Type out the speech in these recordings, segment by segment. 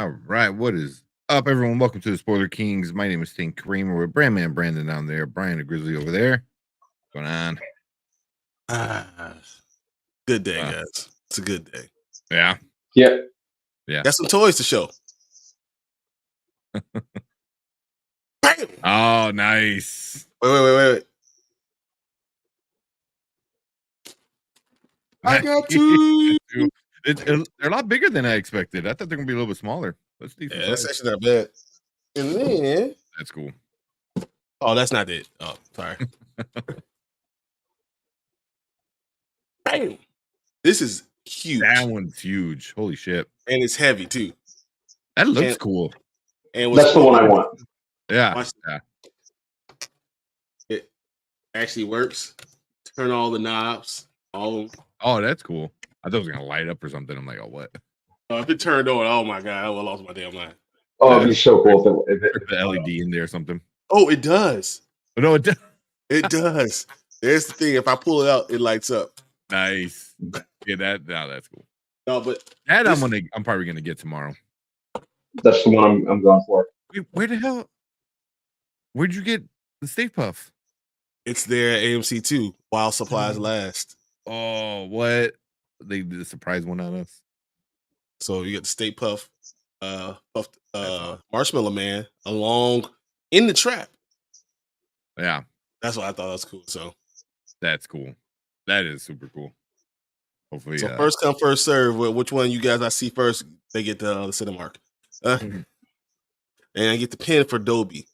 All right, what is up, everyone? Welcome to the Spoiler Kings. My name is Sting Kramer with Brandman Brandon down there, Brian the Grizzly over there. What's going on? Good day, guys. It's a good day. Yeah. Yep. Yeah. Got some toys to show. Bam! Oh, nice. Wait. I got two. They're a lot bigger than I expected. I thought they're gonna be a little bit smaller. Let's see. Yeah, that's actually not bad. And then That's cool. Oh, that's not it. Oh, sorry. Bam! This is huge. That one's huge. Holy shit. And it's heavy too. That looks cool. And that's the one I want. Yeah. It actually works. Turn all the knobs. Oh, that's cool. I thought it was gonna light up or something. I'm like, oh, what? If it turned on, oh my god, I would have lost my damn mind. Oh, it'd be so cool if the LED in there or something. Oh, it does. Oh, no, it does. It does. There's the thing. If I pull it out, it lights up. Nice. Yeah, that's cool. No, but that I'm probably gonna get tomorrow. That's the one I'm going for. Wait, where the hell? Where'd you get the Stay Puff? It's there at AMC too, while supplies last. Oh, what? They did a surprise one on us. So you get the Stay Puff, Marshmallow Man along in the trap. Yeah. That's what I thought was cool. So that's cool. That is super cool. Hopefully. So first come, first serve. Which one you guys I see first, they get the Cinemark. And I get the pin for Dobie.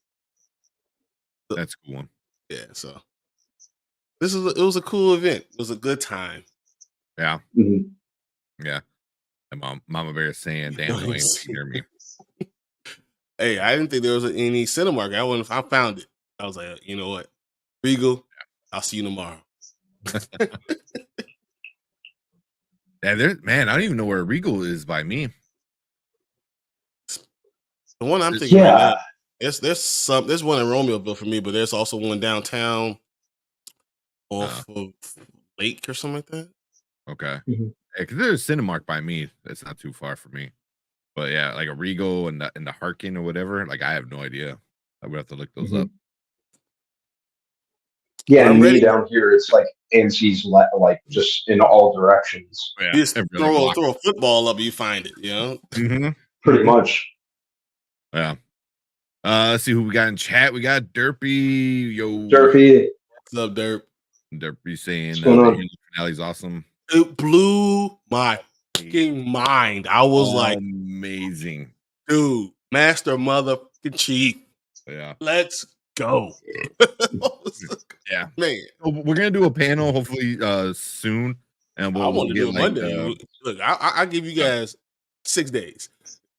That's a cool one. Yeah, so it was a cool event. It was a good time. Yeah. Mm-hmm. Yeah. And Mama Bear saying, damn, you ain't hear me. Hey, I didn't think there was any Cinemark. I found it. I was like, you know what? Regal, I'll see you tomorrow. Yeah, man, I don't even know where Regal is by me. The one I'm thinking right now, there's one in Romeoville for me, but there's also one downtown off of Lake or something like that. Okay. Mm-hmm. Yeah, because there's Cinemark by me. That's not too far from me. But yeah, like a Regal and the Harkin or whatever. Like I have no idea. I would have to look those up. Yeah, and me down here, it's like AMC's like just in all directions. Yeah, you just throw a football up, you find it. You know, pretty much. Yeah. Let's see who we got in chat. We got Derpy. Yo, Derpy. What's up, Derp? Derpy saying the finale's awesome. It blew my fucking mind. I was like, amazing, dude. Master motherfucking chief. Yeah, let's go. Yeah, man. So we're gonna do a panel hopefully soon, and I want to do it Monday. Look, I give you guys 6 days.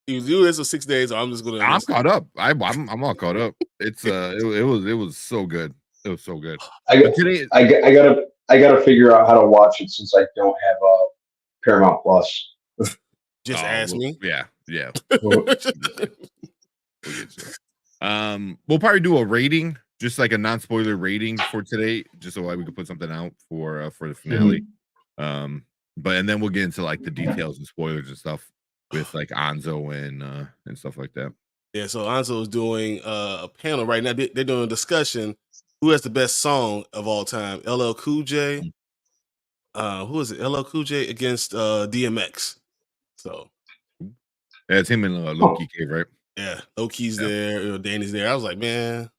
You do this for 6 days, or I'm just gonna. I'm caught up. I'm all caught up. It's it was so good. It was so good. I gotta figure out how to watch it since I don't have Paramount Plus. Just ask me. Yeah. We'll probably do a rating, just like a non-spoiler rating for today, just so we can put something out for the finale. And then we'll get into like the details and spoilers and stuff with like Anzo and stuff like that. Yeah, so Anzo is doing a panel right now. They're doing a discussion. Who has the best song of all time? LL Cool J. Who is it? LL Cool J against DMX. So yeah, it's him and Low Key Cave, right? Yeah, Low Key's there. Danny's there. I was like, man,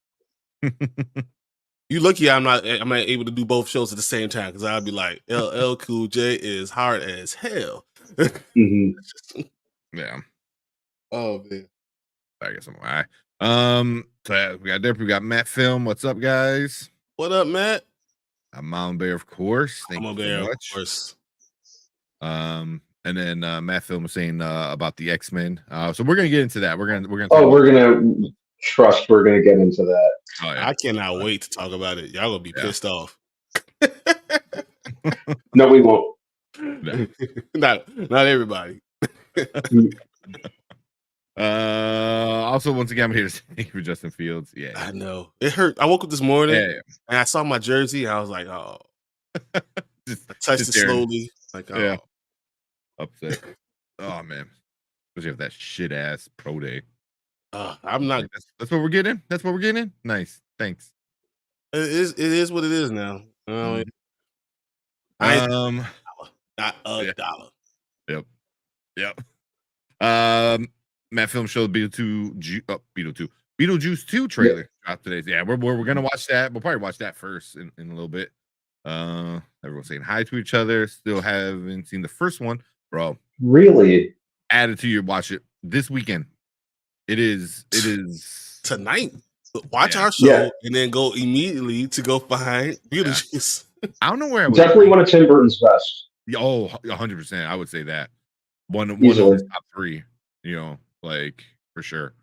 you lucky I'm not able to do both shows at the same time because I'd be like, LL Cool J is hard as hell. Yeah. Oh man. I guess I'm all right. So we got Derp, we got Matt Film. What's up, guys? What up, Matt? I'm Mom Bear, of course. Thank you so much. Of course. And then Matt Film was saying about the X-Men. So we're gonna get into that. We're gonna we're gonna get into that. Oh, yeah. I cannot wait to talk about it. Y'all gonna be pissed off. No, we won't. No. not everybody. Also, once again, I'm here to thank you for Justin Fields. Yeah, I know it hurt. I woke up this morning and I saw my jersey. And I was like, oh, I touched it slowly. Like, oh. Yeah, upset. Oh man, Especially if that shit ass pro day. I'm not. Like, that's what we're getting. That's what we're getting. Nice. Thanks. It is what it is now. Mhm. I ain't Um. not a Yeah. dollar. Yep. Yep. Matt Film showed Beetlejuice 2 trailer dropped today. Yeah, we're gonna watch that. We'll probably watch that first in a little bit. Everyone's saying hi to each other. Still haven't seen the first one, bro. Really? Added to your watch it this weekend. It is Tonight. Watch our show Yeah. and then go immediately to go find Beetlejuice. I don't know where I would Definitely one of Tim Burton's best. Oh, 100%. I would say that. One of Easily. his top 3, you know, like for sure.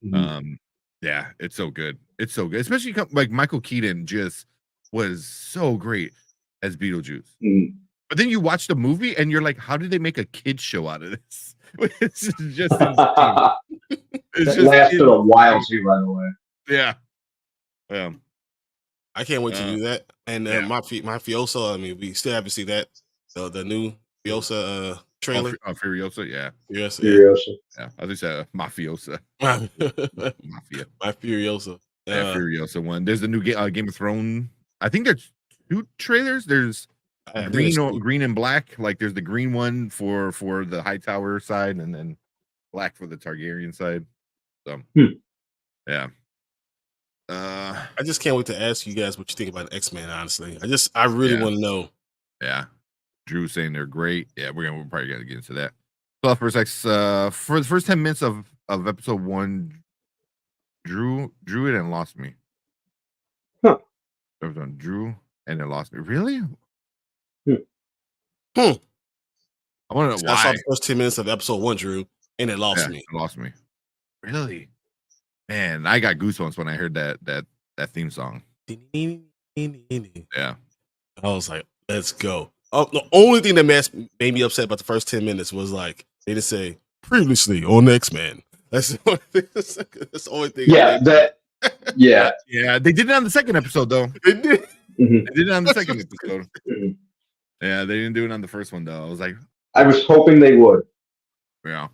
Mhm. Yeah, it's so good. It's so good. Especially like Michael Keaton just was so great as Beetlejuice. Mhm. But then you watch the movie and you're like, how did they make a kids show out of this? It's just insane. It's That just lasted a while insane. too, by the way. Yeah. Yeah. I can't wait to do that. And yeah. my Fiosa, I mean, we still have to see that. The new Fiosa trailer. Furiosa, yeah. Yes, Furiosa. Yeah. I just said Mafiosa. My Mafia. Furiosa. Yeah, Furiosa one. There's the new Game of Thrones. I think there's 2 trailers. There's green and black. Like there's the green one for the Hightower side, and then black for the Targaryen side. So yeah. I just can't wait to ask you guys what you think about X-Men, honestly. I really want to know. Yeah. Drew saying they're great. Yeah, we're probably gonna get into that. So for the first 10 minutes of episode 1, drew it and lost me. Huh. Drew and it lost me. Really? I want to know why. I saw the first 10 minutes of episode 1, Drew, and it lost me. It lost me. Really? Man, I got goosebumps when I heard that theme song. Yeah. I was like, let's go. The only thing that made me upset about the first 10 minutes was like, they didn't say previously on X-Men. That's the only thing. Yeah. Yeah, they did it on the second episode though. They did. Mm-hmm. They did it on the second episode. Yeah, they didn't do it on the first one though. I was like, I was hoping they would. Yeah.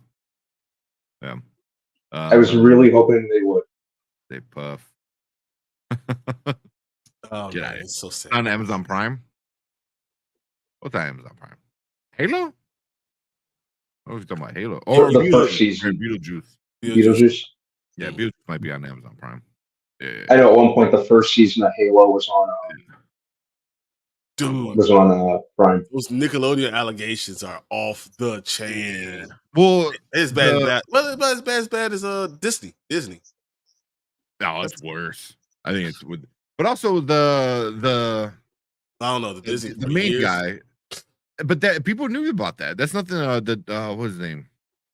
I was really hoping they would. They puff. Oh man, it's so sad. On Amazon Prime. What's on Amazon Prime? Halo? What was you talking about? Halo? Or the first season. Beetlejuice. Yeah, Beetlejuice might be on Amazon Prime. Yeah. I know at one point the first season of Halo was on. Was on Prime. Those Nickelodeon allegations are off the chain. Well, it's bad. Well, it's as bad as Disney. No, it's worse. I think it's with, but also the I don't know the main guy. But that people knew about that. That's nothing. What's his name?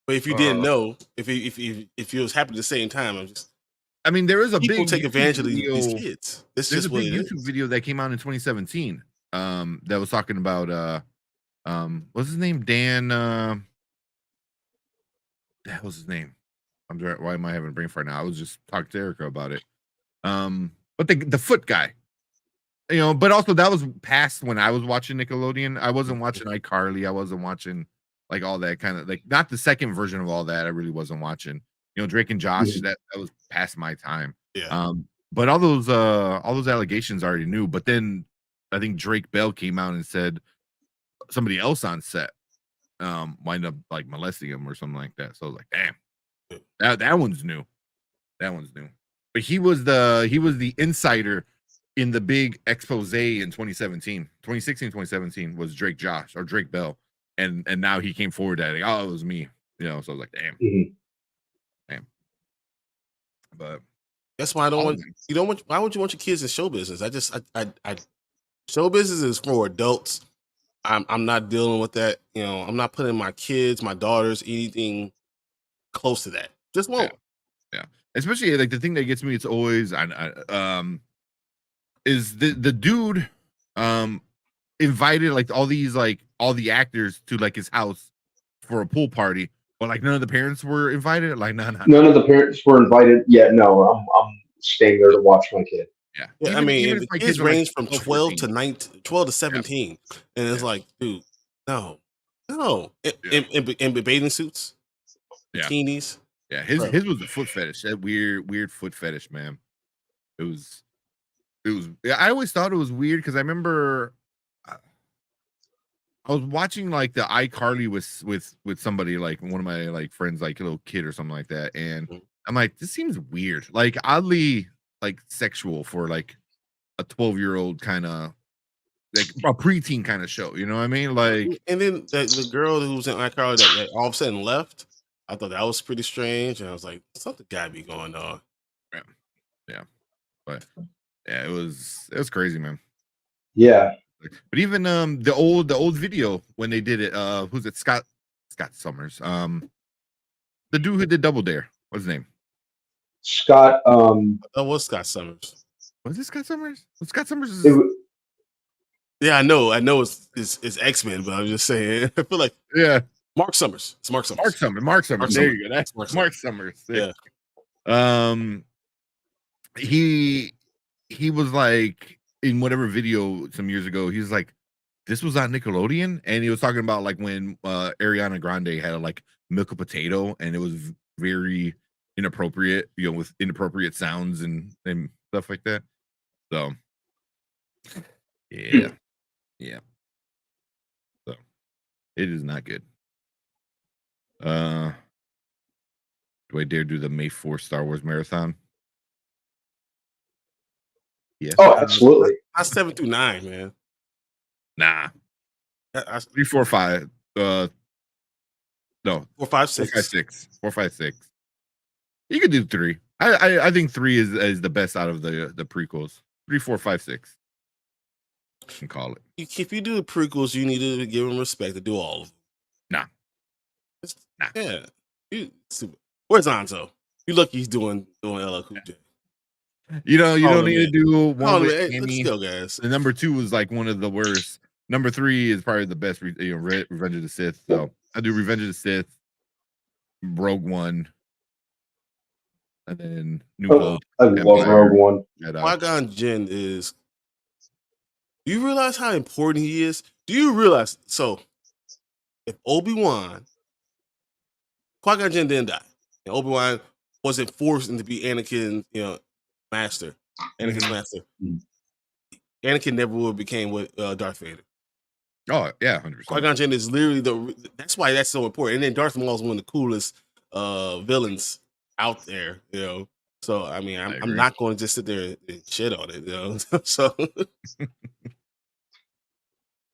But if you didn't know, if you was happening at the same time, I mean, there is a people big take advantage of these kids. It's There's just a big YouTube video that came out in 2017. That was talking about what's his name? Dan. That was his name. Why am I having a brain fart now? I was just talking to Erica about it. But the foot guy, you know, but also that was past when I was watching Nickelodeon. I wasn't watching iCarly. I wasn't watching like all that kind of like not the second version of all that. I really wasn't watching. You know, Drake and Josh. That was past my time. Yeah. But all those allegations I already knew. But then I think Drake Bell came out and said somebody else on set wind up like molesting him or something like that. So I was like, damn, that one's new. That one's new. But he was the insider in the big expose in 2016, 2017 was Drake Bell. And now he came forward that like, oh, it was me. You know, so I was like, damn. Damn. But that's why I don't want why would you want your kids in show business? I show business is for adults. I'm not dealing with that. You know, I'm not putting my kids, my daughters, anything close to that. Just won't. Yeah. Especially like the thing that gets me, it's always is the dude invited like all the actors to like his house for a pool party, but like none of the parents were invited. Like none of the parents were invited. Yeah, no, I'm staying there to watch my kid. Yeah, I mean, the kids range from 12 to 17, and it's like, dude, no, in bathing suits. Yeah. bikinis. Yeah, Bro. his was a foot fetish. That weird foot fetish, man. It was. Yeah, I always thought it was weird because I remember I was watching like the iCarly with somebody, like one of my like friends, like a little kid or something like that, and I'm like, this seems weird, like oddly like sexual for like a 12-year-old kind of like a preteen kind of show. You know what I mean? Like, And then the girl who was in iCarly that all of a sudden left. I thought that was pretty strange, and I was like, something gotta be going on. yeah, but yeah, it was crazy, man. Yeah. But even the old video when they did it, who's it? Scott Summers. The dude who did Double Dare. What's his name? Scott. That was Scott Summers. Was it Scott Summers? Well, Scott Summers is. Yeah, I know it's X-Men, but I'm just saying. I feel like Mark Summers. It's Mark Summers. Mark Summers. There you go. That's Mark Summers. Yeah. He was like in whatever video some years ago. He was like, this was on Nickelodeon, and he was talking about like when Ariana Grande had like milk a potato, and it was very inappropriate, you know, with inappropriate sounds and stuff like that. So yeah. So it is not good. Do I dare do the May 4th Star Wars marathon? Yes. Oh, absolutely. That's 7 through 9, man. Nah. 3, 4, 5. No. 4, 5, 6. 4, 5, 6. 4, 5, 6. You could do 3. I think 3 is the best out of the prequels. 3, 4, 5, 6. You can call it. If you do the prequels, you need to give them respect to do all of them. Nah. Yeah. Where's Anzo? You lucky he's doing LL Cool J. You know, you don't need to do one with Let's Amy. go, guys. The number 2 was like one of the worst. Number 3 is probably the best. Revenge of the Sith. So I do Revenge of the Sith, Rogue One, and then New Hope. I love Rogue One. Qui-Gon Jinn is. Do you realize how important he is? Do you realize? So, if Obi-Wan, Qui-Gon Jinn didn't die, and Obi-Wan wasn't forced into be Anakin's, master, Anakin's master. Anakin never would have became what Darth Vader. Oh yeah, 100%. Qui-Gon Jinn is literally that's why that's so important. And then Darth Maul is one of the coolest villains out there, So I mean, I'm not going to just sit there and shit on it, So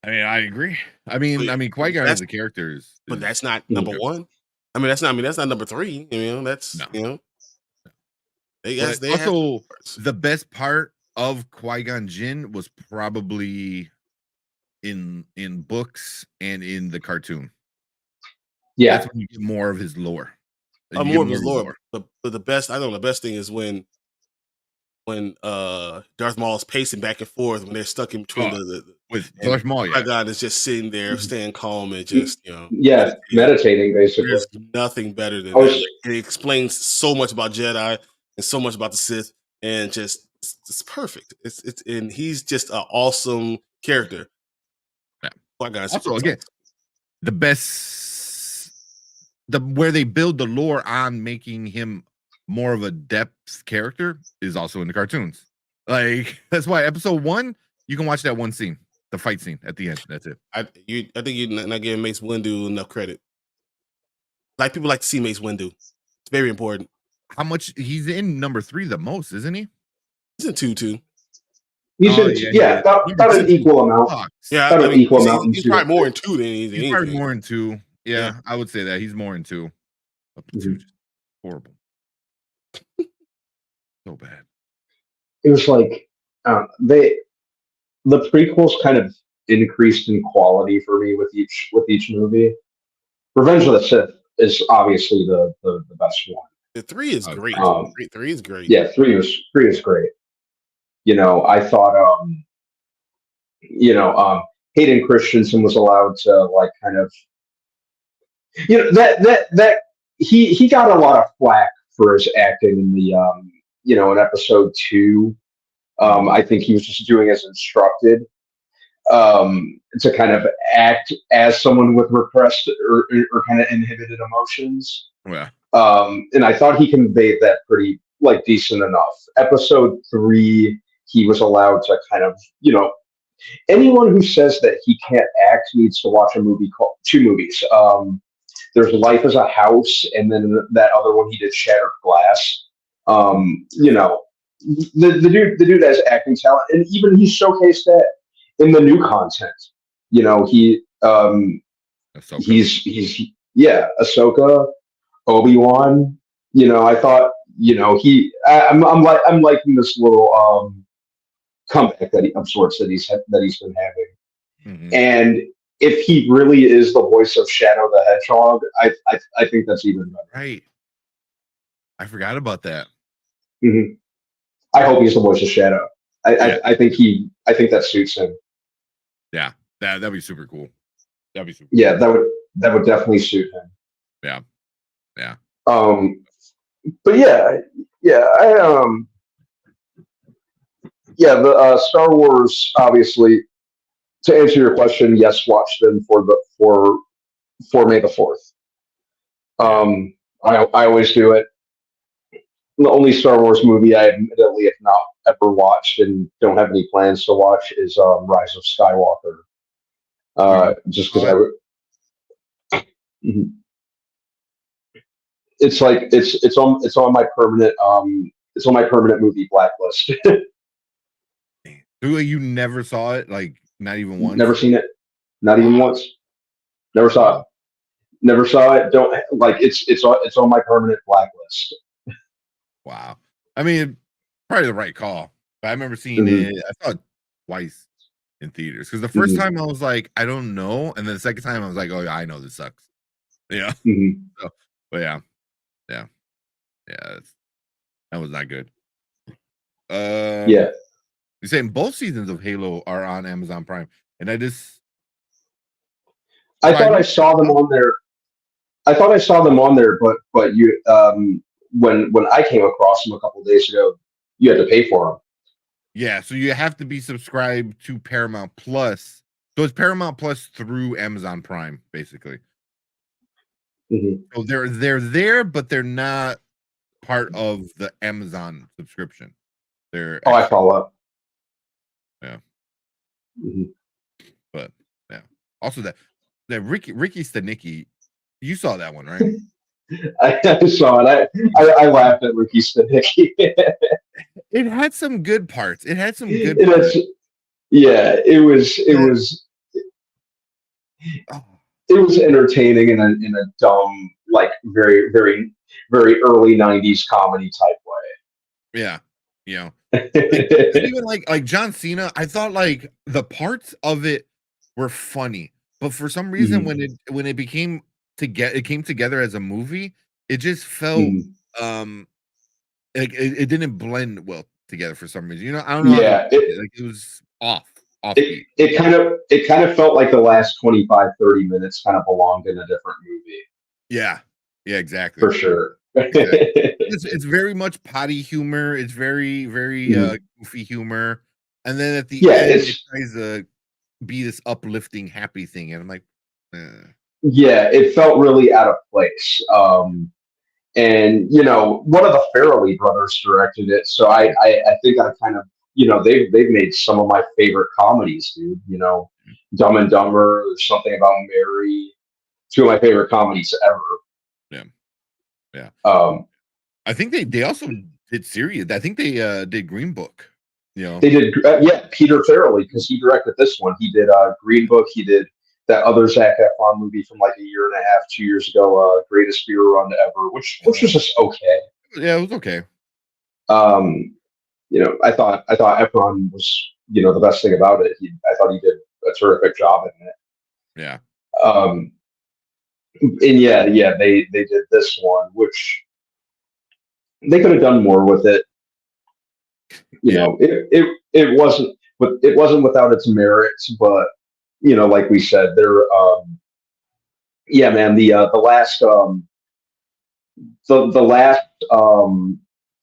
I mean, I agree. I mean, Qui-Gon as a character is, but that's not number 1. I mean, that's not number 3. That's They also the best part of Qui-Gon Jinn was probably in books and in the cartoon. Yeah, that's when you get more of his lore. More of his lore. But the best thing is when Darth Maul is pacing back and forth when they're stuck in between with Darth Maul. Yeah, Qui-Gon is just sitting there, staying calm and just meditating basically. There's nothing better than that. It explains so much about Jedi and so much about the Sith, and just it's perfect. It's and he's just an awesome character. Yeah. Qui-Gon's also again the best. Where they build the lore on making him more of a depth character is also in the cartoons. Like that's why episode 1, you can watch that one scene, the fight scene at the end. That's it. I think you're not giving Mace Windu enough credit. Like people like to see Mace Windu. It's very important. How much he's in number 3 the most, isn't he? He's in 2 too. He's about an equal amount. Yeah, about an equal amount. He's probably more in 2 than he's probably more in 2. Yeah, I would say that he's more in 2. Up to 2, horrible. So bad. It was like the prequels kind of increased in quality for me with each movie. Revenge of the Sith is obviously the best one. The 3 is great. 3 is great. Yeah, 3 is great. I thought Hayden Christensen was allowed to like kind of that he got a lot of flack for his acting in the in episode 2. I think he was just doing as instructed. to kind of act as someone with repressed or kind of inhibited emotions. Yeah. And I thought he conveyed that pretty like decent enough. Episode 3, he was allowed to kind of, anyone who says that he can't act needs to watch a movie called 2 movies. There's Life as a House, and then that other one he did, Shattered Glass. The dude has acting talent, and even he showcased that in the new content. Ahsoka. He's Ahsoka, Obi-Wan. I thought I'm liking this little comeback of sorts that he's been having. Mhm. And if he really is the voice of Shadow the Hedgehog, I think that's even better. Right. I forgot about that. Mm-hmm. I hope he's the voice of Shadow. I think that suits him. Yeah, that'd be super cool. That'd be super. Yeah, that would definitely suit him. Yeah, yeah. But the Star Wars, obviously. To answer your question, yes, watch them for May the 4th. I always do it. The only Star Wars movie I admittedly have not ever watched and don't have any plans to watch is Rise of Skywalker. Just because I would. It's like it's on my permanent movie blacklist. You never saw it, like not even once. Never seen it, not even once. Never saw it. Never saw it. Don't like it's on my permanent blacklist. Wow. I mean, probably the right call. But I remember seeing it. I saw it twice in theaters because the first time I was like, I don't know, and then the second time I was like, oh yeah, I know this sucks. Yeah. So, but yeah, that was not good. Yeah. You're saying both seasons of Halo are on Amazon Prime, and I thought I saw them on there. But you when I came across them a couple of days ago, you had to pay for them. Yeah, so you have to be subscribed to Paramount Plus. So it's Paramount Plus through Amazon Prime, basically. So they're there, but they're not part of the Amazon subscription. They're I follow. Yeah. But yeah. Also that Ricky Stenicki, you saw that one, right? I saw it. I laughed at Ricky Stenicki. It had some good parts. It had some good. It was entertaining in a dumb, like very very very early '90s comedy type way. Yeah, even like John Cena, I thought like the parts of it were funny, but for some reason when it came together as a movie, it just felt like it didn't blend well together for some reason. I don't know. Yeah, it was off. It kind of felt like the last 25, 30 minutes kind of belonged in a different movie. Yeah, exactly. For sure. Exactly. It's very much potty humor. It's very, very goofy humor. And then at the end, it tries to be this uplifting, happy thing. And I'm like, yeah, it felt really out of place. And one of the Farrelly brothers directed it, so I think I kind of they've made some of my favorite comedies, dude. Dumb and Dumber, There's Something About Mary, 2 of my favorite comedies ever. Yeah. I think they also did series. I think they did Green Book. They did. Peter Farrelly, because he directed this one. He did Green Book. He did that other Zac Efron movie from like a year and a half, 2 years ago, Greatest Beer Run Ever, which was just okay. Yeah, it was okay. I thought Efron was the best thing about it. I thought he did a terrific job in it. Yeah. And they did this one, which they could have done more with it. It wasn't without its merits, but like we said, the last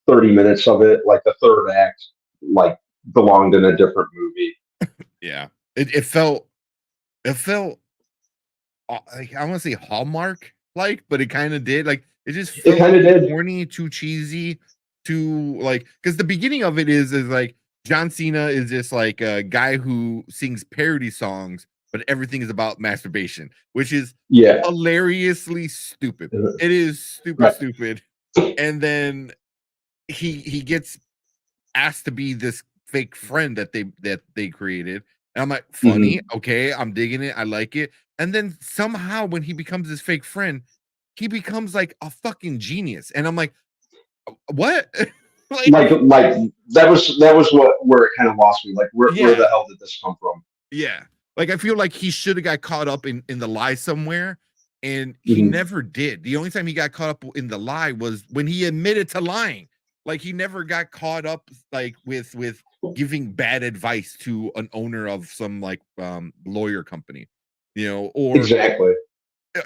30 minutes of it, like the third act, like belonged in a different movie. Yeah, it felt it felt like I want to say Hallmark like, but it kind of did. Like it just It felt kind of did. corny, too cheesy, too like because the beginning of it is like John Cena is just like a guy who sings parody songs, but everything is about masturbation, which is Yeah. hilariously stupid. It is stupid. And then he gets asked to be this fake friend that they created. And I'm like, funny, okay, I'm digging it, I like it. And then somehow when he becomes this fake friend, he becomes like a fucking genius. And I'm like, what? like that was where it kind of lost me. Like where the hell did this come from? Yeah. Like I feel like he should have got caught up in the lie somewhere. And he never did. The only time he got caught up in the lie was when he admitted to lying. Like he never got caught up like with giving bad advice to an owner of some like lawyer company, you know, or exactly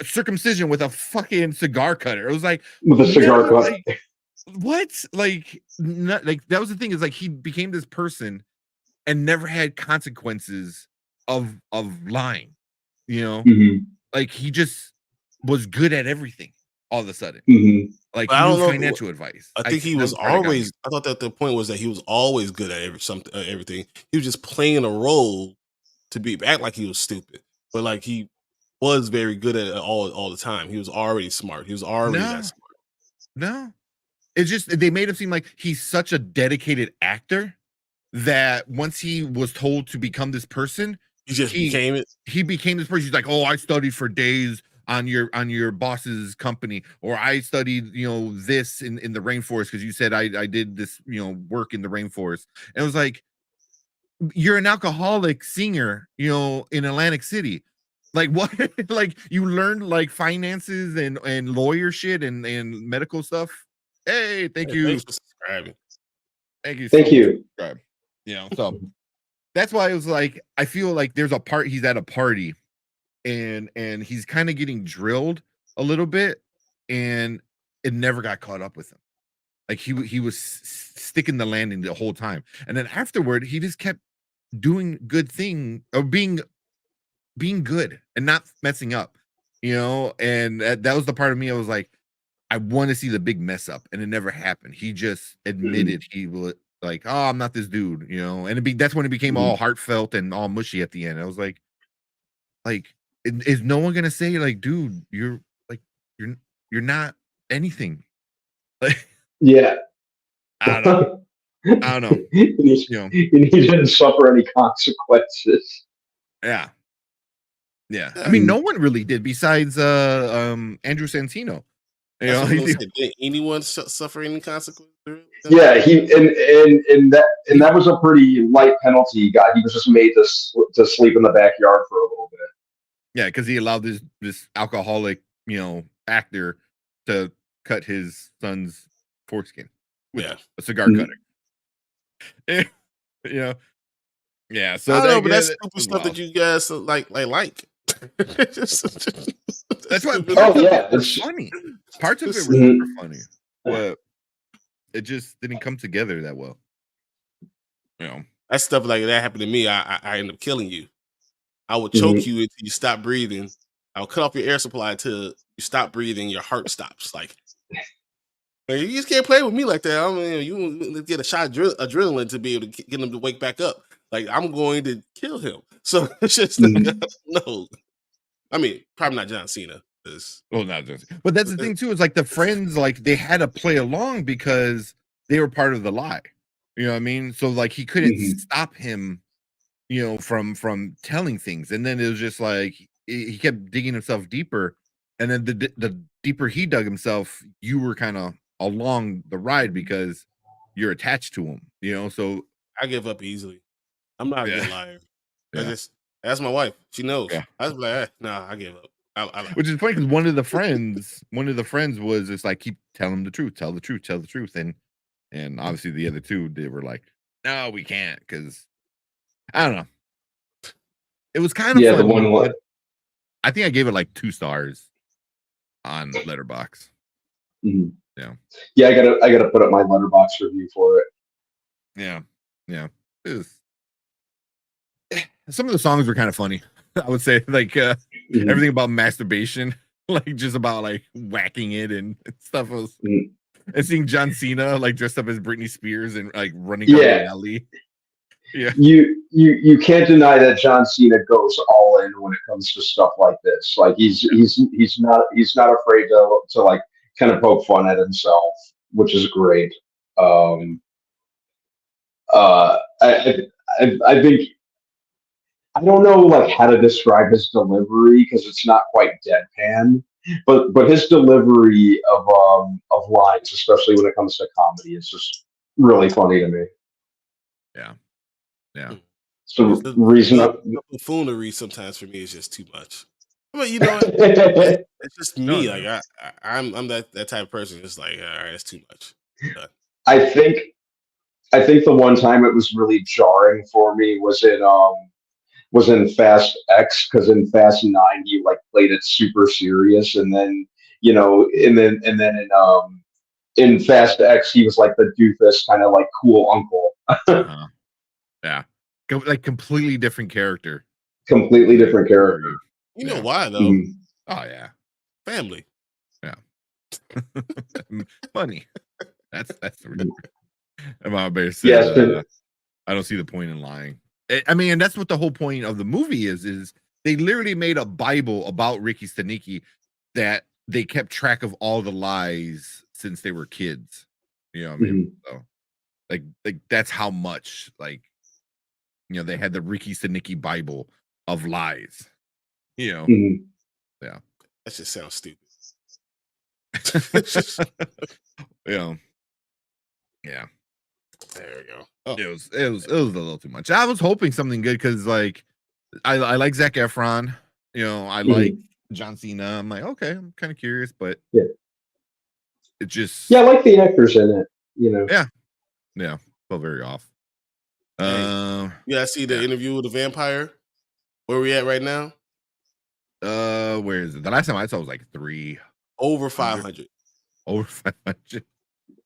circumcision with a fucking cigar cutter. It was like with a cigar cutter. Like, what? Like not, like that was the thing is like he became this person and never had consequences of lying, you know? Like he just was good at everything all of a sudden. Like I don't know financial advice. I think he was always. I thought that the point was that he was always good at everything. He was just playing a role to act like he was stupid, but like he was very good at it all the time. He was already smart. He was already that smart. No, it's just they made him seem like he's such a dedicated actor that once he was told to become this person, he just became it. He became this person. He's like, oh, I studied for days on your boss's company, or I studied, you know, this in the rainforest because you said I did this, you know, work in the rainforest. And it was like, you're an alcoholic singer, you know, in Atlantic City. Like what? Like you learned like finances and lawyer shit and medical stuff. Hey, thank you. Thanks for subscribing. Thank you. Thank you. Subscribe. You know, so that's why it was like I feel like there's a part he's at a party and he's kind of getting drilled a little bit and it never got caught up with him. Like he was sticking the landing the whole time. And then afterward he just kept doing good thing or being good and not messing up, you know? And that was the part of me I was like I want to see the big mess up and it never happened. He just admitted he was like, oh, I'm not this dude, you know? And that's when it became all heartfelt and all mushy at the end. I was like is no one gonna say like, dude, you're not anything? Like, yeah, I don't know. You didn't suffer any consequences. Yeah. I mean, no one really did besides Andrew Santino. You know, did anyone suffer any consequences? Yeah, and that was a pretty light penalty he got. He was just made to sleep in the backyard for a little bit. Yeah, because he allowed this alcoholic, you know, actor to cut his son's foreskin with a cigar cutter. You know, yeah. So I don't know, but that's stupid stuff that you guys like. That's why. It's funny. Parts of it were super funny, but it just didn't come together that well. You know, that stuff like that happened to me. I end up killing you. I would choke you until you stop breathing. I would cut off your air supply until you stop breathing. Your heart stops. Like you just can't play with me like that. I mean, you get a shot of adrenaline to be able to get him to wake back up. Like I'm going to kill him. So it's just no. I mean, probably not John Cena. Well, not John Cena. But that's the thing too. Is like the friends, like they had to play along because they were part of the lie. You know what I mean? So like he couldn't stop him, you know, from telling things. And then it was just like he kept digging himself deeper. And then the deeper he dug himself, you were kind of along the ride because you're attached to him, you know. So I give up easily. I'm not a good liar. That's my wife. She knows. Yeah. I was like, nah, I give up. Which is funny because one of the friends was just like, keep telling him the truth, tell the truth. And obviously the other two, they were like, no, we can't, because I don't know. It was kind of funny, the one. I think I gave it like 2 stars on Letterboxd. Yeah. Yeah, I gotta put up my Letterboxd review for it. Yeah. It was, some of the songs were kind of funny. I would say like Mhm. everything about masturbation, like just about like whacking it and stuff. Was, Mhm. and seeing John Cena like dressed up as Britney Spears and like running down Yeah, the alley. Yeah, you can't deny that John Cena goes all in when it comes to stuff like this. Like he's not afraid to like kind of poke fun at himself, which is great. Um, I think I don't know like how to describe his delivery because it's not quite deadpan, but his delivery of lines, especially when it comes to comedy, is just really funny to me. yeah, yeah. So reason. The buffoonery sometimes for me is just too much. But you know what? It's just No, me. no. Like I'm that type of person. It's like, all right, it's too much. But I think I think the one time it was really jarring for me was in Fast X because in Fast 9 he like played it super serious and then and then in Fast X he was like the doofus kind of like cool uncle. Uh-huh. Yeah, like completely different character. Completely Like, different character. you know yeah. why though? Mhm. Oh yeah, Family. yeah. Funny. That's the real. Mama Bear said, Yes, but "I don't see the point in lying." I mean, and that's what the whole point of the movie is they literally made a Bible about Ricky Stenicki that they kept track of all the lies since they were kids. You know what I mean? mhm, So like that's how much like they had the Ricky Stenicki Bible of lies. You know, mhm. yeah, That just sounds stupid. yeah, yeah. There you go. Oh, It was a little too much. I was hoping something good because like I like Zac Efron. I like Mhm. John Cena. I'm like, okay, I'm kind of curious, but Yeah, it yeah, I just like the actors in it. You know, yeah, yeah, felt very off. hey, yeah. I see the Yeah. interview with the vampire. Where we at right now? Where is it? The last time I saw was like 300 Over 500. over 500.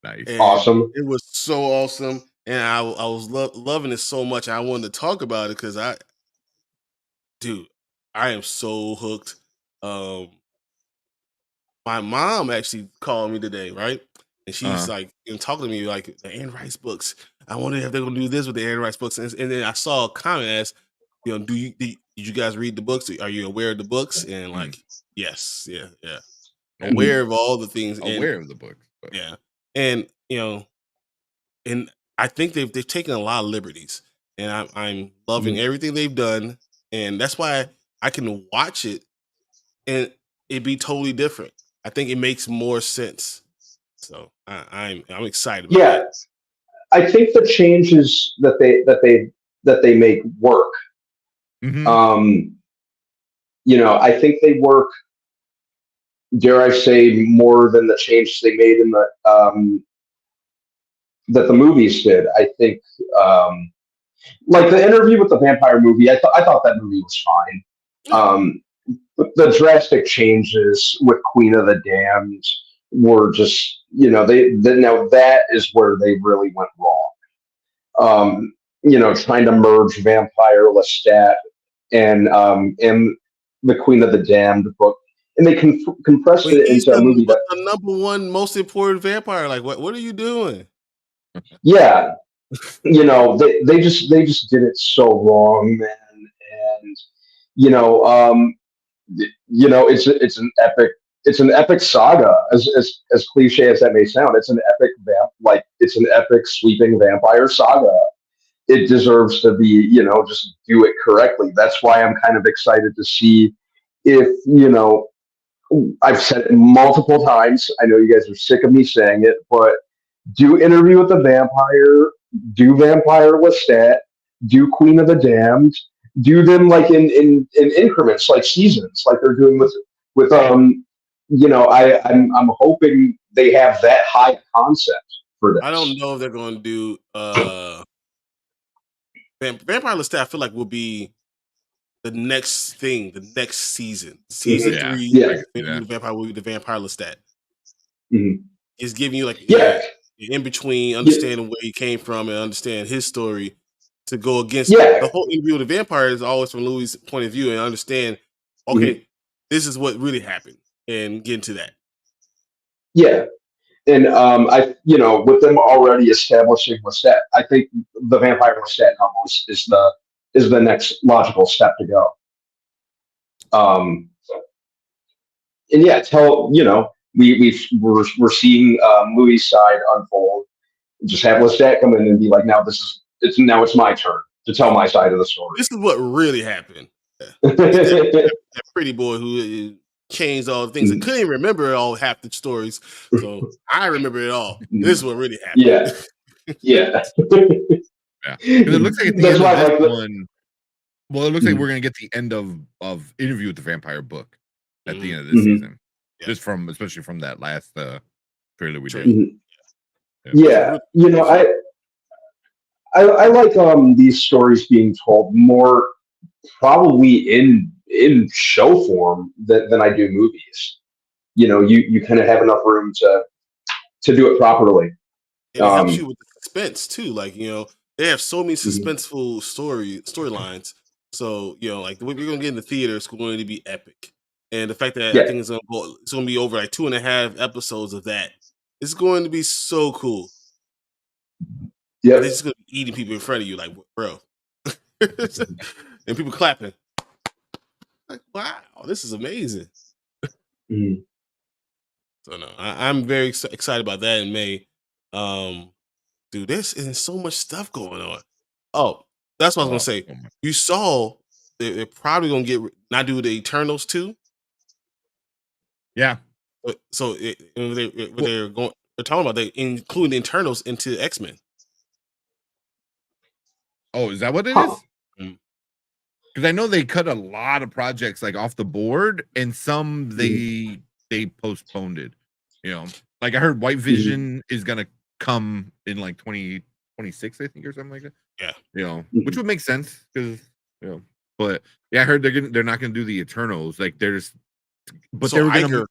Nice. And awesome. it was so awesome. And I was loving it so much. I wanted to talk about it because dude, I am so hooked. Um, my mom actually called me today, right? And she's Uh-huh. like, talking to me like the Anne Rice books. I wonder if they're gonna do this with the Anne Rice books. And then I saw a comment as, did you guys read the books? Are you aware of the books? And Mm, like, yes, yeah, yeah, yeah. aware of all the things. And Aware of the book, but yeah, and and I think they've taken a lot of liberties, and I'm loving Mhm. everything they've done, and that's why I can watch it and it be totally different. I think it makes more sense. So I'm excited about Yeah, that. I think the changes that they make work. mm-hmm. Um, I think they work. Dare I say more than the changes they made in the that the movies did. I think like the interview with the vampire movie. I thought that movie was fine. Yeah, Um, but the drastic changes with Queen of the Damned were just now that is where they really went wrong. Trying to merge Vampire Lestat and the Queen of the Damned book, and they compressed but it he's into a movie that, the number one most important vampire. Like, what are you doing? yeah, they just did it so wrong, man. And you know, um, it's an epic saga, as cliche as that may sound. It's an epic it's an epic sweeping vampire saga. It deserves to be, just do it correctly. That's why I'm kind of excited to see if, I've said it multiple times. I know you guys are sick of me saying it, but do Interview with the Vampire, do Vampire Lestat, do Queen of the Damned, do them like in increments, like seasons, like they're doing with I'm hoping they have that high concept for I don't this. know if they're going to do Vampire Lestat. I feel like will be the next thing, the next season. Season Mhm. Yeah, 3, I Yeah. can see Interview that. with the Vampire will be the Vampire Lestat. Mhm. It's giving you like Yeah. in between, Yeah. understanding where he came from and understand his story. to go against Yeah. the whole interview with the vampire is always from Louis' point of view and understand, okay, this is what really happened and get into that. Yeah. And with them already establishing Lestat, I think the vampire Lestat novel is the next logical step to go. And yeah, we're seeing Louis' side unfold. Just have Lestat come in and be like, it's my turn to tell my side of the story. This is what really happened. that pretty boy who changed all the things and couldn't even remember half the stories. So I remember it all. This is what really happened. Yeah. Yeah. Because it looks like at the end of this one. Well, it looks like we're gonna get the end of Interview with the Vampire book at the end of this season. Yeah. Just especially from that last trailer we did. Yeah. I like these stories being told more probably in show form than I do movies. You kind of have enough room to do it properly. It helps you with the suspense too. Like, they have so many suspenseful storylines. So, like what we're gonna get in the theater is going to be epic. And the fact that I think it's gonna be over like 2.5 episodes of that. It's going to be so cool. Yeah, they're just gonna be eating people in front of you, like, bro. And people clapping. Like, wow, this is amazing. So no, I'm very excited about that in May. Dude, there's so much stuff going on. Oh, that's what I was gonna say. You saw they're probably gonna not do the Eternals too. Yeah. So they're talking about they including the Eternals into X-Men. Oh, is that what it is? Because I know they cut a lot of projects like off the board, and some they postponed it. Like I heard White Vision is gonna come in like 2026, I think, or something like that. Yeah. Which would make sense because but yeah, I heard they're not gonna do the Eternals. Like they were gonna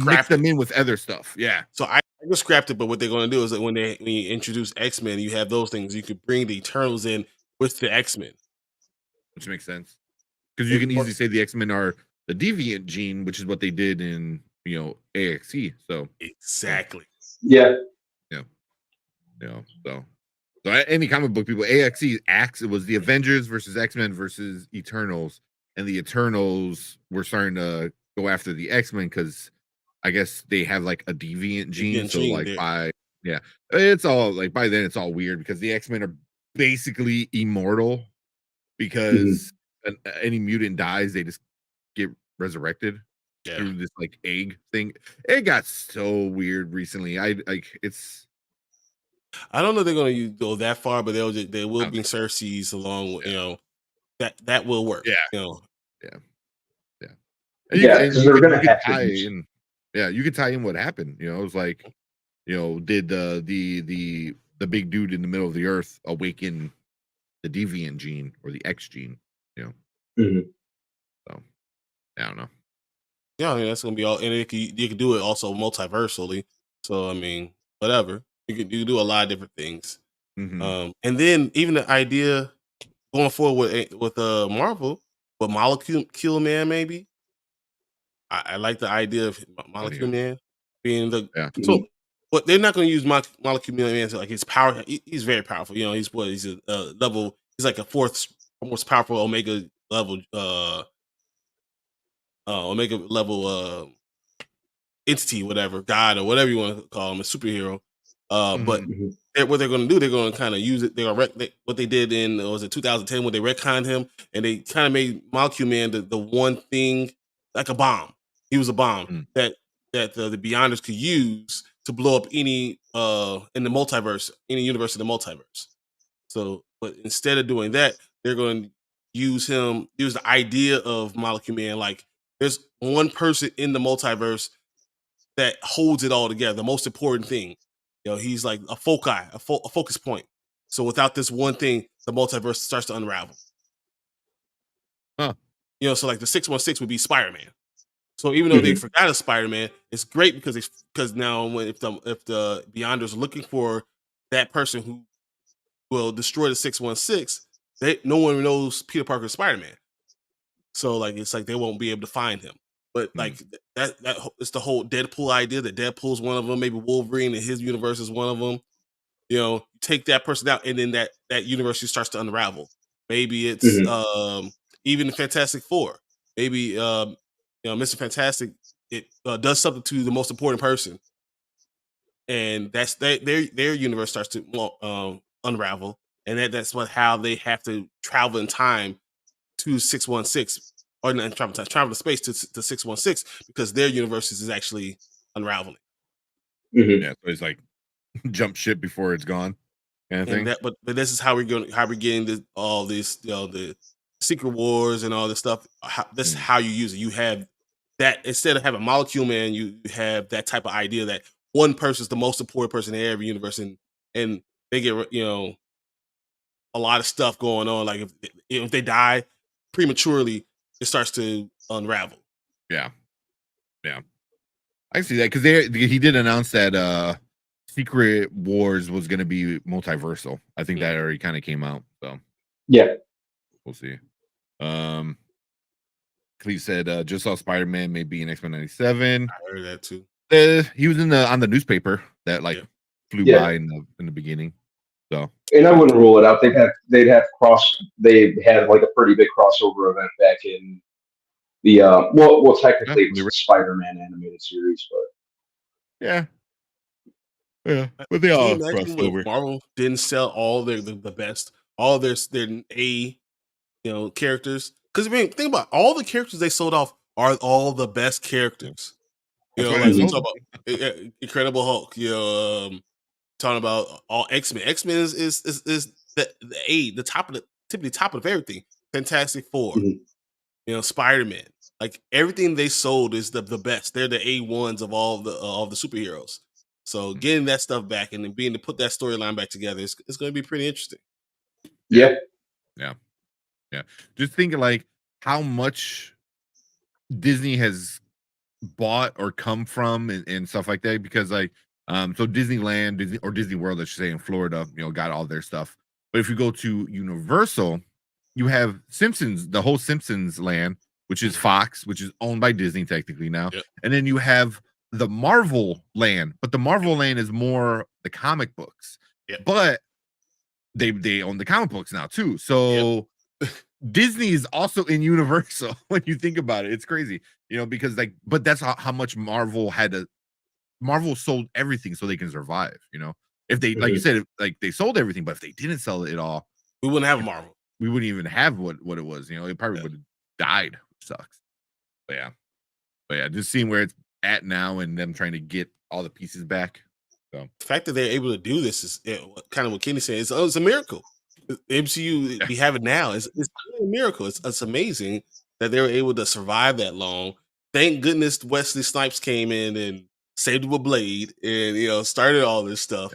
mix them in with other stuff. Yeah. So I just scrapped it, but what they're gonna do is that when you introduce X-Men, you have those things. You could bring the Eternals in with the X-Men. Which makes sense. Because you can easily say the X-Men are the deviant gene, which is what they did in AXE. So exactly. Yeah. So any comic book people, AXE it was the Avengers versus X-Men versus Eternals, and the Eternals were starting to go after the X-Men because I guess they have like a deviant gene. So like it's all like by then it's all weird because the X-Men are basically immortal because any mutant dies, they just get resurrected through this like egg thing. It got so weird recently. I don't know if they're going to go that far, but they will bring Cersei's along with, that will work. Yeah. Because they're going to have tie in. Yeah, you could tie in what happened. It was like, did the big dude in the middle of the earth awaken the deviant gene or the X gene? So I don't know. Yeah, I mean, that's gonna be all, and you can do it also multiversally. So I mean, whatever you can do a lot of different things. And then even the idea going forward with Marvel, with Molecule Man, maybe. I like the idea of Molecule Man being so. But they're not going to use Molecule Man to like his power. He's very powerful. He's a level. He's like a fourth most powerful Omega level. Omega level entity, whatever, god or whatever you want to call him, a superhero. But what they're going to do, they're going to kind of use it. What they did in 2010 when they retconned him, and they kind of made Molecule Man the one thing, like a bomb. He was a bomb that the Beyonders could use to blow up any in the multiverse, any universe in the multiverse. So, but instead of doing that, they're going to use the idea of Molecule Man. Like, there's one person in the multiverse that holds it all together, the most important thing. He's like a focus point. So without this one thing, the multiverse starts to unravel. So like the 616 would be Spider-Man. So even though they forgot of Spider-Man, it's great because now if the Beyonders are looking for that person who will destroy the 616, no one knows Peter Parker is Spider-Man. So like it's like they won't be able to find him. But like that it's the whole Deadpool idea that Deadpool's one of them. Maybe Wolverine in his universe is one of them. You know, take that person out, and then that universe starts to unravel. Maybe it's even the Fantastic Four. Maybe Mr. Fantastic does something to the most important person, and that's their universe starts to unravel, and that's how they have to travel in time to 616, or not travel to space to 616 because their universe is actually unraveling. Yeah, so it's like jump ship before it's gone, kind of thing. But this is how we're getting all this, the Secret Wars and all this stuff. This is how you use it. You have that instead of having Molecule Man, you have that type of idea that one person is the most important person in every universe, and they get a lot of stuff going on. Like if they die prematurely, it starts to unravel. Yeah, I see that because he did announce that Secret Wars was going to be multiversal. I think that already kind of came out. So yeah, we'll see. Cleve said just saw Spider-Man may be in X-Men 97. I heard that too. He was on the newspaper that flew by in the beginning. So, and I wouldn't rule it out. They had like a pretty big crossover event back in the well technically it was the Spider-Man animated series, but yeah, but they all crossed over. Marvel didn't sell all the best, all their A characters. Because I mean, think about it, all the characters they sold off are all the best characters. You know, like we talk about Incredible Hulk. Talking about all X-Men. X-Men is the top of everything. Fantastic Four. Spider-Man. Like everything they sold is the best. They're the A1s of all the superheroes. So getting that stuff back and then being to put that storyline back together, it's going to be pretty interesting. Yeah. Just thinking like how much Disney has bought or come from and stuff like that, because like so Disneyland, Disney World, I should say, in Florida, got all their stuff. But if you go to Universal, you have Simpsons, the whole Simpsons land, which is Fox, which is owned by Disney technically now. Yep. And then you have the Marvel land, but the Marvel land is more the comic books. Yep. But they own the comic books now too. So Disney is also in Universal when you think about it. It's crazy, because but that's how much Marvel sold everything so they can survive. If they, like you said, they sold everything, but if they didn't sell it all, we wouldn't have Marvel. We wouldn't even have what it was. It probably would have died, which sucks. But yeah, just seeing where it's at now and them trying to get all the pieces back. So the fact that they're able to do this is kind of what Kenny said. It's a miracle. The MCU we have it now. It's a miracle. It's amazing that they were able to survive that long. Thank goodness Wesley Snipes came in and saved with Blade and started all this stuff.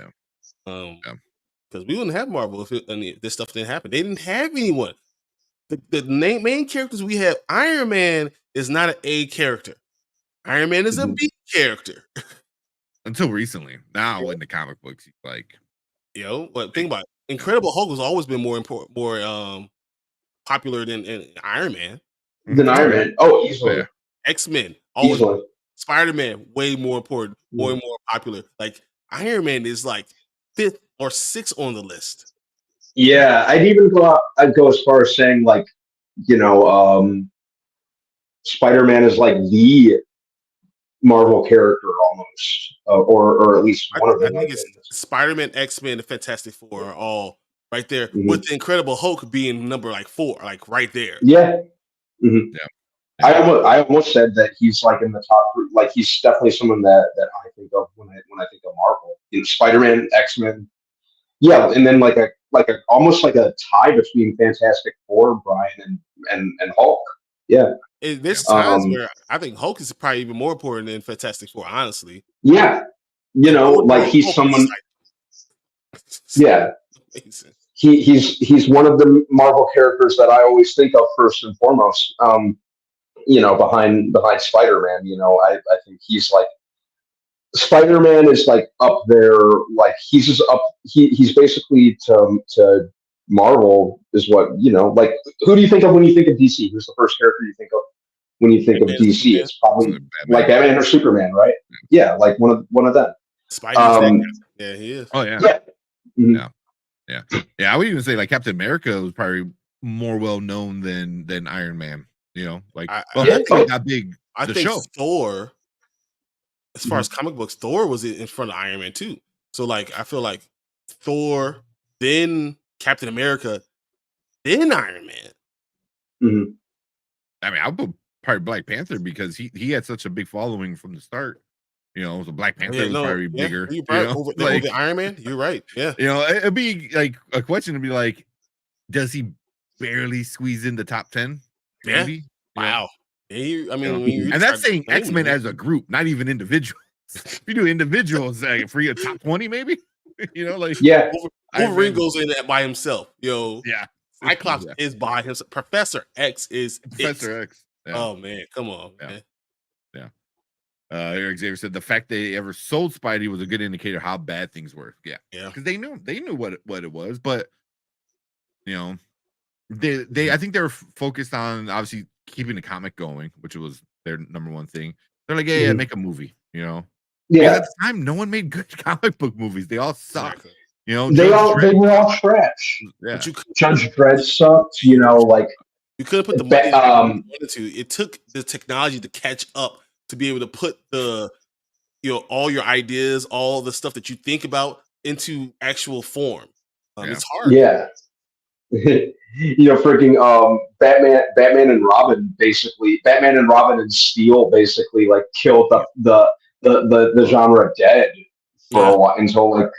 Because we wouldn't have Marvel if this stuff didn't happen. They didn't have anyone. The main characters we have. Iron Man is not an A character. Iron Man is a B character. Until recently. Now in the comic books, he's like, but think about it. Incredible Hulk has always been more popular than Iron Man. Than Iron Man. Oh, easily. X-Men, always. Spider-Man, way more important, way more popular. Like Iron Man is like 5th or 6th on the list. Yeah, I'd go as far as saying like, Spider-Man is like the Marvel character almost, or at least one of them. I think it's Spider-Man, X-Men, and Fantastic Four are all right there, with the Incredible Hulk being number 4, like right there. Yeah. Mm-hmm. Yeah. I almost said that he's like in the top group. Like he's definitely someone that I think of when I think of Marvel. Spider-Man, X-Men. Yeah, and then like a almost like a tie between Fantastic Four, Brian and Hulk. Yeah. There's times where I think Hulk is probably even more important than Fantastic Four, honestly. Yeah. Like he's someone. Yeah. He's one of the Marvel characters that I always think of first and foremost. Behind Spider-Man, I think he's like Spider-Man is like up there, like he's just up. He's basically to Marvel is what, like, who do you think of when you think of DC? Who's the first character you think of when you think of Batman, DC? Superman. It's probably Batman. like Batman or Superman, right? Yeah, like one of them. Spidey's that guy. Yeah, he is. Oh yeah. Yeah. Mhm. Yeah. I would even say like Captain America was probably more well known than Iron Man. Like Homecoming got big. I think Thor, as far as comic books, Thor was in front of Iron Man too. So like I feel like Thor, then Captain America, then Iron Man. Mhm. I mean, I'll put probably Black Panther because he had such a big following from the start. So Black Panther was probably bigger. You're right. Over Iron Man, you're right. Yeah. It'd be like a question to be like, does he barely squeeze in the top 10? Maybe. Wow. And that's saying X-Men as a group, not even individuals. If you do individuals, like for your top 20, maybe. Wolverine goes in that by himself. Yeah. Cyclops is by himself. Professor X is Professor X. Yeah. Oh man, come on, man. Yeah. Eric Xavier said the fact they ever sold Spidey was a good indicator how bad things were. Yeah. Because they knew what it was, but they I think they were focused on obviously keeping the comic going, which was their number one thing. They're like, yeah, make a movie, Yeah. Because at the time, no one made good comic book movies. They all sucked. They were all trash. Yeah. Judge Dredd sucked. Like you couldn't put the money you wanted to. It took the technology to catch up to be able to put the all your ideas, all the stuff that you think about into actual form. It's hard. Yeah. Freaking Batman and Robin and Steel basically like killed the genre dead for a while until like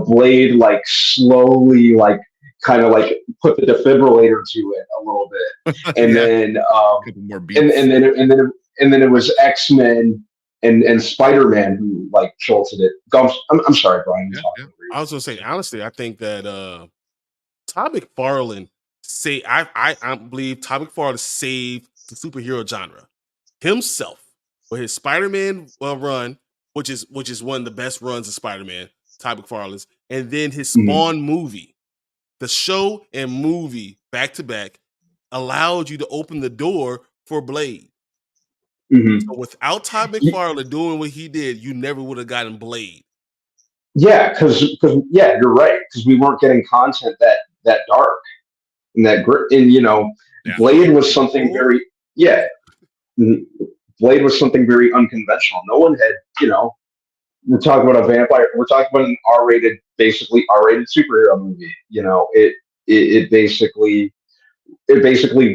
Blade like slowly like kind of like put the defibrillator to it a little bit, and then and then it was X-Men and Spider-Man who like jolted it. I'm sorry, Brian. I was gonna say honestly, I think that Todd McFarlane I believe Todd McFarlane saved the superhero genre himself with his Spider-Man run, which is one of the best runs of Spider-Man, Todd McFarlane's, and then his Spawn movie. The show and movie back to back allowed you to open the door for Blade. So without Todd McFarlane doing what he did, you never would have gotten Blade. Yeah, because you're right. Because we weren't getting content that dark and that grit. And Blade was something very Blade was something very unconventional. No one had we're talking about a vampire. We're talking about an basically R-rated superhero movie. It basically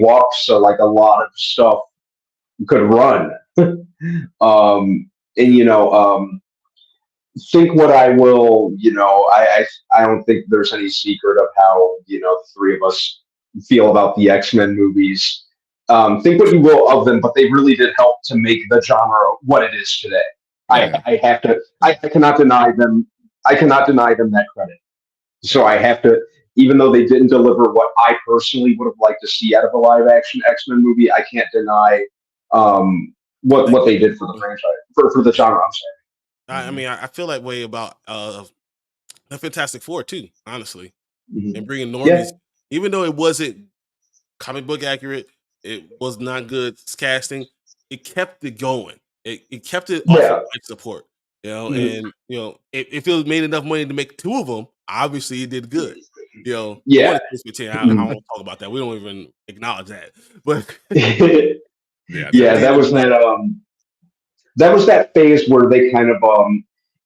walks like a lot of stuff could run. Think what I will. I don't think there's any secret of how the three of us feel about the X-Men movies. Think what you will of them, but they really did help to make the genre what it is today. I have to. I cannot deny them. I cannot deny them that credit. So I have to, even though they didn't deliver what I personally would have liked to see out of a live action X-Men movie, I can't deny what they did for the franchise, for the genre. I'm sorry. I mean, I feel that way about the Fantastic Four too, honestly, and bringing normies, even though it wasn't comic book accurate, it was not good casting. It kept it going. It kept it off of life support, and if it made enough money to make two of them, obviously it did good. I don't want to talk about that. We don't even acknowledge that. But that was that phase where they kind of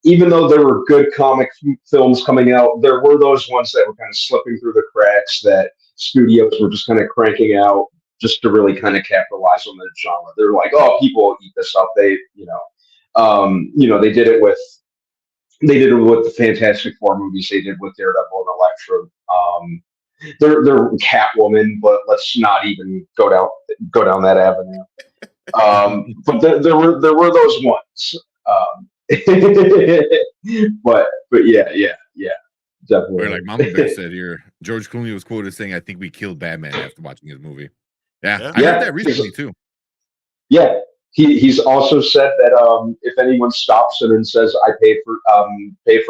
even though there were good comic films coming out, there were those ones that were kind of slipping through the cracks that studios were just kind of cranking out just to really kind of capitalize on the genre. They're like, oh, people will eat this up. They did it with the Fantastic Four movies. They did with Daredevil and Elektra. They're Catwoman, but let's not even go down that avenue. But there were those ones. But yeah, definitely. Or like Mama Bear said here, George Clooney was quoted saying, "I think we killed Batman after watching his movie." I heard that recently too. Yeah, he's also said that if anyone stops him and says, "I paid for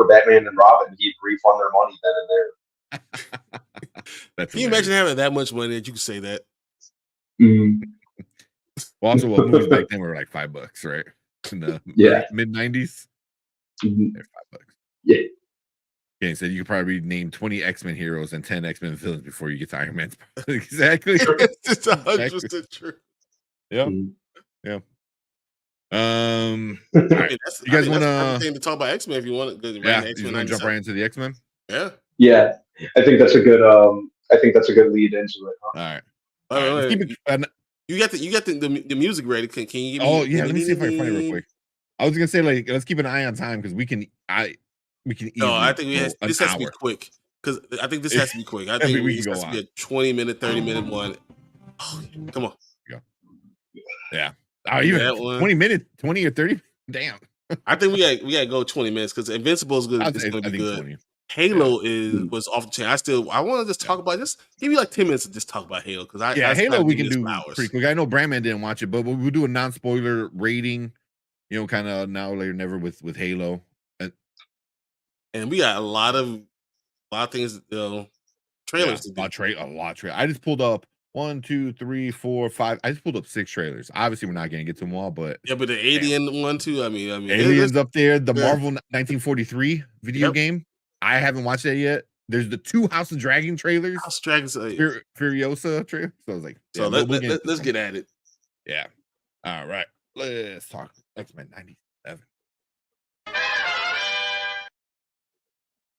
Batman and Robin," he'd refund their money then and there. That's Can you imagine having that much money that you could say that? Mhm. Well, also, well, movies back then were like $5, right? In the Yeah. mid 90s, Mhm. they're $5. Yeah. Okay, so you could probably name 20 X-Men heroes and 10 X-Men villains before you get to Iron Man's. Exactly. It's just Exactly. 100% true. Yeah. Mhm. Yeah. All I right. mean, You guys that's want the perfect to? thing to talk about X Men if you want to. Right Yeah. now, You X just Men want to jump right 97. into the X-Men? Yeah. Yeah. I think that's a good. I think that's a good lead into it. Huh? All right. Wait, All right. Let's wait, keep wait. it. You got the music ready? Can you give Oh me? yeah. Let me see if I can find it real quick. I was gonna say like let's keep an eye on time because we can No, I easily think go an this has to be hour. quick because I think this has to be quick. I I think mean, we can this go has to be on. a 20-minute, 30-minute one. Oh, come on. Yeah. Oh, Do even that one. 20 minutes, 20 or 30. Damn. I think we got to go 20 minutes because Invincible is good. It's going I to be think good. 20. Halo was off the chain. I want to just talk about this. Give me like 10 minutes to just talk about Halo because I Halo we can this for do hours. pretty quick. I know Brandman didn't watch it, but we'll do a non-spoiler rating, kind of now later never with Halo. And we got a lot of things, trailers to do. A lot of trailers. I just pulled up 1, 2, 3, 4, 5. I just pulled up 6 trailers. Obviously, we're not gonna get to them all, but Yeah, but the Alien one too. I mean, Aliens up there, the yeah. Marvel 1943 video game. I haven't watched that yet. There's the 2 House of Dragon trailers. House of Dragons. Furiosa trailer. So I was like, So let's get at it. Yeah. All right. Let's talk X-Men 97.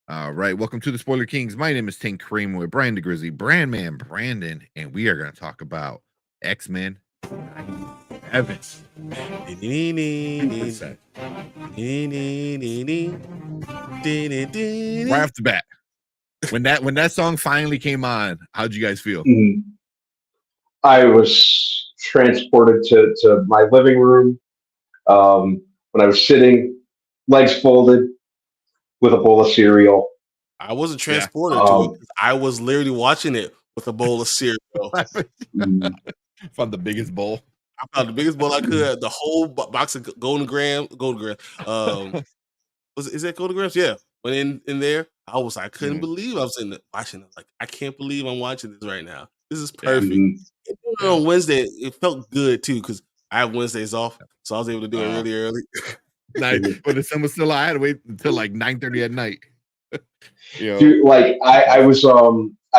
All right. Welcome to the Spoiler Kings. My name is Tank Kramer with Brian the Grizzly, Brandman Brandon, and we are going to talk about X-Men 97. Right off the bat. When that song finally came on, how'd you guys feel? Mhm. I was transported to my living room when I was sitting, legs folded, with a bowl of cereal. I wasn't transported to it. I was literally watching it with a bowl of cereal. Found the biggest bowl. I found the biggest bowl I could. The whole box of Golden Graham. Is that Golden Grams? Yeah. Went in there. I was like, I couldn't believe I was watching it. Like, I can't believe I'm watching this right now. This is perfect. On Wednesday, it felt good too because I have Wednesdays off, so I was able to do it really early. Nice. But the sun was still out. I had to wait until like 9:30 at night. Dude, like I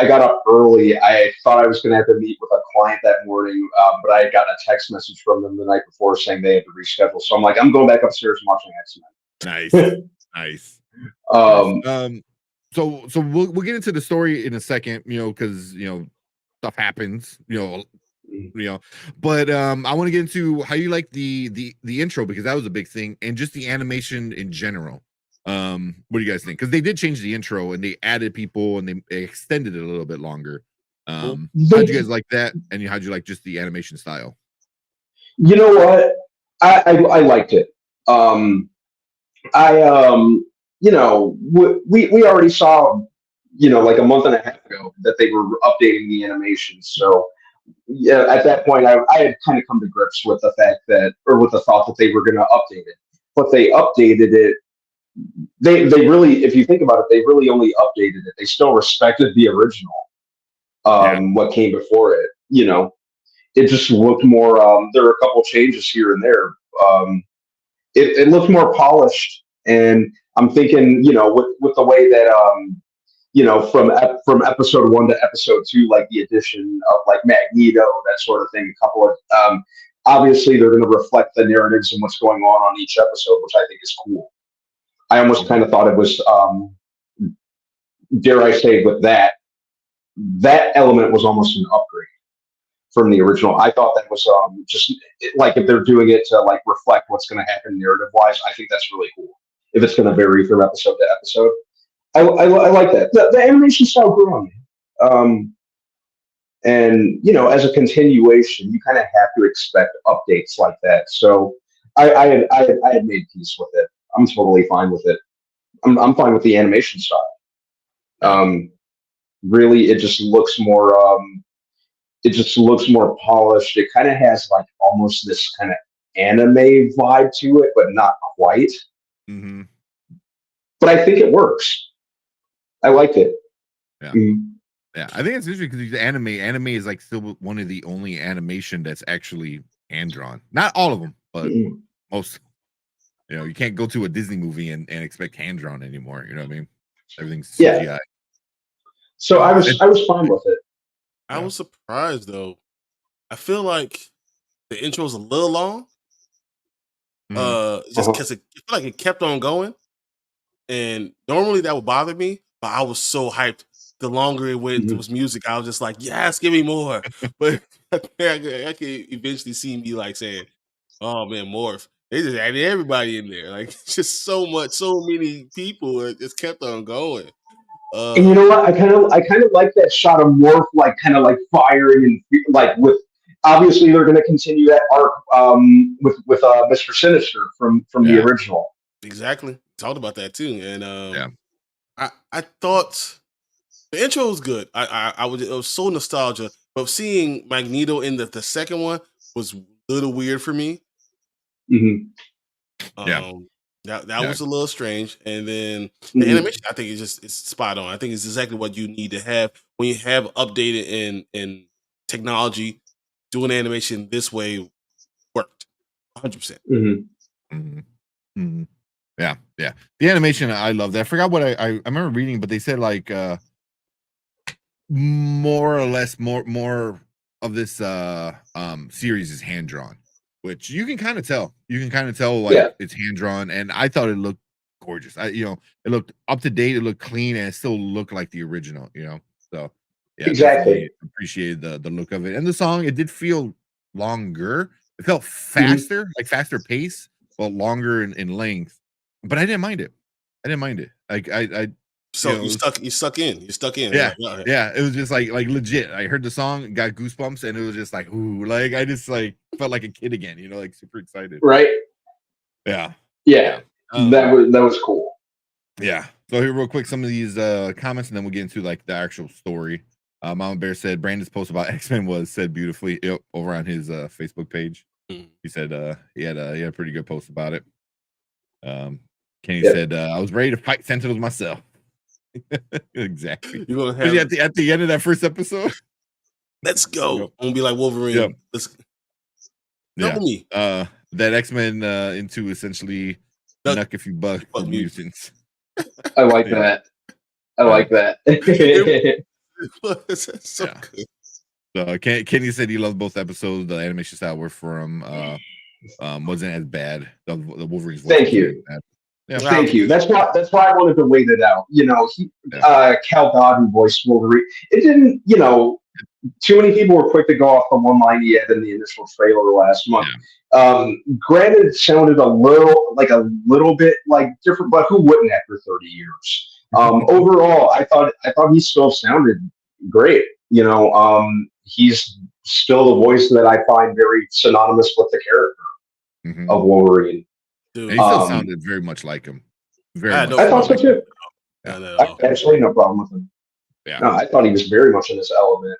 got up early. I thought I was going to have to meet with a client that morning, but I got a text message from them the night before saying they had to reschedule. So I'm like, I'm going back upstairs and watching X-Men. Nice. So we'll get into the story in a second, because stuff happens, but I want to get into how you like the intro because that was a big thing and just the animation in general. What do you guys think? Because they did change the intro and they added people and they extended it a little bit longer. How'd you guys like that? And how'd you like just the animation style? You know what? I liked it. We already saw, like a month and a half ago that they were updating the animation. So yeah, at that point, I had kind of come to grips with the fact with the thought that they were going to update it. But they updated it. They really, if you think about it, they really only updated it. They still respected the original, what came before it. It just looked more. There were a couple changes here and there. It looked more polished, and I'm thinking, with the way that, from episode 1 to episode 2, like the addition of like Magneto, that sort of thing. A couple of obviously they're going to reflect the narratives and what's going on each episode, which I think is cool. I almost kind of thought it was, dare I say, with that element was almost an upgrade from the original. I thought that was just like if they're doing it to like reflect what's going to happen narrative wise, I think that's really cool. If it's going to vary from episode to episode, I like that. The animation style grew on me. And as a continuation, you kind of have to expect updates like that. So I had made peace with it. I'm totally fine with it. I'm fine with the animation style. Really, it just looks more. It just looks more polished. It kind of has like almost this kind of anime vibe to it, but not quite. But I think it works. I liked it. Yeah. Yeah, I think it's interesting because anime is like still one of the only animation that's actually hand drawn. Not all of them, but Mhm. most. You know, you can't go to a Disney movie and expect hand drawn anymore. You know what I mean? Everything's Yeah. CGI. So I was fine with it. I was surprised though. I feel like the intro was a little long. Just because it I feel like it kept on going. And normally that would bother me, but I was so hyped. The longer it went, there Mhm. was music. I was just like, yes, give me more. But I can eventually see me like saying, oh man, Morph. They just added everybody in there. Like it's just so much, so many people. It just kept on going. And you know what? I kind of like that shot of Morph, like kind of like firing and like with. Obviously, they're going to continue that arc with Mr. Sinister from the original. Exactly. Talked about that too. And Yeah. I thought the intro was good. I was it was so nostalgia, but seeing Magneto in the second one was a little weird for me. Mhm. That Yeah. was a little strange. And then the Mhm. animation, I think it's spot on. I think it's exactly what you need to have when you have updated in technology. Doing animation this way worked 100%. Mhm. Mhm. Mhm. Yeah, yeah. The animation, I love that. I forgot what I remember reading, but they said like more or less more of this series is hand drawn, which you can kind of tell. You can kind of tell like Yeah. it's hand drawn, and I thought it looked gorgeous. It looked up to date, it looked clean, and it still looked like the original, you know. So yeah, definitely Exactly. appreciated the look of it. And the song, it did feel longer. It felt Mhm. faster, like faster pace, but longer in length. But I didn't mind it. I didn't mind it. Like So it was you stuck in. You're stuck in. You're yeah, like, all right. yeah, it was just like legit. I heard the song, got goosebumps, and it was just like, ooh, like I just like felt like a kid again, you know, like super excited. Right. Yeah, Yeah. yeah, um, That was cool. yeah. So here, real quick, some of these comments, and then we'll get into like the actual story. Mama Bear said Brandon's post about X-Men was said beautifully over on his Facebook page. Mm. He said he had a pretty good post about it. Kenny Yep. said I was ready to fight Sentinels myself. Exactly. You're gonna have At the end of that first episode. let's go. Yep. I'm gonna be like Wolverine. Yep. Let's Yeah. double me. That X-Men into essentially Duck, Nuck if you buck for fuck mutants. I like Yeah. that. I like that. It was so Yeah. good. So Kenny said he loved both episodes. The animation style were from wasn't as bad. The Wolverine's voice Thank wasn't you. as bad. Yeah. Thank you. That's why I wanted to wait it out. You know, Cal Godden voiced Wolverine. It didn't, you know, too many people were quick to go off the one line he had in the initial trailer last month. Granted, it sounded a little bit like different, but who wouldn't after 30 years? Overall, I thought he still sounded great. You know, he's still the voice that I find very synonymous with the character of Wolverine. And he still sounded very much like him. Very much. I thought so too. Yeah. I absolutely no problem with him. Yeah. No, I thought he was very much in his element.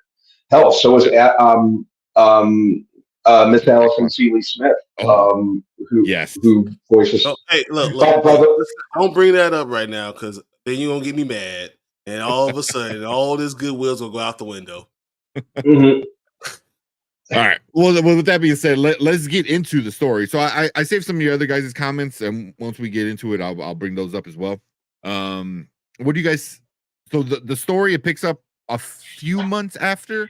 Hell, so was Miss Allison Seeley Smith, who voices. Oh, hey, look, don't bring that up right now because then you're gonna get me mad, and all of a sudden, all this goodwill's gonna go out the window. Mm-hmm. All right. Well, with that being said, let's get into the story. So I saved some of your other guys' comments, and once we get into it, I'll bring those up as well. What do you guys? So the story, it picks up a few months after,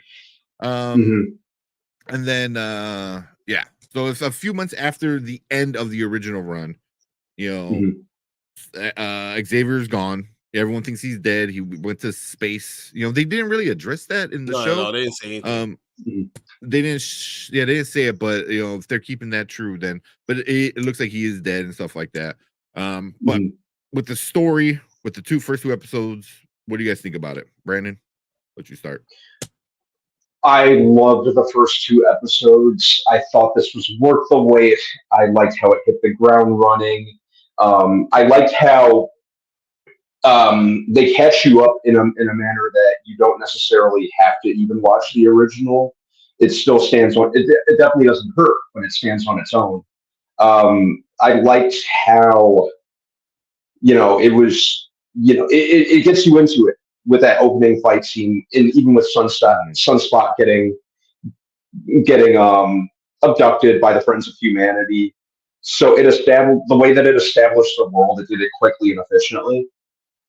and then yeah. So it's a few months after the end of the original run. You know, Xavier's gone. Everyone thinks he's dead. He went to space. You know, they didn't really address that in the show. No, they didn't say anything. They didn't they didn't say it, but you know, if they're keeping that true, then but it looks like he is dead and stuff like that. But with the story, with the first two episodes, what do you guys think about it? Brandon, let you start. I loved the first two episodes. I thought this was worth the wait. I liked how it hit the ground running. I liked how they catch you up in a manner that you don't necessarily have to even watch the original. It still stands on. It definitely doesn't hurt when it stands on its own. I liked how, you know, it was. You know, it gets you into it. with that opening fight scene, and even with Sunspot getting abducted by the Friends of Humanity. So it established the way that it established the world. It did it quickly and efficiently,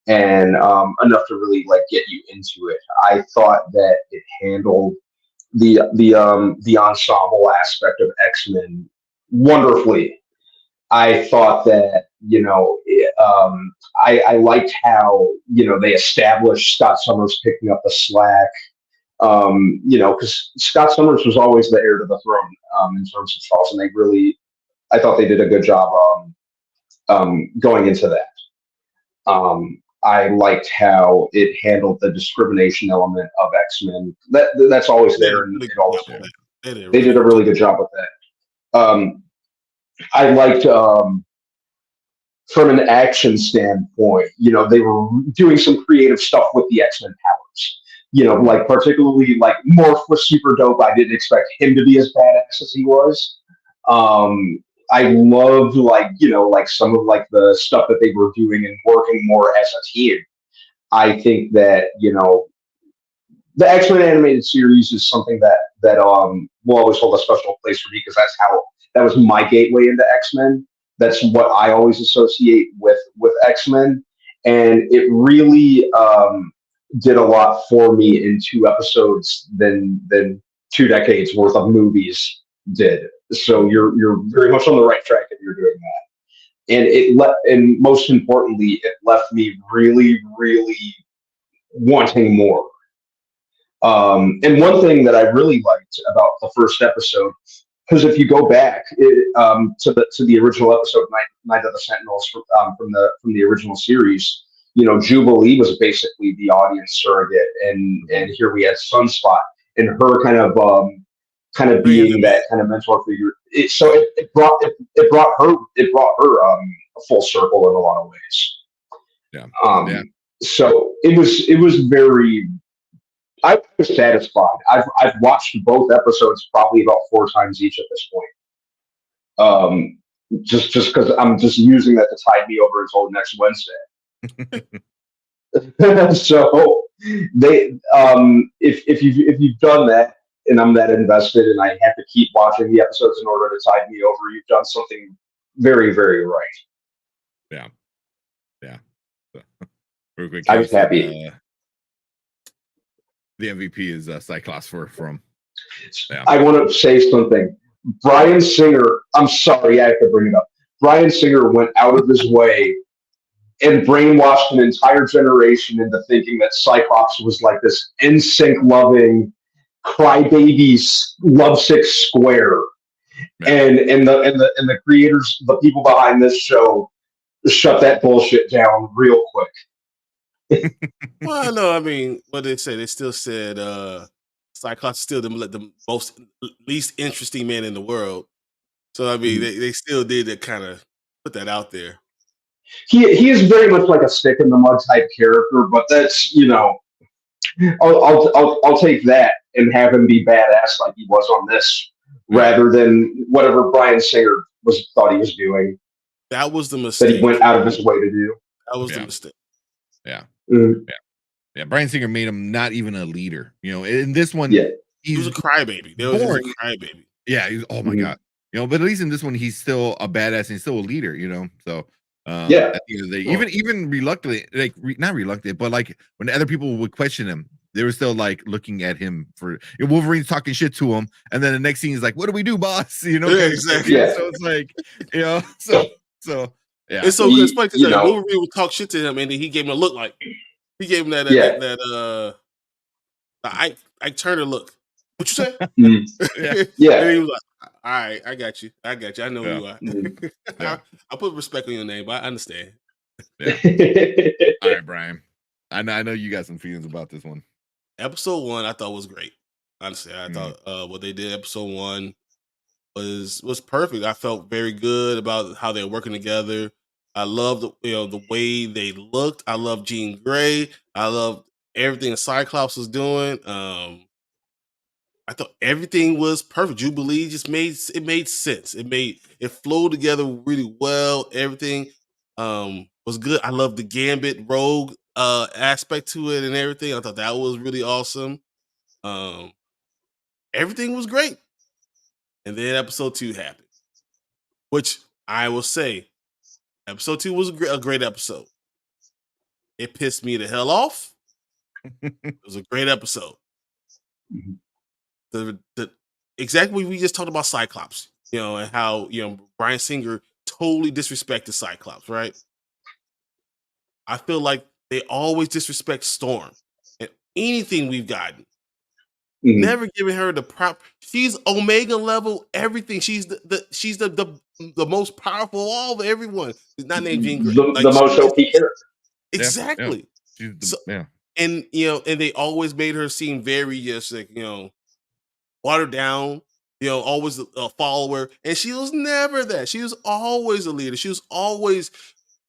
and enough to really like get you into it. I thought that it handled the ensemble aspect of X-Men wonderfully. I thought that I liked how they established Scott Summers picking up the slack. Because Scott Summers was always the heir to the throne in terms of Charles, and I thought they did a good job going into that. I liked how it handled the discrimination element of X-Men. That's always there, and it always they did a really good job with that. I liked from an action standpoint, they were doing some creative stuff with the X-Men powers. Like particularly like Morph was super dope. I didn't expect him to be as badass as he was. I loved like some of like the stuff that they were doing and working more as a team. I think that the X-Men animated series is something that will always hold a special place for me because that was my gateway into X-Men. That's what I always associate with X-Men, and it really did a lot for me in 2 episodes than 2 decades worth of movies did. So you're very much on the right track if you're doing that. And and most importantly, it left me really, really wanting more. And one thing that I really liked about the first episode, because if you go back to the original episode, Night of the Sentinels from the original series, Jubilee was basically the audience surrogate, and here we had Sunspot and her kind of being that kind of mentor figure. It brought her full circle in a lot of ways. Yeah. So it was very. I was satisfied. I've watched both episodes probably about 4 times each at this point. Just because I'm just using that to tide me over until next Wednesday. So if you've done that and I'm that invested and I have to keep watching the episodes in order to tide me over, you've done something very, very right. Yeah. Real quick, I was happy. The MVP is Cyclops from. Yeah. I want to say something. Bryan Singer, I'm sorry, I have to bring it up. Bryan Singer went out of his way and brainwashed an entire generation into thinking that Cyclops was like this NSYNC loving, crybaby, lovesick square. Man. And the creators, the people behind this show, shut that bullshit down real quick. Well, no, I mean, what they say, they still said Cyclops is still the least interesting man in the world. So I mean, they still did kind of put that out there. He is very much like a stick in the mud type character, but that's I'll take that and have him be badass like he was on this, rather than whatever Bryan Singer thought he was doing. That was the mistake that he went out of his way to do. That was the mistake. Yeah. Mm-hmm. Yeah. Bryan Singer made him not even a leader. In this one, he was a crybaby. He was a crybaby. Yeah. Oh my God. But at least in this one, he's still a badass and he's still a leader. So. At the end of the day, even reluctantly, like not reluctant, but like when other people would question him, they were still like looking at him for Wolverine's talking shit to him, and then the next scene is like, "What do we do, boss?" Exactly. So it's like, so yeah. It's so good. It's funny because Wolverine would talk shit to him, and then he gave him a look like he gave him that I Turner look. What you say? Yeah. And he was like, all right, I got you. I know who you are. I'll put respect on your name, but I understand. Yeah. All right, Brian. I know you got some feelings about this one. Episode 1, I thought was great. Honestly, I thought what they did episode 1 was perfect. I felt very good about how they're working together. I loved the way they looked. I loved Jean Grey. I loved everything Cyclops was doing. I thought everything was perfect. Jubilee just made sense. It flowed together really well. Everything was good. I love the Gambit Rogue aspect to it and everything. I thought that was really awesome. Everything was great. And then episode 2 happened, which I will say, episode 2 was a great episode. It pissed me the hell off. It was a great episode. The exactly we just talked about Cyclops, and how Bryan Singer totally disrespected Cyclops, right? I feel like they always disrespect Storm and anything we've gotten. Never giving her the prop. She's Omega level everything. She's the most powerful of all of everyone. She's not named Jean Grey. The most OP character. Exactly. Yeah. And and they always made her seem very just like watered down. Always a follower, and she was never that. She was always a leader. She was always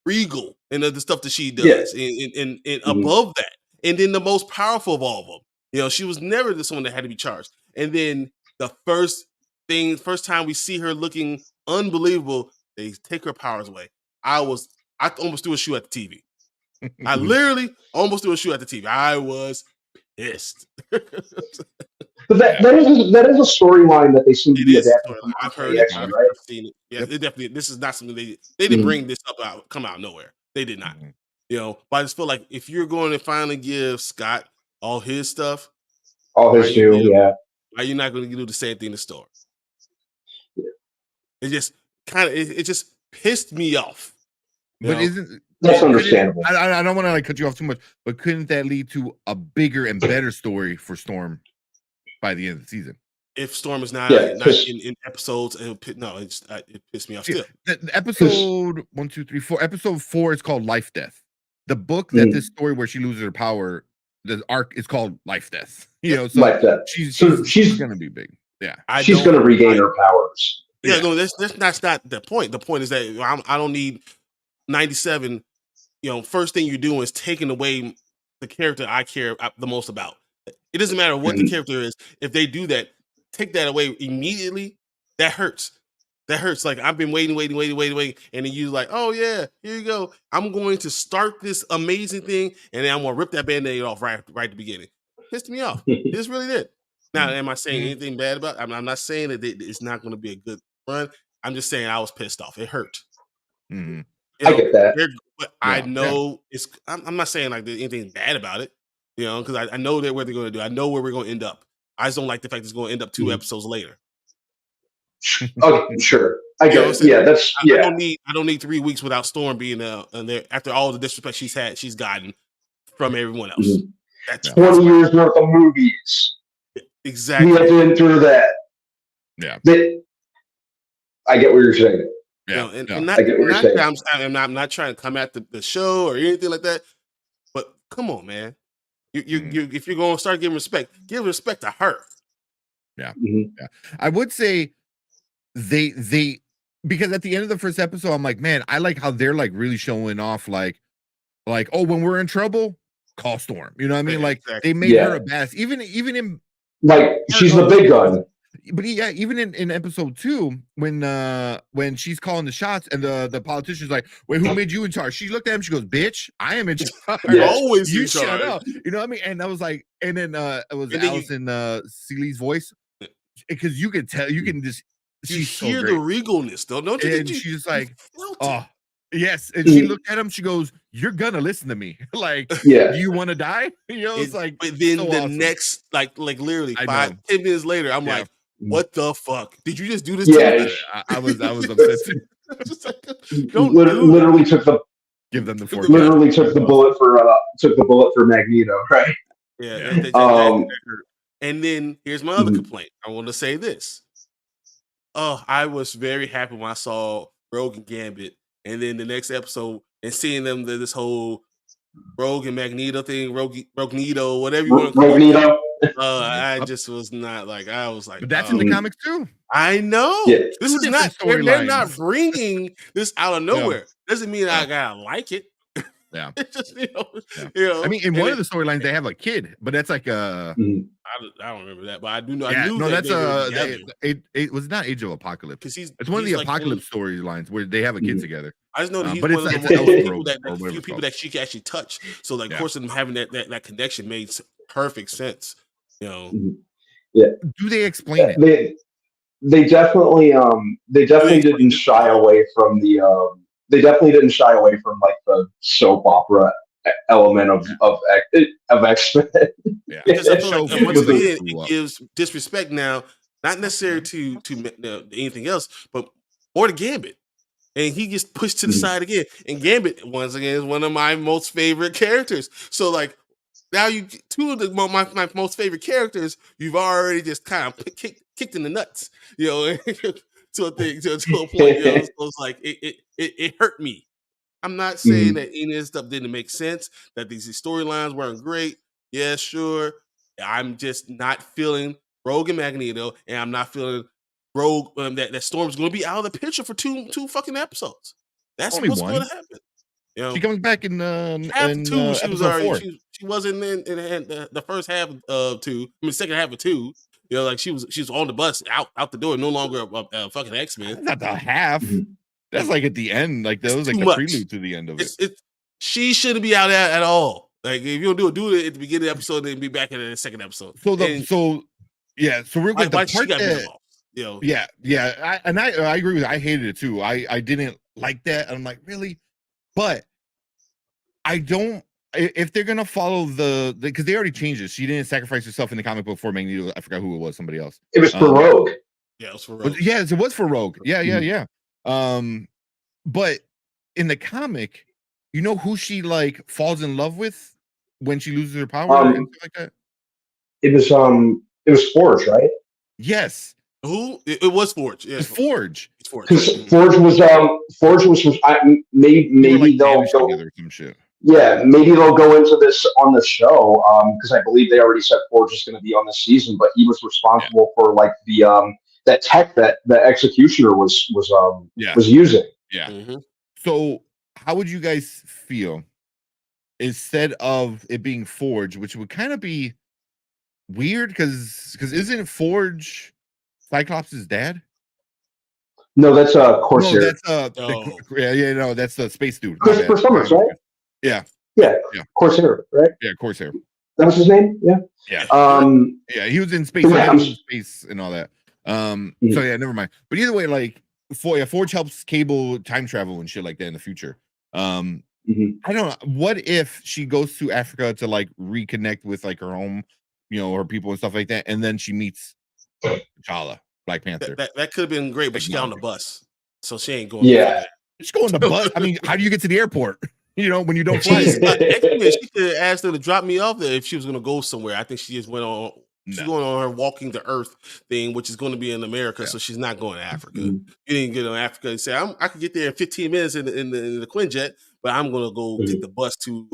regal in the stuff that she does, and above that, and then the most powerful of all of them. She was never the someone that had to be charged. And then the first time we see her looking unbelievable, they take her powers away. I almost threw a shoe at the TV. I literally almost threw a shoe at the TV. I was pissed. But that is a storyline that they seem to be adapting. I've heard it. I've seen it. Yeah, it definitely. This is not something they didn't bring this come out of nowhere. They did not. But I just feel like if you're going to finally give Scott all his stuff, all his due, why are you not going to do the same thing to Storm? Yeah. It just it just pissed me off. But that's understandable. I don't want to cut you off too much, but couldn't that lead to a bigger and better story for Storm by the end of the season? If Storm is not in episodes, it pissed me off still. The episode 1, 2, 3, 4. Episode 4 is called Life Death. The book that this story where she loses her power, the arc is called Life Death. So Life Death. She's gonna be big. Yeah, she's gonna regain her powers. Yeah, no, that's not the point. The point is that I don't need 97. First thing you're doing is taking away the character I care the most about. It doesn't matter what the character is. If they do that, take that away immediately. That hurts. That hurts. Like I've been waiting, and then you like, oh yeah, here you go. I'm going to start this amazing thing, and then I'm gonna rip that band-aid off right at the beginning. Pissed me off. This really did. Now, am I saying anything bad about it? I'm not saying that it's not going to be a good run. I'm just saying I was pissed off. It hurt. I get that. But I know it's. I'm not saying like there's anything bad about it. Because I know that what they're going to do. I know where we're going to end up. I just don't like the fact it's going to end up 2 episodes later. Okay, sure. I get it. Yeah, that's I don't need 3 weeks without Storm being there after all the disrespect she's gotten from everyone else. That's 20 years worth of movies. Exactly. We have been through that. Yeah. I get what you're saying. Yeah. I'm not trying to come at the show or anything like that. But come on, man. You if you're going to start giving respect, give respect to her. Yeah. Yeah. I would say they because at the end of the first episode, I'm like, man, I like how they're like really showing off like, oh, when we're in trouble, call Storm. You know what I mean? Like they made her a badass. Even in like she's the big gun. But yeah, even in episode 2, when she's calling the shots and the politician's like, wait, who made you in charge? She looked at him, she goes, bitch, I am in charge. Always you in shut charge. up. You know what I mean? And I was like, and then it was Allison Seeley's voice. Because you can tell, you can just you hear the regalness, though, don't you? And she's just like, oh, yes. And she looked at him, she goes, you're gonna listen to me. Like, do you want to die? It's like, but then so the awesome. Next, like literally 5-10 minutes later, I'm like, what the fuck? Did you just do this to me? I was upset too. Literally took the give them the fork. Literally took the bullet for Magneto, right? Yeah. And then here's my other complaint. I want to say this. Oh, I was very happy when I saw Rogue and Gambit, and then the next episode and seeing them this whole Rogue and Magneto thing, Roguenedo, whatever you want to call it. I just was not like, I was like, but that's in the comics too. I know. Yeah. This is not, they're not bringing this out of nowhere. Doesn't mean I gotta like it. Yeah. It's just, I mean, in one of the storylines, they have a kid, but that's like a I don't remember that, but I do know. I Yeah, knew no, that that's they were together it was not Age of Apocalypse. because It's one of the he's like apocalypse storylines where they have a kid together. I just know that he's But one of it's the only people Elseworld that or whatever few it's people called. that she can actually touch. So like, of Yeah. course, them having that connection made perfect sense. You know, Yeah, Do they explain it? they definitely didn't shy away from the they definitely didn't shy away from like the soap opera element of X-Men. Yeah. because I feel like Show once people that again grew it up. gives disrespect now, not necessarily to anything else, but or to Gambit. And he gets pushed to the side again. And Gambit, once again, is one of my most favorite characters. So, like, now you two of my most favorite characters, you've already just kind of kicked in the nuts, you know, to a thing, to a point. You know, so it's like it hurt me. I'm not saying that any of this stuff didn't make sense, that these storylines weren't great. Yeah, sure. I'm just not feeling Rogue and Magneto, and I'm not feeling Rogue that Storm's going to be out of the picture for two fucking episodes. That's Only what's going one. to happen. You know, She comes back in half two, she was episode already 4. she wasn't in the first half of 2. I mean, second half of 2. You know, like she was on the bus out the door, no longer a fucking X-Men. Not the half. That's like at the end. Like that was like the prelude to the end of it. She shouldn't be out there at all. Like if you don't do it at the beginning of the episode, then be back in the second episode. So real quick, the part that you know, I agree with you. I hated it too. I didn't like that. I'm like, really? But I don't. If they're gonna follow because they already changed it. She didn't sacrifice herself in the comic book for Magneto. I forgot who it was. Somebody else. It was for Rogue. Yeah, it was for Rogue. Yes, it was for Rogue. Yeah. But in the comic, you know who she like falls in love with when she loses her power and stuff like that? It was Forge, right? Yes. Who? It was Forge. Yeah, it's Forge. It's Forge. Because Forge was maybe like they'll go together some shit. Yeah, maybe they'll go into this on the show because I believe they already said Forge is going to be on this season, but he was responsible for like the that tech that the Executioner was using. Yeah. Mm-hmm. So how would you guys feel instead of it being Forge, which would kind of be weird because isn't Forge Cyclops' dad? No, that's Corsair. No, that's that's the space dude. Christopher Summers, right? Yeah. Corsair, right? Yeah, Corsair. That was his name. Yeah. Yeah, he was in space. Space and all that. So yeah, never mind. But either way, like Forge helps Cable time travel and shit like that in the future. I don't know. What if she goes to Africa to like reconnect with like her home, her people and stuff like that, and then she meets T'Challa, Black Panther. That could have been great, but she got on the bus, so she ain't going. Yeah, she's going on the bus. I mean, how do you get to the airport? When you don't fly. She could have asked her to drop me off there if she was going to go somewhere. I think she just went on. She's going on her walking the earth thing, which is going to be in America, so she's not going to Africa. You didn't get on Africa and say, I could get there in 15 minutes in the Quinjet, but I'm going to go take the bus to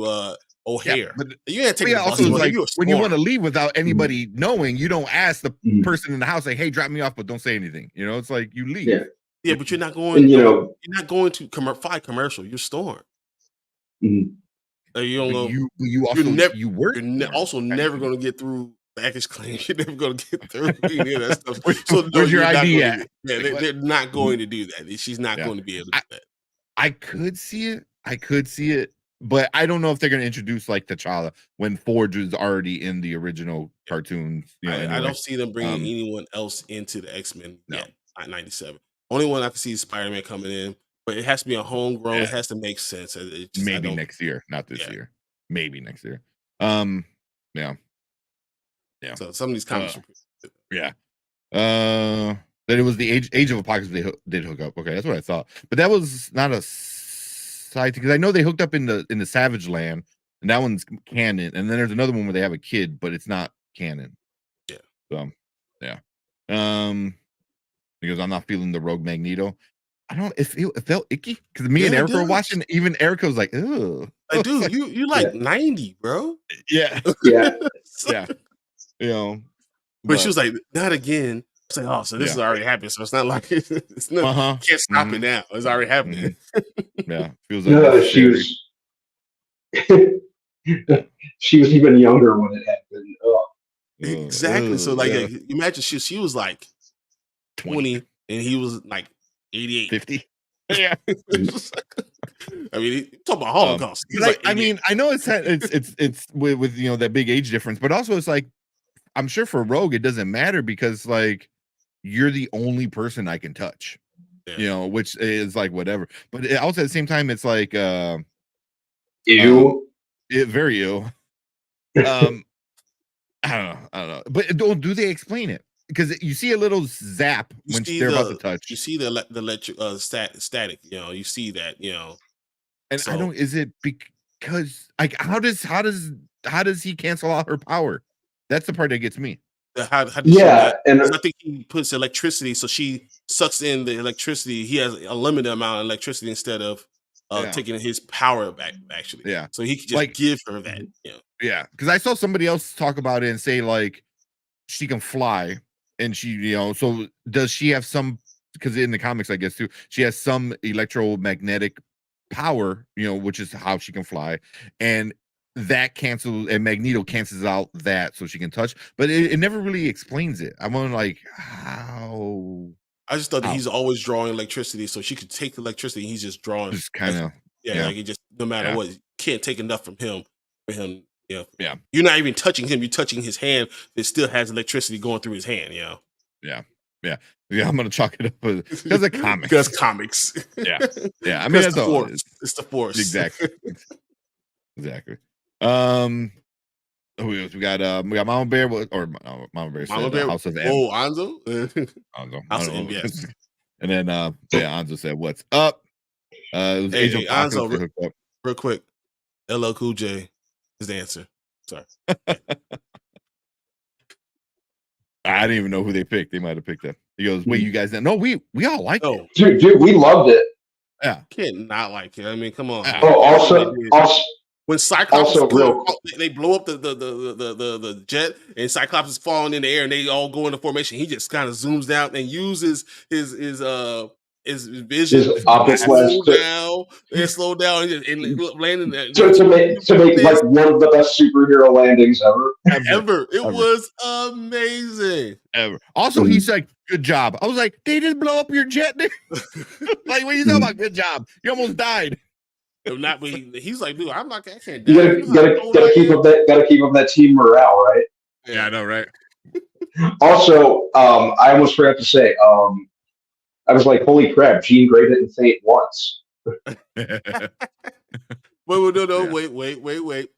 O'Hare. Yeah, but you ain't taking the bus. Also like when you want to leave without anybody knowing, you don't ask the person in the house, like, hey, drop me off, but don't say anything. It's like you leave. Yeah, but you're not going. You're not going to fly commercial. You're Storm. You don't go. You're also never going to get through baggage claims. You're never going to get through any of that stuff. So where's your ID at? They're not going to do that. She's not going to be able to do that. I could see it, but I don't know if they're going to introduce like T'Challa when Forge is already in the original cartoons. I don't see them bringing anyone else into the X-Men yet. 97. Only one I can see is Spider-Man coming in. But it has to be a homegrown. It has to make sense. Maybe next year, not this year. Maybe next year. Yeah. So some of these comics. That it was the Age of Apocalypse they did hook up. Okay, that's what I thought. But that was not a side because I know they hooked up in the Savage Land, and that one's canon. And then there's another one where they have a kid, but it's not canon. Yeah. So because I'm not feeling the Rogue Magneto. I don't. It felt icky because me and Erica were watching. Even Erica was like, "Ew." Like, dude, you like 90, bro. Yeah. But she was like, "Not again." It's like, oh, so this is already happened. So it's not like it's not. Can't stop it now. It's already happening. Yeah, feels like she was. She was even younger when it happened. Oh. Exactly. So like, yeah. imagine she was like 20 and he was like 88. 50. Yeah. I mean, talk about Holocaust. He's like I mean, I know it's with that big age difference, but also it's like I'm sure for Rogue it doesn't matter because like you're the only person I can touch. Yeah. Which is like whatever. But also at the same time, it's like Ew. very ill. I don't know. But do they explain it? Because you see a little zap when they're about to touch. You see the electric static. You see that. And I don't. Is it because like how does he cancel out her power? That's the part that gets me. How does and I think he puts electricity, so she sucks in the electricity. He has a limited amount of electricity instead of taking his power back. Actually, yeah. So he could just give her that. Yeah, because I saw somebody else talk about it and say like she can fly, and she so does she have some? Because in the comics, I guess too, she has some electromagnetic power, which is how she can fly, and that Magneto cancels out that so she can touch, but it never really explains it. I'm on like how. I just thought that he's always drawing electricity, so she could take the electricity. And he's just drawing, just kind of like he just no matter what, can't take enough from him for him. Yeah, you're not even touching him; you're touching his hand that still has electricity going through his hand. Yeah. I'm gonna chalk it up because of comics. Because comics. Yeah. I mean, that's all. It's the force. Exactly. We got Mama Bear Mama Bear. Mama Bear. House of M. Oh, Anzo. House of M. Yes. And then Anzo said, "What's up?" It was Age of Anzo. Real quick, LL Cool J is the answer. Sorry. I didn't even know who they picked. They might have picked that. He goes, "Wait, you guys didn't? No, we all liked it, dude. We loved it. Yeah, can't not like it. I mean, come on. Also, when Cyclops also they blow up the jet and Cyclops is falling in the air and they all go into formation. He just kind of zooms down and uses his vision, his optics slow down and landing to make like one of the best superhero landings ever. It was amazing. Also, he's like, "Good job." I was like, "They didn't blow up your jet." Like, what are you talking about? Good job. You almost died. Not, but he's like, "Dude, I'm not. I can't." You gotta keep up that team morale, right? Yeah, I know, right? Also, I almost forgot to say, I was like, "Holy crap!" Jean Grey didn't faint once. Wait.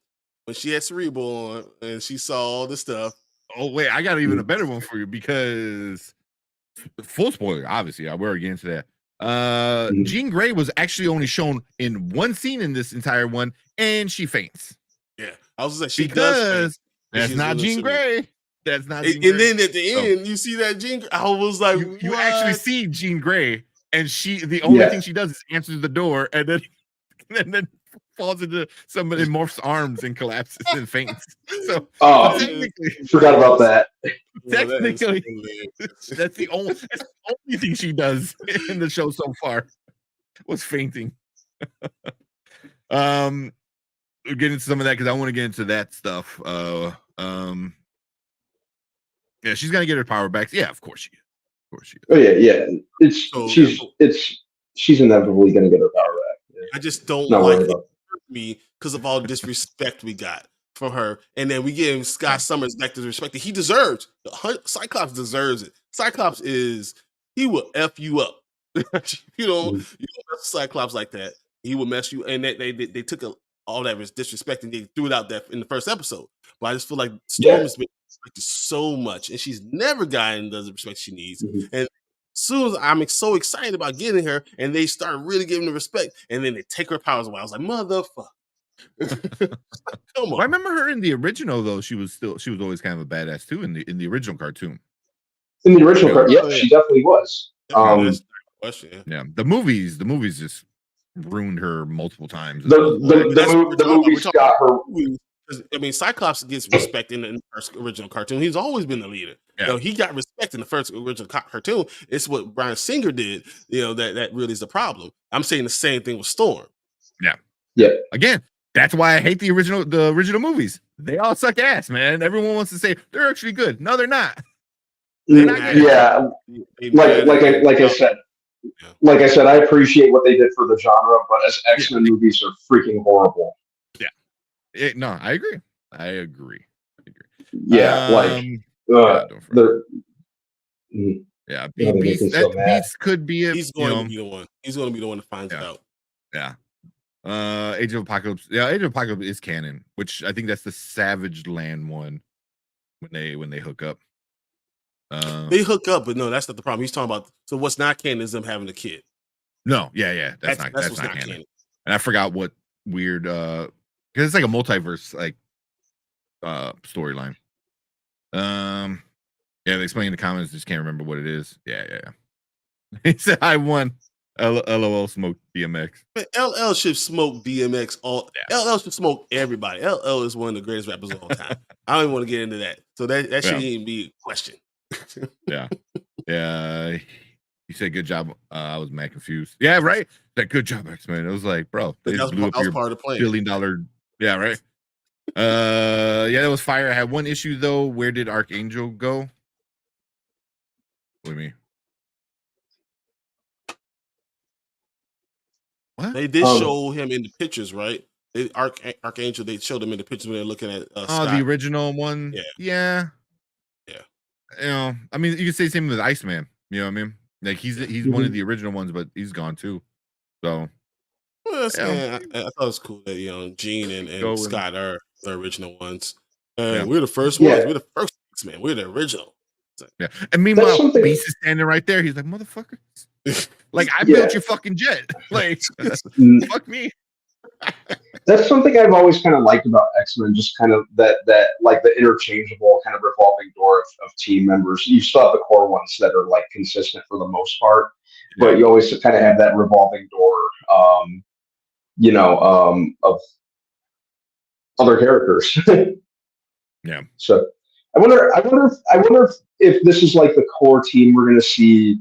When she had Cerebral on and she saw all the stuff. Oh wait, I got even a better one for you because full spoiler, obviously, we're getting into that. Jean Grey was actually only shown in one scene in this entire one, and she faints. Yeah, I was like, she does. That's not Jean Grey. That's not. And then at the end, you see that Jean. I was like, you actually see Jean Grey, and the only thing she does is answers the door, and then falls into somebody Morph's arms and collapses and faints. So, forgot about that. Technically, that's the only thing she does in the show so far was fainting. We'll get into some of that because I want to get into that stuff. Yeah, she's gonna get her power back. Yeah, of course she is. Oh yeah. She's inevitably gonna get her power back. Yeah. I just don't like it me because of all the disrespect we got from her, and then we give Scott Summers back to the respect that he deserves. Cyclops deserves it. Cyclops he will F you up. you don't mess Cyclops like that. He will mess you, and they took all that disrespect and they threw it out there in the first episode. But I just feel like Storm has been respected so much, and she's never gotten the respect she needs. And soon as I'm so excited about getting her, and they start really giving the respect, and then they take her powers away. I was like, motherfucker. Come on. I remember her in the original though. She was always kind of a badass too in the original cartoon. In the original cartoon, she definitely was. Yeah, the movies just ruined her multiple times. The movies got her. I mean, Cyclops gets respect in the first original cartoon. He's always been the leader. Yeah. He got respect in the first original cartoon. It's what Bryan Singer did. That really is the problem. I'm saying the same thing with Storm. Yeah. Again, that's why I hate the original movies. they all suck ass, man. Everyone wants to say they're actually good. No, they're not. They're not good. Yeah, like I said, like I said, I appreciate what they did for the genre, but as X-Men movies are freaking horrible. Yeah, no, I agree. I agree. Yeah, they're. Yeah, Beast. So Beast could be it. He's going to be the one. He's going to be the one that finds it out. Yeah. Age of Apocalypse. Yeah, Age of Apocalypse is canon, which I think that's the Savage Land one when they hook up. They hook up, but no, that's not the problem. He's talking about so what's not canon is them having a kid. No, yeah, that's not canon. And I forgot what weird because it's like a multiverse like storyline. Yeah, they explain in the comments, just can't remember what it is. Yeah. He said I won. LOL smoked DMX. Man, LL should smoke DMX LL should smoke everybody. LL is one of the greatest rappers of all time. I don't even want to get into that. So that shouldn't even be a question. Yeah. You said good job. I was mad confused. Yeah, right. That good job, X-Men. It was like, bro, they just blew up your part of the plan. $1 billion. Yeah, right. Yeah, that was fire. I had one issue though. Where did Archangel go? What do you mean? What? They did show him in the pictures, right? Archangel, they showed him in the pictures when they're looking at Scott. The original one. Yeah. You know, I mean, you could say the same with Iceman. You know what I mean? Like he's one of the original ones, but he's gone too. So I thought it was cool that Gene and Scott are the original ones. We're the first ones. We're the first X-Men. We're the original. Yeah. And meanwhile, Beast is standing right there. He's like, motherfucker. Like I built your fucking jet. Like fuck me. That's something I've always kind of liked about X-Men, just kind of that like the interchangeable kind of revolving door of team members. You still have the core ones that are like consistent for the most part, but you always kind of have that revolving door, of other characters. Yeah. So I wonder if this is like the core team we're going to see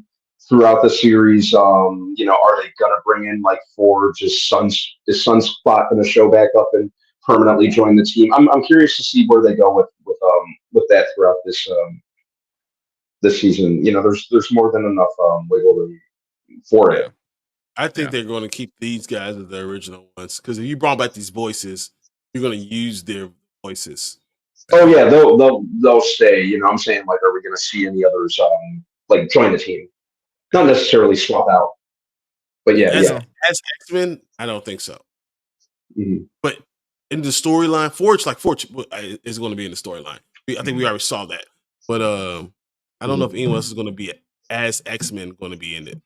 throughout the series. Are they gonna bring in like Forge? Is Sunspot gonna show back up and permanently join the team? I'm curious to see where they go with that throughout this season. There's more than enough wiggle room for it. I think they're going to keep these guys as the original ones because if you brought back these voices, you're going to use their voices. Oh yeah, they'll stay. I'm saying, like, are we going to see any others like join the team? Not necessarily swap out, but as X-Men, I don't think so. Mm-hmm. But in the storyline, Forge is going to be in the storyline. I think we already saw that. But I don't know if anyone else is going to be as X-Men going to be in it.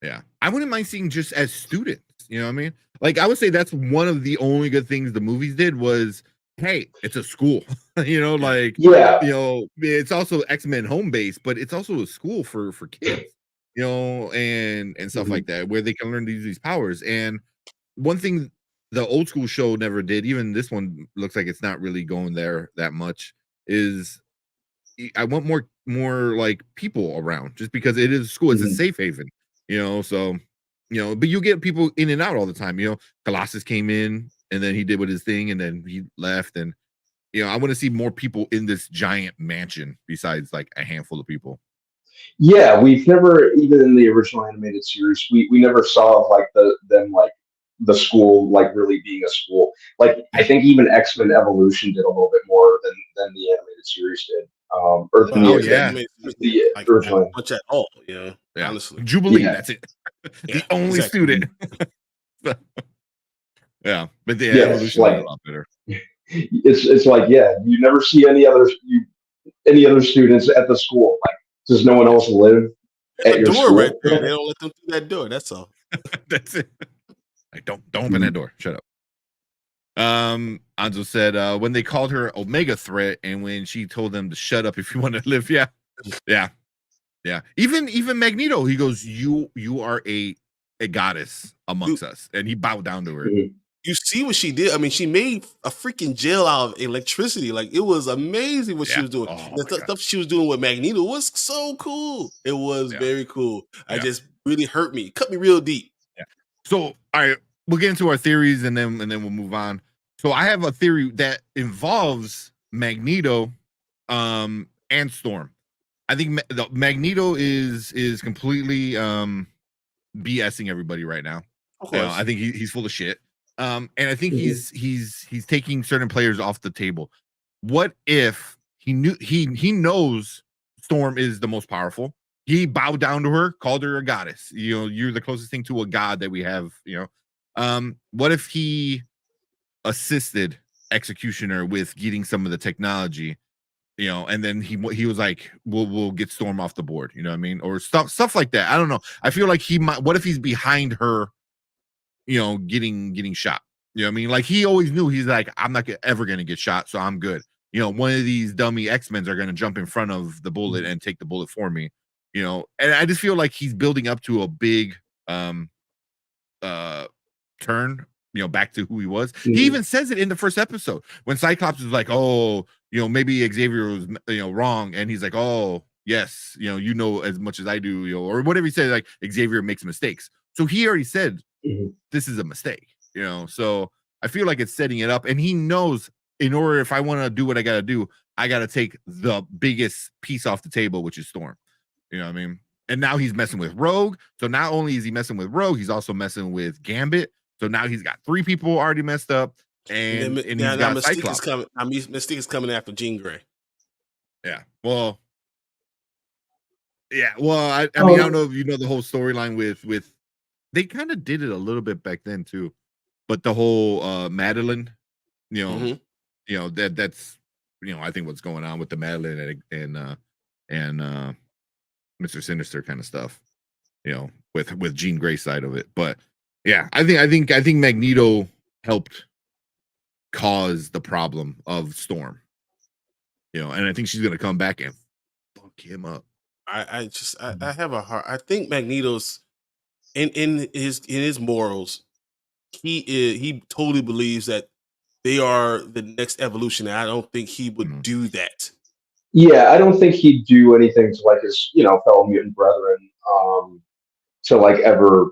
Yeah, I wouldn't mind seeing just as students. You know what I mean? Like I would say that's one of the only good things the movies did was, hey, it's a school. It's also X-Men home base, but it's also a school for kids. And stuff like that, where they can learn to use these powers. And one thing the old school show never did, even this one looks like it's not really going there that much, is I want more like people around, just because it is school, it's a safe haven, but you get people in and out all the time. Colossus came in and then he did with his thing and then he left. And I want to see more people in this giant mansion besides like a handful of people. Yeah, we've never, even in the original animated series, we never saw like the school like really being a school. Like I think even X-Men Evolution did a little bit more than the animated series did, or than the original. Much at all, honestly. Jubilee, that's it. The only student. Yeah, but the Evolution is a lot better. It's like you never see any other students at the school. Like, does no one else live at your school? Right there. They don't let them through that door. That's all. That's it. Like, don't open that door. Shut up. Anzo said when they called her Omega Threat and when she told them to shut up if you want to live. Yeah. Even Magneto, he goes, you are a goddess amongst us, and he bowed down to her. You see what she did? I mean, she made a freaking jail out of electricity. Like, it was amazing what she was doing. The stuff she was doing with Magneto was so cool. It was very cool. I just really hurt me. Cut me real deep. Yeah. So, all right, we'll get into our theories and then we'll move on. So I have a theory that involves Magneto, and Storm. I think Magneto is completely BSing everybody right now. Of course. I think he's full of shit. And I think Mhm. he's taking certain players off the table. What if he knows Storm is the most powerful? He bowed down to her, called her a goddess. You're the closest thing to a god that we have. What if he assisted Executioner with getting some of the technology? And then he was like, we'll get Storm off the board, you know what I mean? Or stuff like that. I don't know. I feel like he might. What if he's behind her, getting shot? You know what I mean? Like, he always knew, he's like, I'm not ever gonna get shot, so I'm good. One of these dummy X-Men are gonna jump in front of the bullet and take the bullet for me. And I just feel like he's building up to a big turn, back to who he was. He even says it in the first episode when Cyclops is like, oh, maybe Xavier was, wrong. And he's like, oh, yes, as much as I do, or whatever he said, like, Xavier makes mistakes. So he already said, this is a mistake, so I feel like it's setting it up. And he knows, in order, if I want to do what I got to do, I got to take the biggest piece off the table, which is Storm. You know what I mean? And now he's messing with Rogue. So not only is he messing with Rogue, he's also messing with Gambit. So now he's got 3 people already messed up, and he's got Mystique Cyclops. is coming. Mystique is coming after Jean Grey. Yeah. Well, I mean, I don't know if you know the whole storyline with they kind of did it a little bit back then too, but the whole Madeline, that's I think what's going on with the Madeline and Mr. Sinister kind of stuff, with Jean Grey side of it. But yeah, I think Magneto helped cause the problem of Storm. And I think she's gonna come back and fuck him up. I have a heart. I think Magneto's in his morals. He totally believes that they are the next evolution. And I don't think he would do that. Yeah, I don't think he'd do anything to like his, fellow mutant brethren, to like ever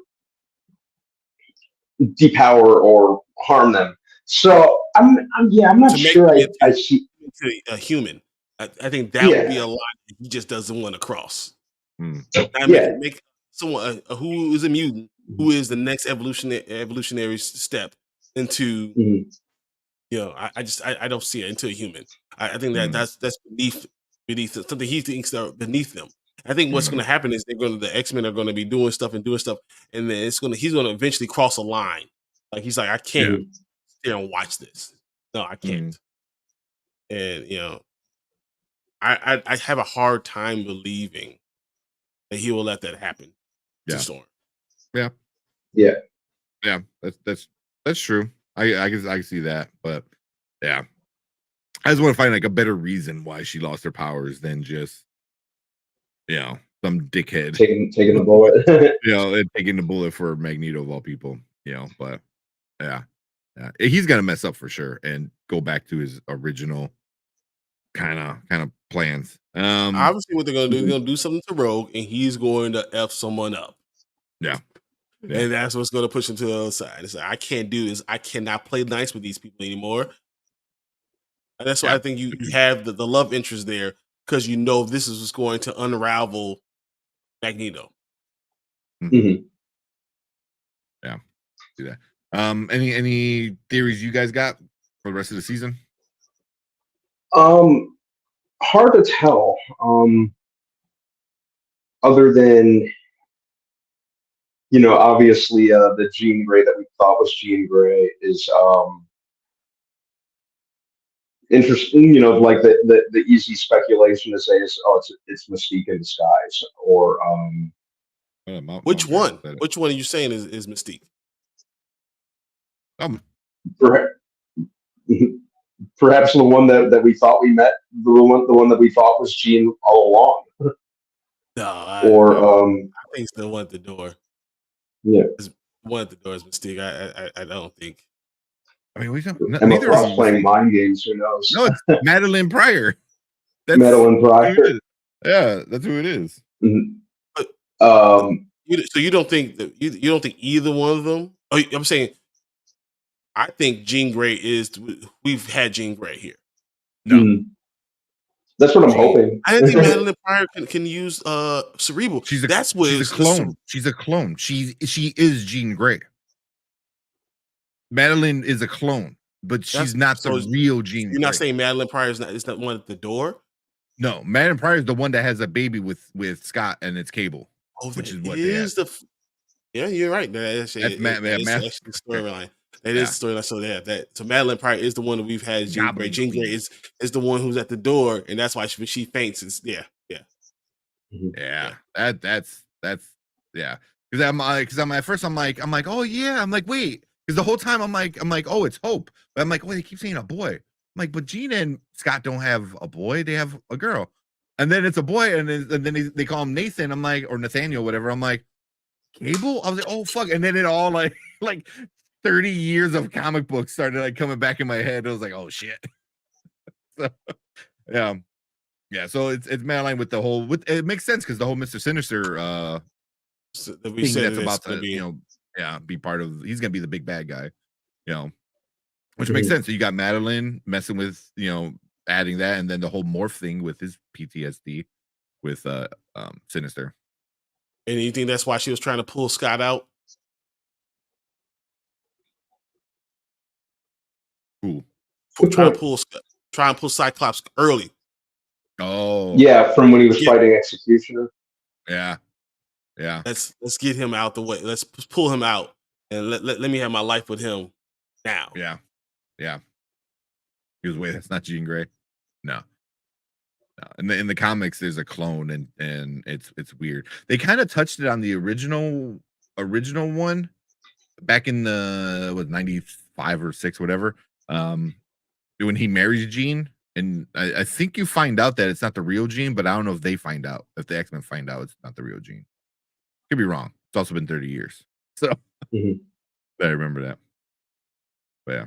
depower or harm them. So I'm not sure. I see a human. I think that would be a line that he just doesn't want to cross. Make someone who is a mutant, who is the next evolutionary step into. I don't see it into a human. I think that's beneath something he thinks are beneath them. I think what's going to happen is the X-Men are going to be doing stuff, and then he's going to eventually cross a line. Like, he's like, I can't sit there and watch this. No, I can't. And I have a hard time believing that he will let that happen to Storm. Yeah. That's true. I can see that, but yeah, I just want to find like a better reason why she lost her powers than just some dickhead taking the bullet. And taking the bullet for Magneto of all people. But yeah, he's gonna mess up for sure and go back to his original kind of plans. Obviously, what they're gonna do, they're gonna do something to Rogue, and he's going to F someone up. Yeah. And that's what's going to push him to the other side. It's like, I can't do this. I cannot play nice with these people anymore. And that's why I think you have the love interest there, because this is what's going to unravel Magneto. Yeah, do that. Any theories you guys got for the rest of the season? Hard to tell. Other than obviously the Jean Grey that we thought was Jean Grey is interesting. Like the easy speculation to say is, it's Mystique in disguise, or which one? Which one are you saying is Mystique? Perhaps the one that we thought we met, the one that we thought was Jean all along. No, I think it's the one at the door. Yeah, it's one at the door is Mystique. I don't think. I mean, we don't. Emma Frost playing mind games. Who knows? No, it's Madeline Pryor. That's Madeline Pryor. Yeah, that's who it is. So you don't think that you don't think either one of them? I'm saying, I think Jean Grey we've had Jean Grey here. No, That's what I'm hoping. I didn't think Madeline Pryor can use Cerebral. she's a That's what she's a clone. She's a clone. She is Jean Grey. Madeline is a clone, but she's not the real Jean Grey. You're not saying Madeline Pryor is not one at the door? No, Madeline Pryor is the one that has a baby with Scott, and it's Cable, which is what is the. Yeah, you're right. That's actually the storyline. That is the storyline. So Madeline Pryor is the one that we've had. Jean Grey. Jean Grey is the one who's at the door, and that's why she faints. It's That's because I'm at first I'm like oh yeah, I'm like wait, because the whole time I'm like oh it's Hope, but I'm like oh they keep saying a boy. I'm like but Gina and Scott don't have a boy, they have a girl, and then it's a boy, and then they call him Nathan. I'm like, or Nathaniel, whatever. I'm like Cable. I was like oh fuck, and then it all like 30 years of comic books started like coming back in my head. I was like oh shit. So yeah, so it's Madeline with the whole it makes sense because the whole Mr. Sinister thing that's about to be part of. He's gonna be the big bad guy, which makes sense. So you got Madeline messing with adding that, and then the whole morph thing with his PTSD with Sinister. And you think that's why she was trying to pull Scott out? Who? Trying to pull Cyclops early. Oh yeah, from when he was fighting Executioner. Yeah. Let's get him out the way. Let's pull him out and let me have my life with him now. Yeah. He was wait, that's not Jean Grey. No. In the comics, there's a clone, and it's weird. They kind of touched it on the original one back in the 95 or 6, whatever. When he marries Jean, and I think you find out that it's not the real Jean, but I don't know if they find out, if the X-Men find out it's not the real Jean. Could be wrong. It's also been 30 years, so I remember that. But yeah.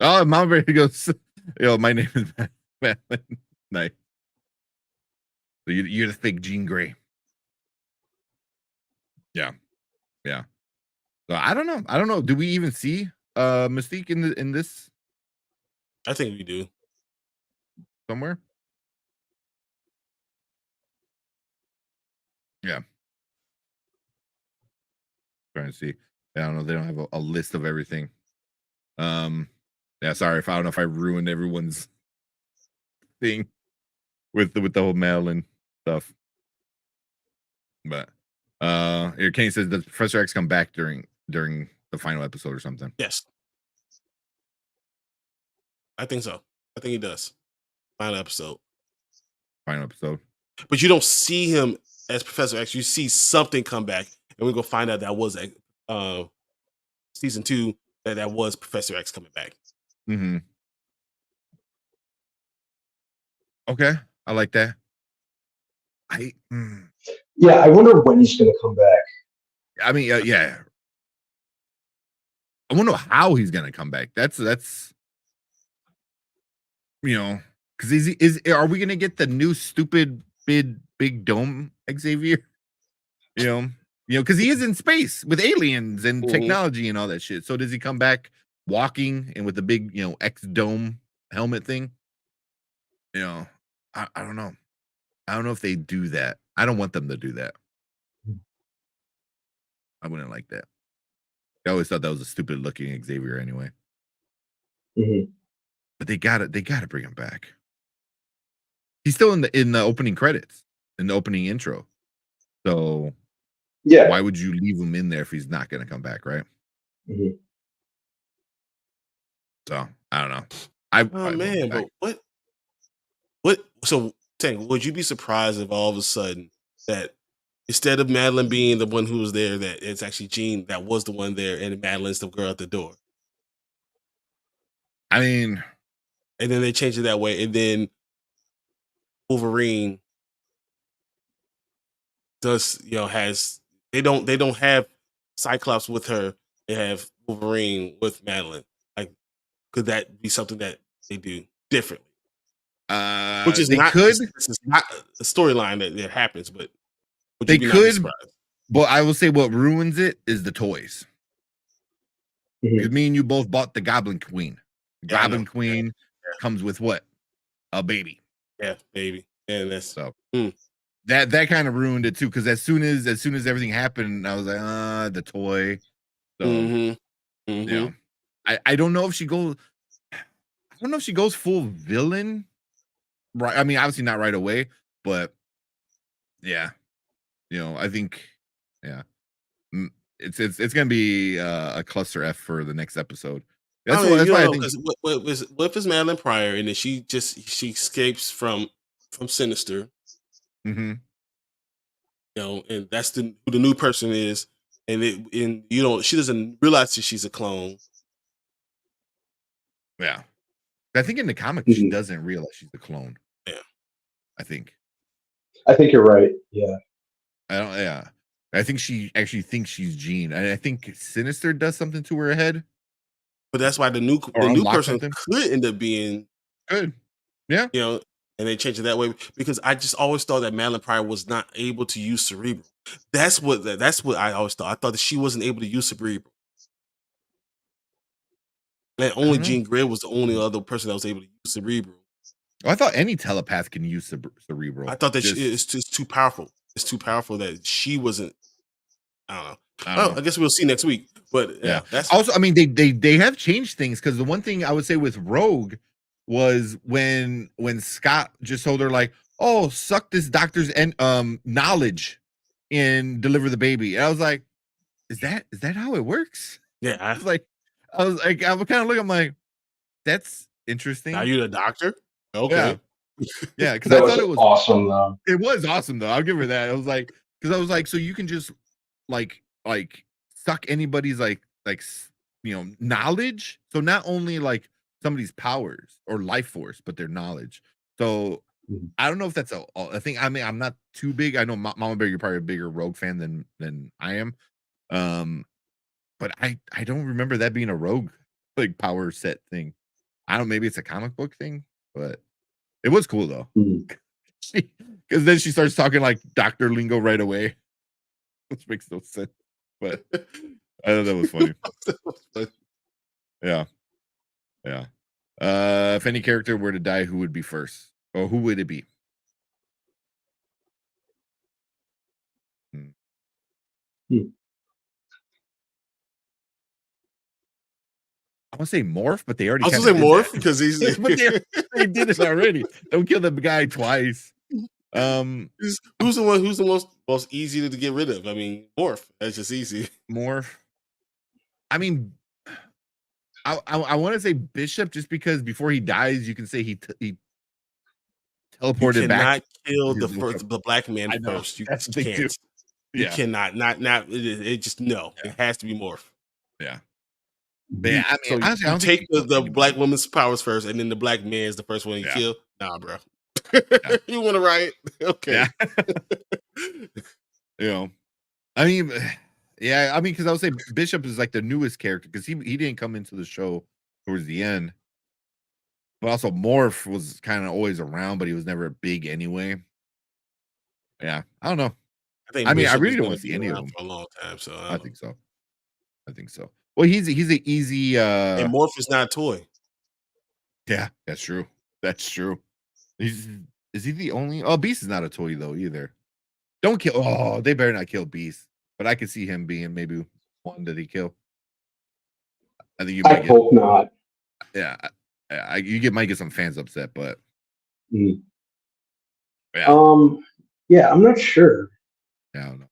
Oh, Mom Bear goes. My name is Madeline. Nice. So you're the fake Jean Grey. Yeah. So I don't know. Do we even see Mystique in this? I think we do. Somewhere. Yeah. Trying to see. I don't know. They don't have a list of everything. Yeah. Sorry if I don't know if I ruined everyone's thing with the whole Madeline stuff. But here Kenny says, does Professor X come back during the final episode or something? Yes. I think so. I think he does. Final episode. But you don't see him as Professor X. You see something come back, and we're gonna find out that was season 2 that was Professor X coming back. Mm-hmm. Okay, I like that. Yeah, I wonder when he's gonna come back. I mean, yeah. I wonder how he's gonna come back. That's because are we gonna get the new stupid big dome Xavier? Because he is in space with aliens and technology and all that shit. So does he come back walking and with the big X dome helmet thing? I don't know. I don't know if they do that. I don't want them to do that. I wouldn't like that. I always thought that was a stupid looking Xavier anyway. But they gotta bring him back. He's still in the opening credits, in the opening intro. So yeah, why would you leave him in there if he's not gonna come back, right? So I don't know. But what? So Tank, would you be surprised if all of a sudden that instead of Madeline being the one who was there, that it's actually Jean that was the one there, and Madeline's the girl at the door? I mean, and then they change it that way, and then Wolverine does they don't have Cyclops with her. They have Wolverine with Madeline. Like, could that be something that they do differently? Which is this is not a storyline that happens, but they could. But I will say what ruins it is the toys. Because me and you both bought the Goblin Queen. Yeah, I know. Goblin Queen comes with what? A baby. Yeah, baby. And that's so that kind of ruined it too. Because as soon as everything happened, I was like, the toy. So I don't know if she goes. I don't know if she goes full villain. Right. I mean, obviously not right away, but yeah, I think, yeah, it's gonna be a cluster F for the next episode. That's why I think. What if it's Madeline Pryor and then she escapes from Sinister, Mhm. And that's who the new person is, and she doesn't realize that she's a clone. Yeah, I think in the comic she doesn't realize she's a clone. Yeah, I think you're right. Yeah. I think she actually thinks she's Jean. I think Sinister does something to her head. But that's why the new person could end up being good. Yeah. And they changed it that way because I just always thought that Madeline Pryor was not able to use Cerebral. That's what I always thought. I thought that she wasn't able to use Cerebral. And only Jean Grey was the only other person that was able to use Cerebral. I thought any telepath can use Cerebral. I thought that it's just too powerful. It's too powerful that she wasn't. I don't know. I guess we'll see next week. But yeah, that's also. I mean, they have changed things because the one thing I would say with Rogue was when Scott just told her like, "Oh, suck this doctor's knowledge and deliver the baby." And I was like, "Is that how it works?" Yeah, I was like, I was kind of looking. I'm like, "That's interesting." Are you the doctor? Okay. Yeah, because I thought it was awesome though. It was awesome though. I'll give her that. I was like, so you can just like suck anybody's knowledge. So not only like somebody's powers or life force, but their knowledge. So I don't know if that's a thing. I mean, I'm not too big. I know Mama Bear, you're probably a bigger Rogue fan than I am. But I don't remember that being a Rogue like power set thing. I don't. Maybe it's a comic book thing, but it was cool though. Because then she starts talking like doctor lingo right away, which makes no sense. But I thought that was funny. Yeah. If any character were to die, who would be first, or who would it be? I want to say Morph, but they already. I was going to say Morph because he's. But they did it already. Don't kill the guy twice. Who's the most easy to get rid of? I mean, Morph. That's just easy. Morph. I mean, I want to say Bishop just because before he dies, you can say he teleported back. You cannot kill the black man first. You just can't. You cannot. Not. It just no. It has to be Morph. Yeah. But yeah, I mean, honestly, I don't take the black woman's powers first, and then the black man is the first one you kill. Nah, bro. You want to riot? Okay. Yeah. I mean, because I would say Bishop is like the newest character because he didn't come into the show towards the end. But also Morph was kind of always around, but he was never big anyway. Yeah, I don't know. I mean, I really don't want to see any of them for a long time. So I think so. Well, he's an easy. And Morph is not a toy. Yeah, that's true. Is he the only? Oh, Beast is not a toy though either. Don't kill. Oh, they better not kill Beast. But I could see him being maybe one that he kill. I think you. I hope not. Yeah, you might get some fans upset, but. Yeah. Yeah, I'm not sure. Yeah, I don't know.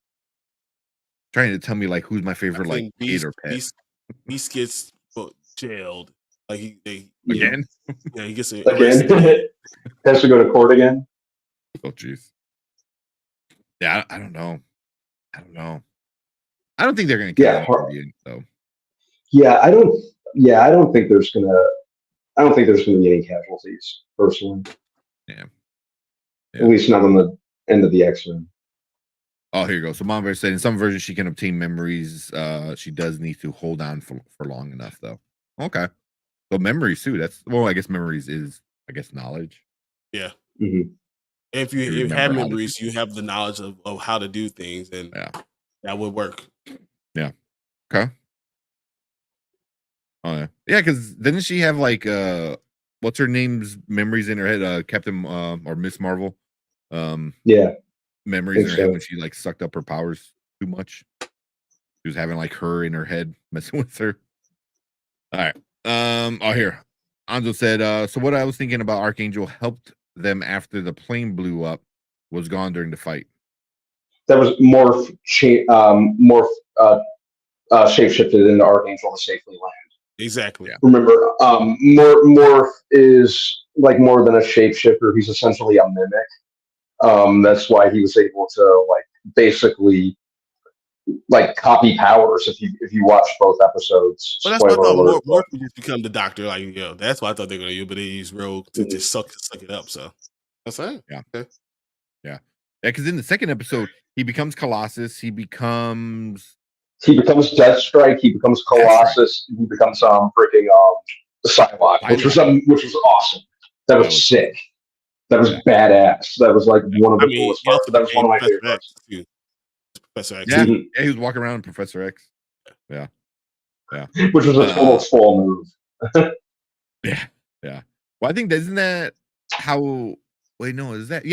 Trying to tell me like who's my favorite like Beast, or pet. Beast gets jailed. Like again. He gets again. Has to go to court again. Oh jeez. Yeah, I don't know. I don't think they're gonna kill him. So. Yeah, I don't think there's gonna be any casualties personally. Yeah. At least not on the end of the X-Men. Oh, here you go. So Mom Bear said in some versions she can obtain memories. She does need to hold on for long enough though. Okay. So memories too. I guess memories is knowledge. Yeah. If you have memories, you have the knowledge of how to do things, and that would work. Yeah. Okay. Yeah, because didn't she have like what's her name's memories in her head? Captain or Miss Marvel. Yeah, Memories in think her head so. when she like sucked up her powers too much. She was having like her in her head messing with her. All right. Here. Anzo said, so what I was thinking about Archangel helped them after the plane blew up was gone during the fight. That was shapeshifted into Archangel to safely land. Exactly. Yeah. Remember, Morph is like more than a shapeshifter. He's essentially a mimic. That's why he was able to like basically like copy powers. If you watch both episodes, Well, that's what I spoiler thought. alert. More would just become the doctor. Like, that's what I thought they were gonna do, but they use Rogue to Mhm. just suck it up. So that's fine. Yeah. Okay. Yeah. Because in the second episode, he becomes Colossus. He becomes Deathstrike. He becomes Colossus. He becomes freaking Psylocke, which was awesome. That was sick. That was badass. That was like one of the coolest he also parts. That was one became of my Professor favorite X parts. too. Professor X. Yeah. Mhm. Yeah, he was walking around in Professor X. Yeah. Yeah. Which was a total troll move. Yeah. Yeah. Well, I think isn't that how wait, no, is that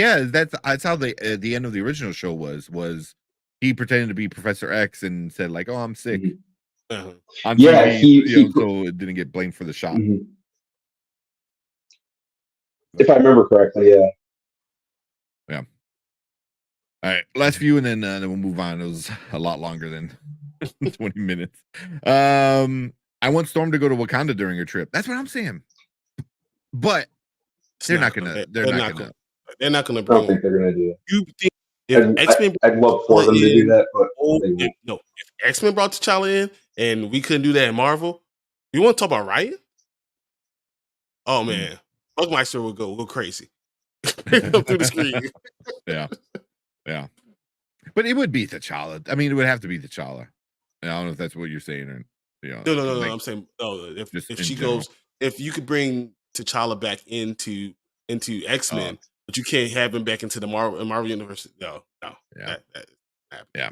that's how the end of the original show was he pretended to be Professor X and said like, oh, I'm sick Uh-huh. on Yeah, TV, so it didn't get blamed for the shot. Mhm. If I remember correctly, yeah. Yeah. All right, last few, and then we'll move on. It was a lot longer than 20 minutes. I want Storm to go to Wakanda during her trip. That's what I'm saying. But they're not gonna. They're not gonna I don't bring. think they're gonna do that. You think if X-Men I'd love for them to do that, but they won't. if X-Men brought T'Challa in and we couldn't do that in Marvel, you want to talk about Riot? Oh man, Buckmeister will go crazy. Come through the screen. Yeah. But it would be T'Challa. I mean, it would have to be T'Challa. I don't know if that's what you're saying or No. like, I'm saying if she general. goes, if you could bring T'Challa back into X-Men, but you can't have him back into the Marvel universe. No. Yeah. Yeah.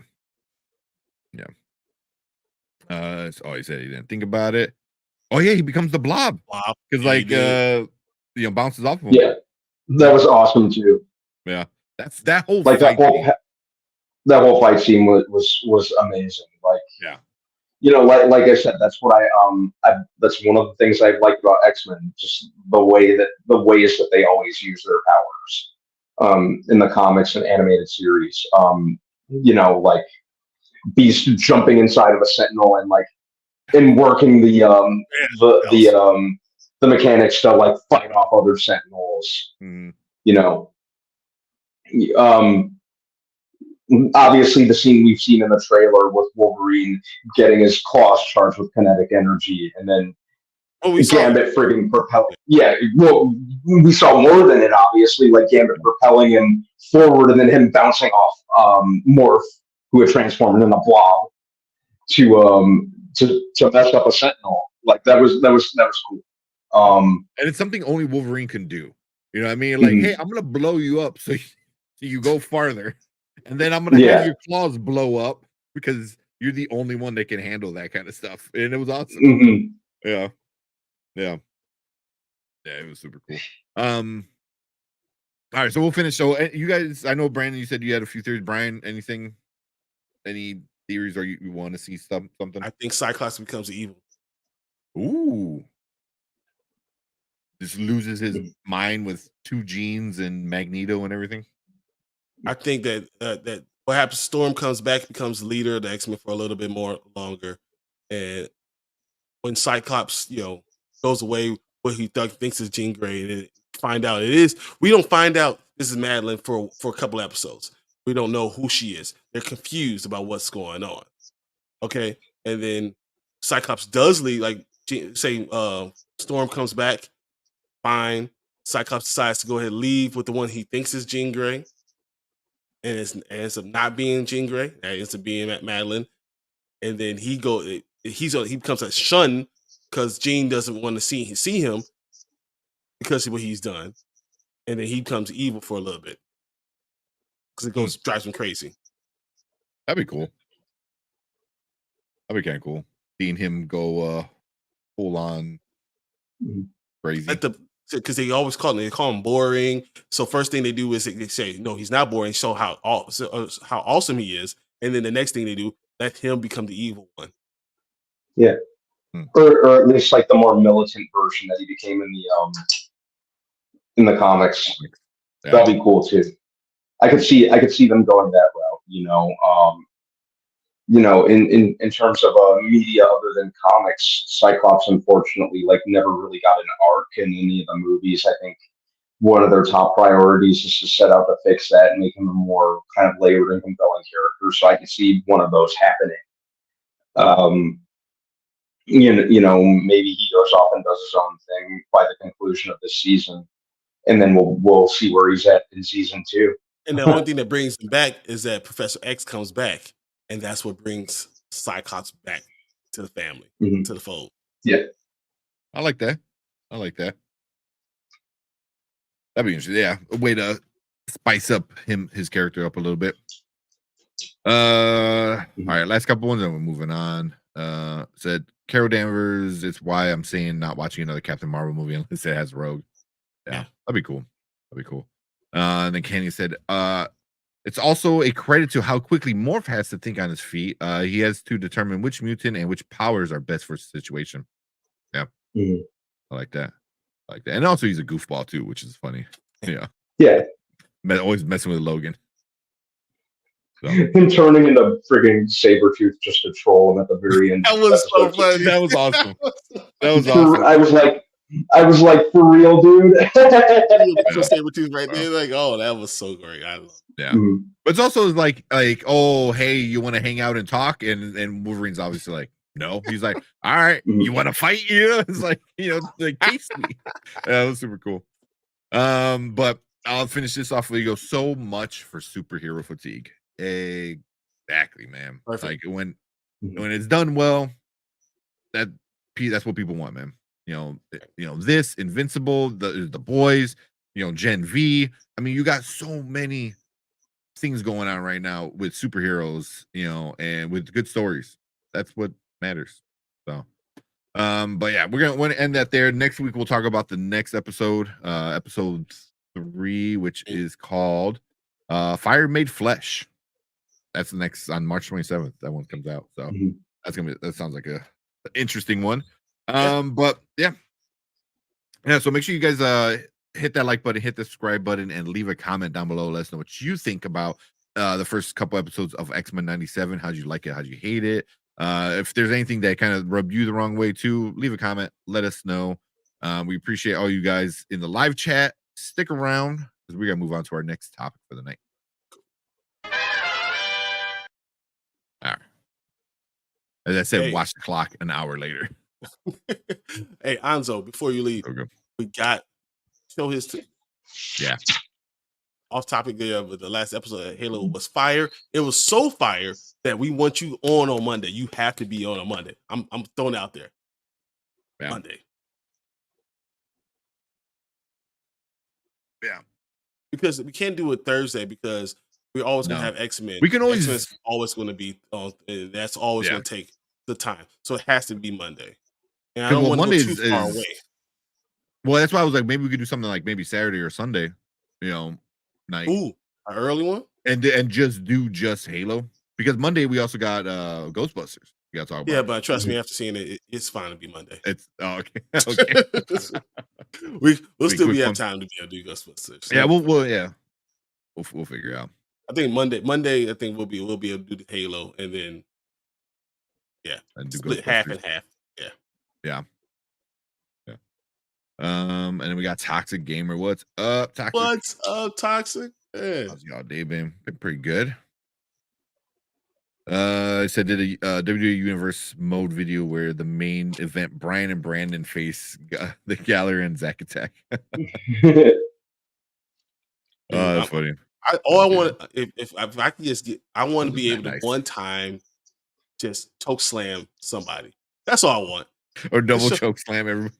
So he said he didn't think about it. Oh yeah, he becomes the Blob because bounces off of him. Yeah, that was awesome too. Yeah, that's that whole like fight. That whole fight scene was amazing. Like, yeah, like I said, that's what that's one of the things I like about X-Men, just the ways that they always use their powers in the comics and animated series. Like Beast jumping inside of a Sentinel and working the mechanics to like fight off other Sentinels. Obviously the scene we've seen in the trailer with Wolverine getting his claws charged with kinetic energy and then Gambit friggin' propel. Yeah, well, we saw more than it, obviously, like Gambit propelling him forward and then him bouncing off Morph, who had transformed into a blob, to mess up a Sentinel. Like that was cool. And it's something only Wolverine can do. You know what I mean? Like, hey, I'm gonna blow you up so you go farther, and then I'm gonna have your claws blow up because you're the only one that can handle that kind of stuff. And it was awesome. Yeah, it was super cool. All right, so we'll finish. So you guys, I know Brandon, you said you had a few theories. Brian, any theories, or you want to see something? I think Cyclops becomes evil. Ooh. Just loses his mind with 2 genes and Magneto and everything. I think that what happens, Storm comes back, becomes leader of the X-Men for a little bit more longer. And when Cyclops, goes away, what he thinks is Jean Grey, and find out it is. We don't find out this is Madeline for a couple episodes. We don't know who she is. They're confused about what's going on. Okay. And then Cyclops does leave, like say Storm comes back, fine. Cyclops decides to go ahead and leave with the one he thinks is Jean Grey. And it ends up not being Jean Grey. It ends up being Madeline. And then he becomes a shun because Jean doesn't want to see him because of what he's done. And then he becomes evil for a little bit because it drives him crazy. That'd be cool. That'd be kind of cool. Seeing him go full on Mhm. crazy. Because they always call him boring. So first thing they do is they say, no, he's not boring. Show how awesome he is. And then the next thing they do, let him become the evil one. Yeah. Or at least like the more militant version that he became in the comics. Yeah. That'd be cool too. I could see them going that route, in terms of media other than comics, Cyclops unfortunately like never really got an arc in any of the movies. I think one of their top priorities is to set out to fix that and make him a more kind of layered and compelling character. So I can see one of those happening. Maybe he goes off and does his own thing by the conclusion of this season, and then we'll see where he's at in season 2. And the only thing that brings him back is that Professor X comes back, and that's what brings Cyclops back to the family, to the fold. Yeah, I like that. That'd be interesting. Yeah, a way to spice up his character up a little bit. All right, last couple ones, and we're moving on. Said Carol Danvers. It's why I'm saying not watching another Captain Marvel movie unless it has Rogue. Yeah, that'd be cool. And then Kenny said, it's also a credit to how quickly Morph has to think on his feet. He has to determine which mutant and which powers are best for the situation. Yeah, I like that. And also he's a goofball too, which is funny. Yeah. Always messing with Logan. So. Him turning into frigging Sabretooth just to troll him at the very end. That was so funny. That was awesome. I was like, for real, dude. Sabretooth right there, like, oh, that was so great. I love it. Yeah. But it's also like, oh, hey, you want to hang out and talk? And Wolverine's obviously like, no. He's like, all right, you want to fight? It's like, like case me. That was super cool. But I'll finish this off with you. Go so much for superhero fatigue. Exactly, man. Perfect. Like when it's done well, that's what people want, man. This Invincible, the boys, Gen V. I mean, you got so many things going on right now with superheroes, and with good stories. That's what matters. So, but yeah, we're gonna end that there. Next week we'll talk about the next episode, episode 3, which is called Fire Made Flesh. That's the next on March 27th. That one comes out. So that sounds like an interesting one. But yeah. So make sure you guys hit that like button, hit the subscribe button, and leave a comment down below. Let us know what you think about the first couple episodes of X-Men 97. How'd you like it? How'd you hate it? If there's anything that kind of rubbed you the wrong way too, leave a comment. Let us know. We appreciate all you guys in the live chat. Stick around because we got to move on to our next topic for the night. All right. As I said, watch the clock an hour later. Hey, Anzo, before you leave, we got show his off topic there with the last episode of Halo was fire. It was so fire that we want you on Monday. You have to be on Monday. I'm throwing it out there. Monday. Yeah. Because we can't do it Thursday because we're always gonna have X-Men. We can always X-Men's always gonna be on, and that's always gonna take the time. So it has to be Monday. And I don't want to go too far away. Well, that's why I was like, maybe we could do something like maybe Saturday or Sunday, night. Ooh, an early one? And just do Halo. Because Monday we also got Ghostbusters. We gotta talk about. Yeah, but trust me, after seeing it, it's fine to be Monday. It's okay. Okay. we'll still have time to be able to do Ghostbusters. So. Yeah, we'll figure it out. I think Monday, I think we'll be able to do the Halo, and then and do split half and half. Yeah. And then we got Toxic Gamer. What's up, Toxic? What's up, Toxic? Yeah. How's y'all day been? Been pretty good. I said did a WWE Universe mode video where the main event Brian and Brandon face the Galler and Zack Attack. That's funny. I want if I can just get, I want to be able to one time just choke slam somebody. That's all I want. Or double choke slam everybody.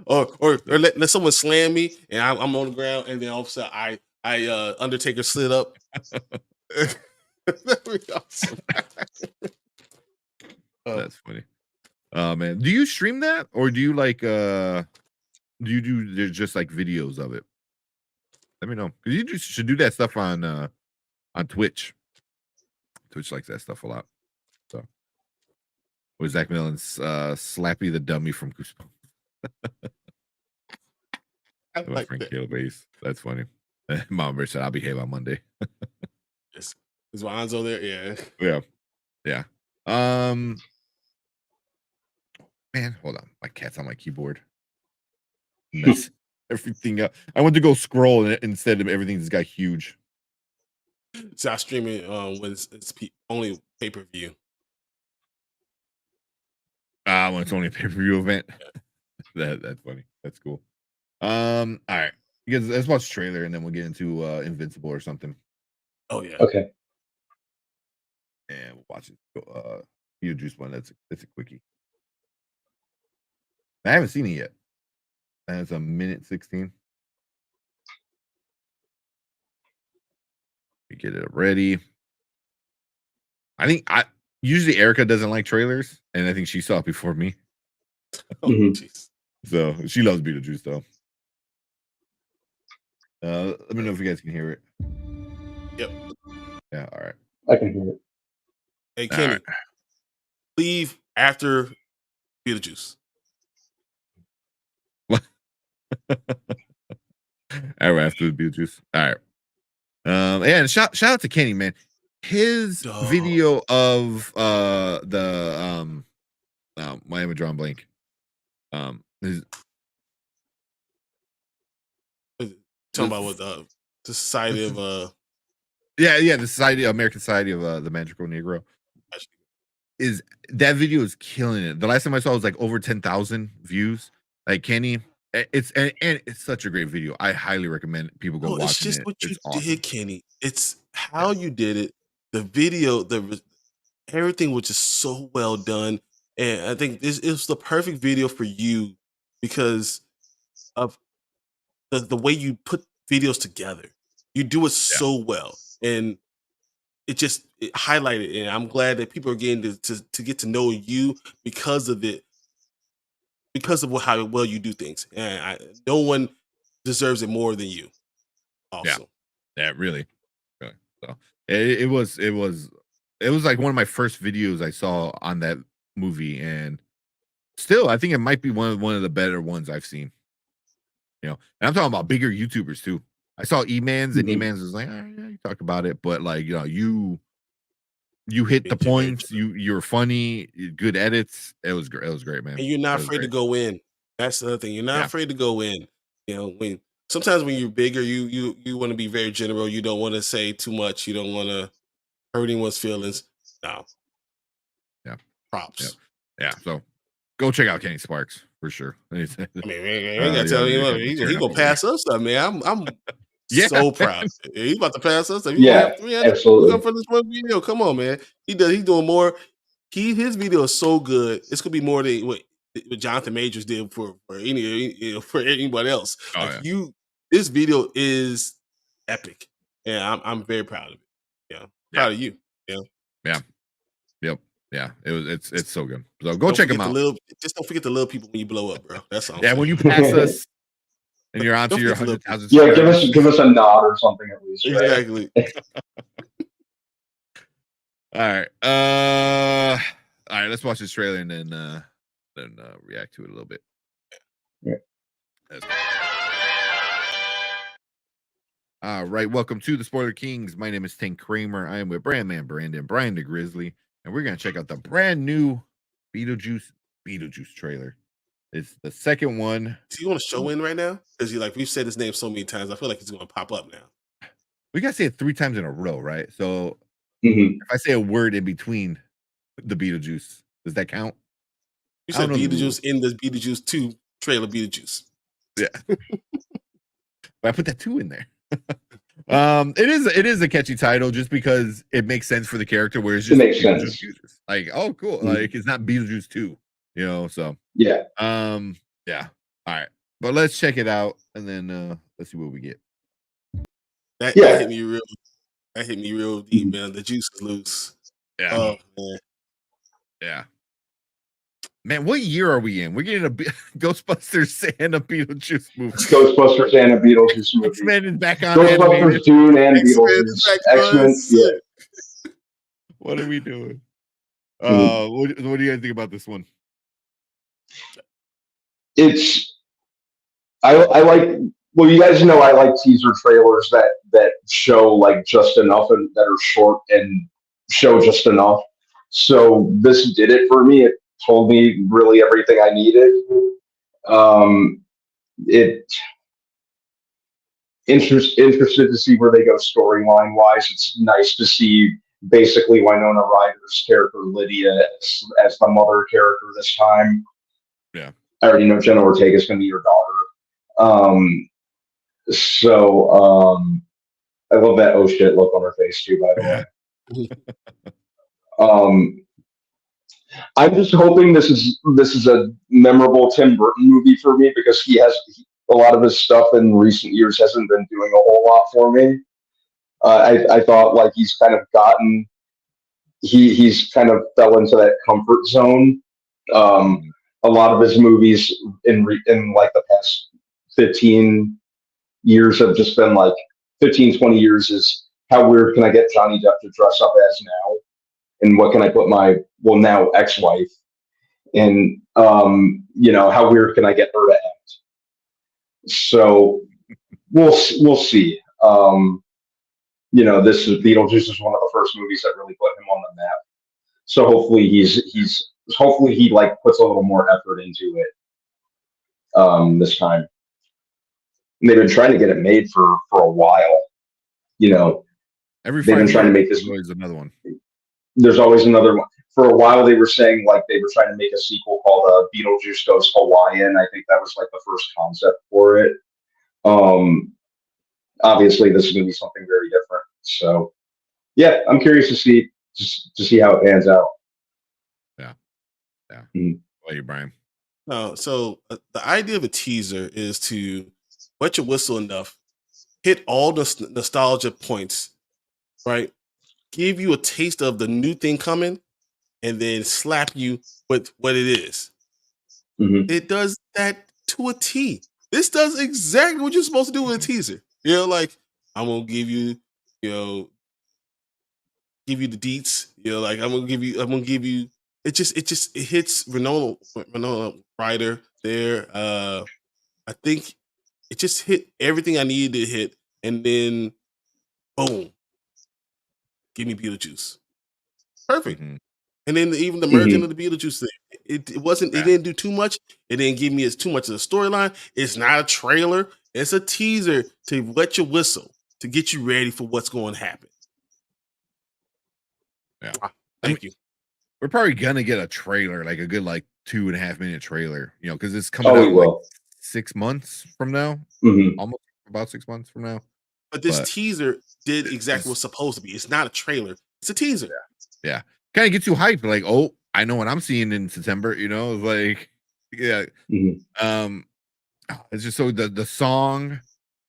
or let someone slam me and I'm on the ground and then all of a sudden I Undertaker slid up. That'd be awesome. That's funny. Man, do you stream that or do you like do you do just like videos of it? Let me know because you should do that stuff on Twitch. Twitch likes that stuff a lot. So, with Zach Millen's Slappy the Dummy from Goosebumps. I My like friend that. Caleb Ace. That's funny. Mom Bear said, I'll behave on Monday. Is Lonzo there? Yeah. Yeah. Yeah. Man, hold on. My cat's on my keyboard. Mess everything up. I went to go scroll and instead of everything just got huge. So I stream it when it's only pay-per-view. When it's only a pay-per-view event. That's funny. That's cool. All right. Because let's watch the trailer and then we'll get into Invincible or something. Oh yeah. Okay. And we'll watch it. Beetlejuice one. That's a quickie. I haven't seen it yet. And it's a minute 16. We get it ready. I think usually Erica doesn't like trailers, and I think she saw it before me. Oh jeez. So she loves Beetlejuice though. Let me know if you guys can hear it. Yep. Yeah, all right. I can hear it. Hey Kenny, right. leave after Beetlejuice. All right, after the Beetlejuice. All right. And shout out to Kenny, man. His video of the why am I drawing blank? His Talking about what the Society of the Society, American Society of the Magical Negro. Is that video is killing it. The last time I saw it was like over 10,000 views. Like Kenny, it's and it's such a great video. I highly recommend people go watch it. It's just what you awesome. did, Kenny. It's how you did it. The video, everything was just so well done, and I think this is the perfect video for you because of the way you put videos together. You do it so well, and it highlighted. And I'm glad that people are getting to get to know you because of it, because of how well you do things. And no one deserves it more than you. Also, yeah, really. So it was like one of my first videos I saw on that movie, and still I think it might be one of the better ones I've seen. You know, and I'm talking about bigger YouTubers too. I saw E-Mans and E-Mans was like, oh, yeah, you talked about it, but like, you know, you hit the points, you're funny, good edits. It was great. It was great, man. And you're not afraid to go in. That's the other thing. You're not afraid to go in. You know, sometimes when you're bigger, you want to be very general. You don't want to say too much. You don't want to hurt anyone's feelings. No. Yeah. Props. Yeah. So go check out Kenny Sparks for sure. I mean, I gotta tell you, he gonna pass us up, man. I'm so proud. He's about to pass us up. Absolutely. Come for this one video. Come on, man. He's doing more. His video is so good. It's gonna be more than what Jonathan Majors did for anybody else. This video is epic, and I'm very proud of it. Yeah, proud of you. Yeah. Yeah, it's so good. So go check him out. Just don't forget the little people when you blow up, bro. That's all. When you pass us and you're onto your 100,000. Yeah, give us a nod or something at least. Exactly. All right. All right. Let's watch this trailer and then react to it a little bit. Yeah. All right. Welcome to the Spoiler Kings. My name is Tank Kramer. I am with Brandman Brandon, Brian the Grizzly, and we're gonna check out the brand new Beetlejuice trailer. It's the second one. Do you want to show in right now? Because we've said his name so many times. I feel like he's going to pop up now. We got to say it 3 times in a row, right? So if I say a word in between the Beetlejuice, does that count? You said Beetlejuice in the Beetlejuice 2 trailer Beetlejuice. Yeah. But I put that 2 in there. It is a catchy title just because it makes sense for the character where it's just it makes sense. Like, oh, cool. Like it's not Beetlejuice 2, you know, so yeah. Yeah. All right. But let's check it out and then let's see what we get. That hit me real deep, man. The juice is loose. Yeah. Oh man. Yeah. Man, what year are we in? We're getting a Ghostbusters and a Beetlejuice movie. Ghostbusters and a Beetlejuice movie. X-Men is back on Ghostbusters, animated. Dune, and X-Men, Beetlejuice. X-Men, yeah. What are we doing? Mhm. What do you guys think about this one? It's I like. Well, you guys know I like teaser trailers that show like just enough and that are short and show just enough. So this did it for me. It told me really everything I needed. It interested to see where they go storyline wise. It's nice to see basically Winona Ryder's character Lydia as the mother character this time. Yeah, I already know Jenna Ortega is going to be her daughter. I love that oh shit look on her face too. By the way, I'm just hoping this is a memorable Tim Burton movie for me because a lot of his stuff in recent years hasn't been doing a whole lot for me. I thought like he's kind of gotten he's kind of fell into that comfort zone. A lot of his movies in like the past 15 years have just been like 15, 20 years is how weird can I get Johnny Depp to dress up as now? And what can I put my, well, now ex-wife? And, how weird can I get her to act? So we'll see. This is Beetlejuice is one of the first movies that really put him on the map. So hopefully hopefully he like puts a little more effort into it this time. And they've been trying to get it made for a while. every They've been trying to make this. There's another one. There's always another one. For a while, they were saying like they were trying to make a sequel called Beetlejuice Goes Hawaiian. I think that was like the first concept for it. Obviously, this is going to be something very different. So, yeah, I'm curious to see how it pans out. Yeah. Mhm. What are you, Brian? No, so the idea of a teaser is to wet your whistle enough, hit all the nostalgia points, right? Give you a taste of the new thing coming, and then slap you with what it is. Mhm. It does that to a T. This does exactly what you're supposed to do with a teaser. Like I'm gonna give you, give you the deets. Like I'm gonna give you. It hits Renona Ryder there. I think it just hit everything I needed to hit, and then boom, give me Beetlejuice. Perfect. Mhm. And then even the merging of the Beetlejuice thing, it didn't do too much. It didn't give me as too much of the storyline. It's not a trailer. It's a teaser to wet your whistle to get you ready for what's going to happen. Yeah. Thank you. We're probably gonna get a trailer, like a good 2.5 minute trailer, because it's coming Oh, we out will. 6 months from now. Mhm. Almost about 6 months from now. But this teaser did exactly what's supposed to be. It's not a trailer. It's a teaser. Yeah. Kind of gets you hyped, like, oh, I know what I'm seeing in September, it's like, yeah. Mhm. It's just so the song,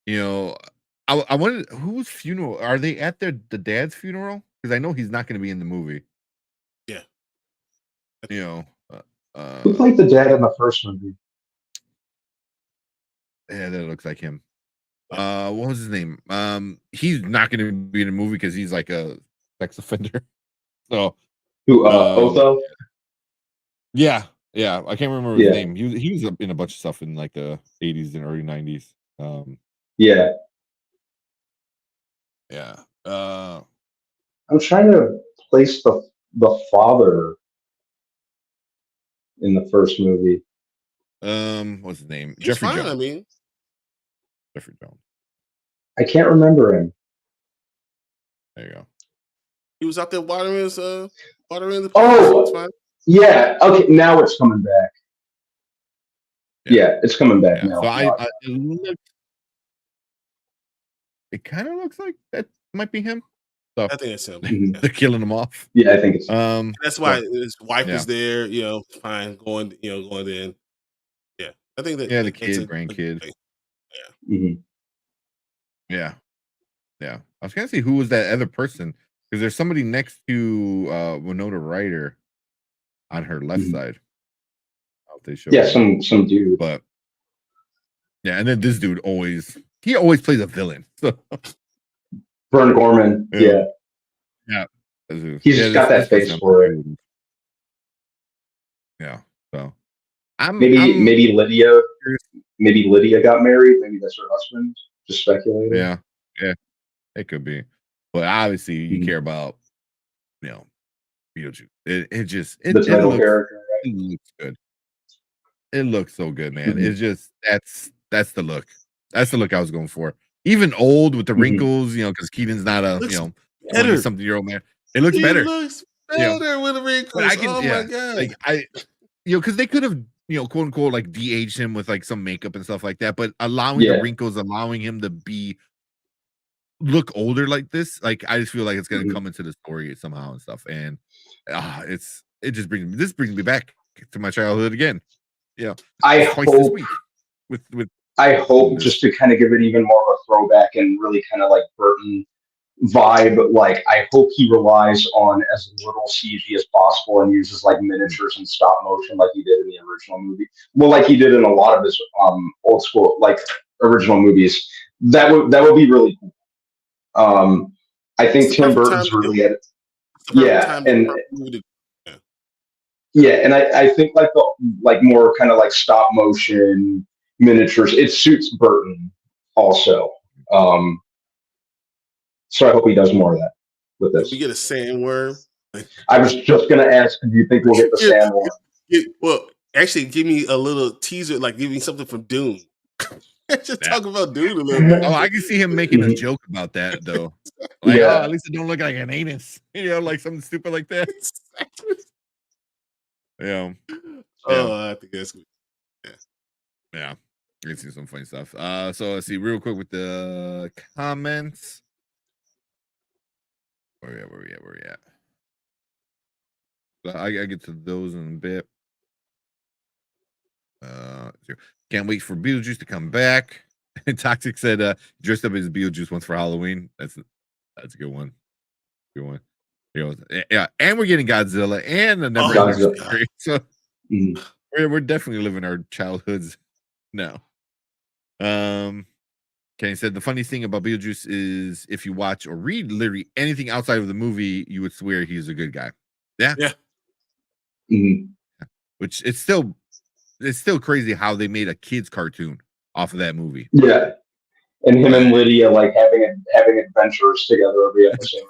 I wanted whose funeral are they at the dad's funeral? Because I know he's not gonna be in the movie. Yeah. Who played the dad in the first movie? Yeah, that looks like him. What was his name? He's not gonna be in the movie because he's like a sex offender. So Who? Otho? Yeah. I can't remember his Yeah. name. He was in a bunch of stuff in like the 80s and early 90s. Yeah. Yeah. I'm trying to place the father in the first movie. What's his name? He's Jeffrey fine, Jones. I mean. Jeffrey Jones. I can't remember him. There you go. He was out there watering the plants. Oh, It's fine. yeah. Okay, now it's coming back. Yeah, it's coming back now. So it kind of looks like that might be him. So I think it's him. Mhm. they're killing him off. Yeah, I think it's. That's why his wife was there. Fine, going in. Yeah, I think that. Yeah, the it's kid, grandkid. Mhm. Yeah. I was gonna say who was that other person because there's somebody next to Winona Ryder on her left Mhm. side. they show. Yeah, some dude. But yeah, and then this dude always plays a villain. So Vern Gorman. Yeah. He's just got that face for it. Yeah. So maybe Lydia got married. Maybe that's her husband. Just speculating. Yeah. It could be. But obviously you care about, Beetlejuice. The title character, right? It looks good. It looks so good, man. Mhm. It's just that's the look. That's the look I was going for. Even old with the wrinkles, because Keaton's not a better. 20-something-year-old man. It looks better. It looks better with the wrinkles. But I can, my god! Like because they could have, quote unquote, like de-aged him with like some makeup and stuff like that. But allowing the wrinkles, allowing him to look older like this, like I just feel like it's gonna come into the story somehow and stuff. And it just brings me back to my childhood again. Yeah, I twice hope this week with I hope just to kind of give it even more of a throwback and really kind of like Burton vibe. Like I hope he relies on as little CG as possible and uses like miniatures and stop motion like he did in the original movie. Well, like he did in a lot of his old school like original movies. That would be really cool. I think Tim Burton's really at it. Yeah, and I think like the more kind of like stop motion miniatures, it suits Burton also. So I hope he does more of that with this. Can we get a sandworm? I was just gonna ask, do you think we'll get the sandworm? Well, actually, give me a little teaser, like give me something from Dune. Just talk about Dune a little bit. Oh, I can see him making a joke about that though. Like, at least it don't look like an anus. Like something stupid like that. Yeah. Oh, I think that's good. Yeah. You can see some funny stuff. So let's see real quick with the comments. Where we at? I get to those in a bit. Can't wait for Beetlejuice to come back. Toxic said dressed up as Beetlejuice once for Halloween. That's a good one. Good one. Yeah, and we're getting Godzilla and a Never Ending. So we're definitely living our childhoods now. Kenny said the funniest thing about Beetlejuice is if you watch or read literally anything outside of the movie, you would swear he's a good guy. Yeah. Which it's still crazy how they made a kids cartoon off of that movie. Yeah, and him and Lydia like having adventures together every episode.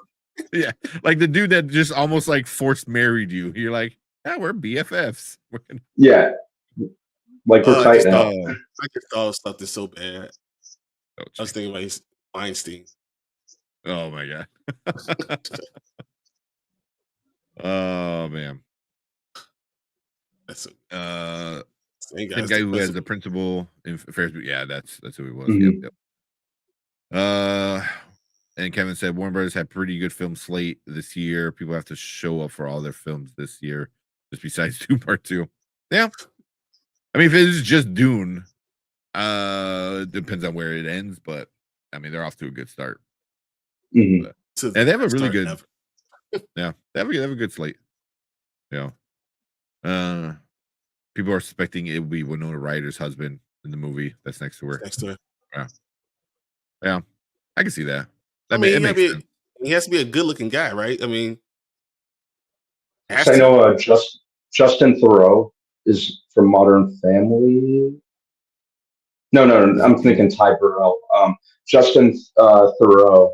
Yeah, like the dude that just almost like forced married you. You're like, yeah, we're BFFs. Yeah, like we're tight now. I just thought stuff is so bad. I was thinking about Weinstein. Oh my god. Oh man. That's same guy who has the principal in Ferris. Yeah, that's who he was. Yep. And Kevin said Warner Brothers had pretty good film slate this year. People have to show up for all their films this year, just besides Dune Part 2. Yeah. I mean, if it is just Dune, depends on where it ends, but I mean, they're off to a good start. And they have a really good, they have a good slate. People are suspecting it will be Winona Ryder's husband in the movie that's next to her. Yeah, I can see that. He has to be a good-looking guy, right? I mean, I know Justin Theroux is from Modern Family. No, I'm thinking Ty Burrell. Justin Theroux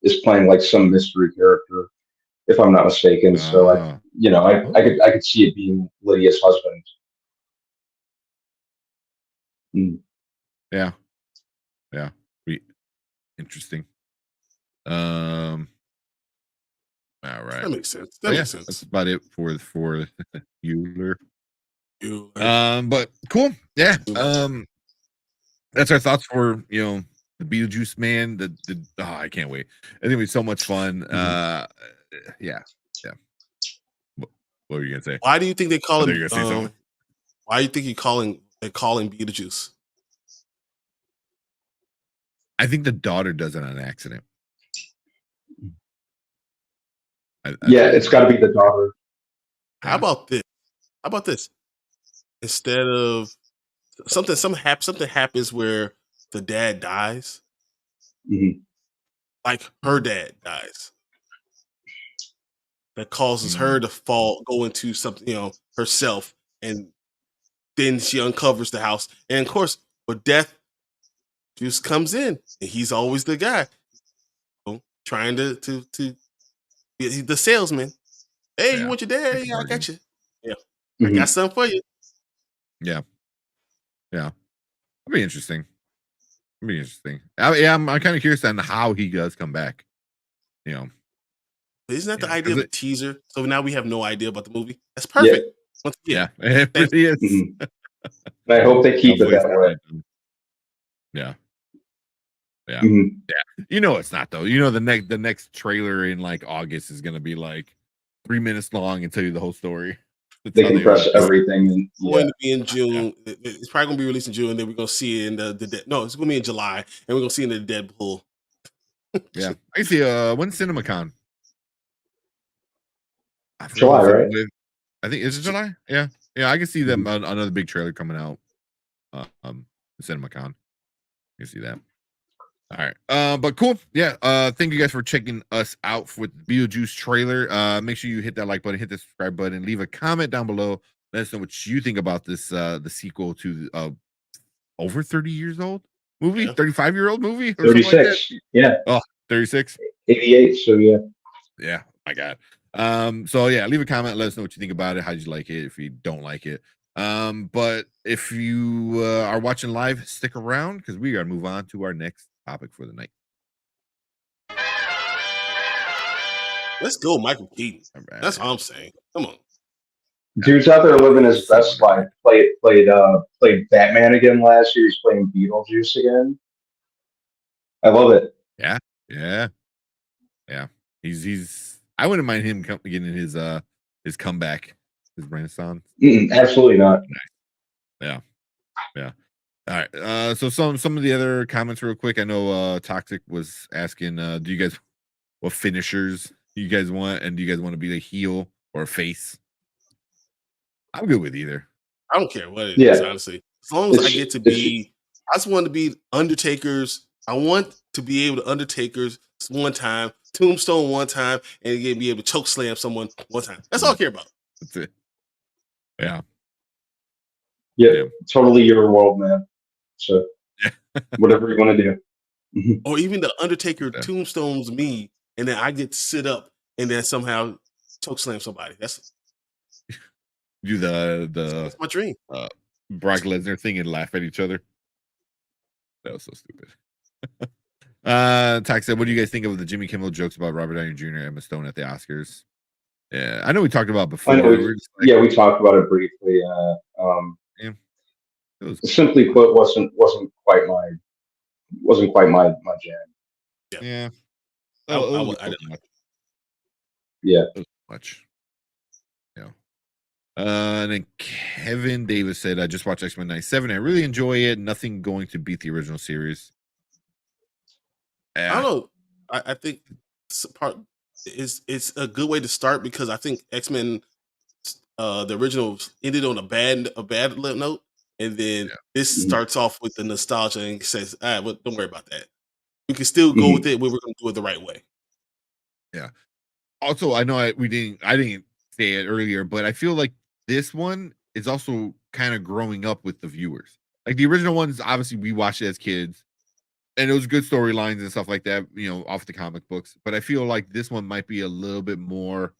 is playing like some mystery character, if I'm not mistaken. So I could see it being Lydia's husband. Yeah. Interesting. All right. That makes sense. That's about it for Euler. But cool. Yeah. That's our thoughts for the Beetlejuice man. I can't wait. I think it'll be so much fun. Yeah. What were you gonna say? Why do you think they call him? Why do you think they're calling Beetlejuice? I think the daughter does it on accident. It's got to be the daughter. How about this? instead of something happens where the dad dies, Mhm. like her dad dies, that causes her to go into something, herself, and then she uncovers the house, and of course, but death just comes in, and he's always the guy, trying to be the salesman. Hey, you Yeah. want your dad? Like a Yeah, I bargain. got you. Yeah, I got Mhm. something for you. Yeah. Yeah. That'd be interesting. That'd be interesting. I'm kind of curious on how he does come back. You know, But isn't that the idea 'cause of a teaser? So now we have no idea about the movie. That's Yeah. perfect. Once again, it thanks. really is. Mhm. I hope they keep it Hopefully it's that not way. that dumb. Yeah. Yeah. Mhm. You know it's not though. You know the next trailer in like August is gonna be like 3 minutes long and tell you the whole story. That's They how they compress always do it. everything, and Going yeah. to be in Yeah. June. It's probably gonna be released in June, and then we're gonna see it in no, it's gonna be in July, and we're gonna see it in the Deadpool. Yeah. I see when's CinemaCon? I forget July, who's it right? with. I think is it July? Yeah. Yeah, I can see them another big trailer coming out. CinemaCon. You see that. All right. But cool. Yeah. Thank you guys for checking us out with the Beetlejuice trailer. Make sure you hit that like button, hit the subscribe button, leave a comment down below. Let us know what you think about this the sequel to over 30 years old movie, Yeah. 35-year-old movie or something like that. 36. Yeah. Oh, 36. 88. So yeah. Yeah, my God. So yeah, leave a comment, let us know what you think about it. How did you like it? If you don't like it. But if you are watching live, stick around because we gotta move on to our next topic for the night. Let's go, Michael Keaton. All right. That's all I'm saying. Come on. Dude's out there living his He's so best life. underrated. Played Batman again last year. He's playing Beetlejuice again. I love it. Yeah, yeah, yeah. He's. I wouldn't mind him getting his comeback, his renaissance. Absolutely not. Yeah, yeah. All right. So some of the other comments real quick. I know Toxic was asking, do you guys what finishers you guys want, and do you guys want to be a heel or a face? I'm good with either. I don't care what it Yeah. is, honestly. As long as I get to It's be, I just want to be Undertaker's. I want to be able to Undertaker's one time, Tombstone one time, and again be able to choke slam someone one time. That's all I care about. That's it. Yeah. yeah, totally your world, man. So whatever you want to do. Or even the Undertaker Yeah. tombstones me, and then I get to sit up and then somehow choke slam somebody. That's Do the my dream. Brock Lesnar thing and laugh at each other. That was so stupid. Tax said, what do you guys think of the Jimmy Kimmel jokes about Robert Downey Jr. and Emma Stone at the Oscars? Yeah, I know we talked about before. I know we talked about it briefly. It was simply put, wasn't quite my jam. yeah. I didn't like it. Yeah. It was much. Yeah. And then Kevin Davis said, I just watched X-Men 97. I really enjoy it. Nothing going to beat the original series. I don't know. I think it's a good way to start because I think X-Men the original ended on a bad note, and then this starts off with the nostalgia and says, well, don't worry about that. We can still go with it, but we're going to do it the right way. Yeah. Also, I know I didn't say it earlier, but I feel like this one is also kind of growing up with the viewers. Like the original ones, obviously we watched it as kids, and it was good storylines and stuff like that, off the comic books. But I feel like this one might be a little bit more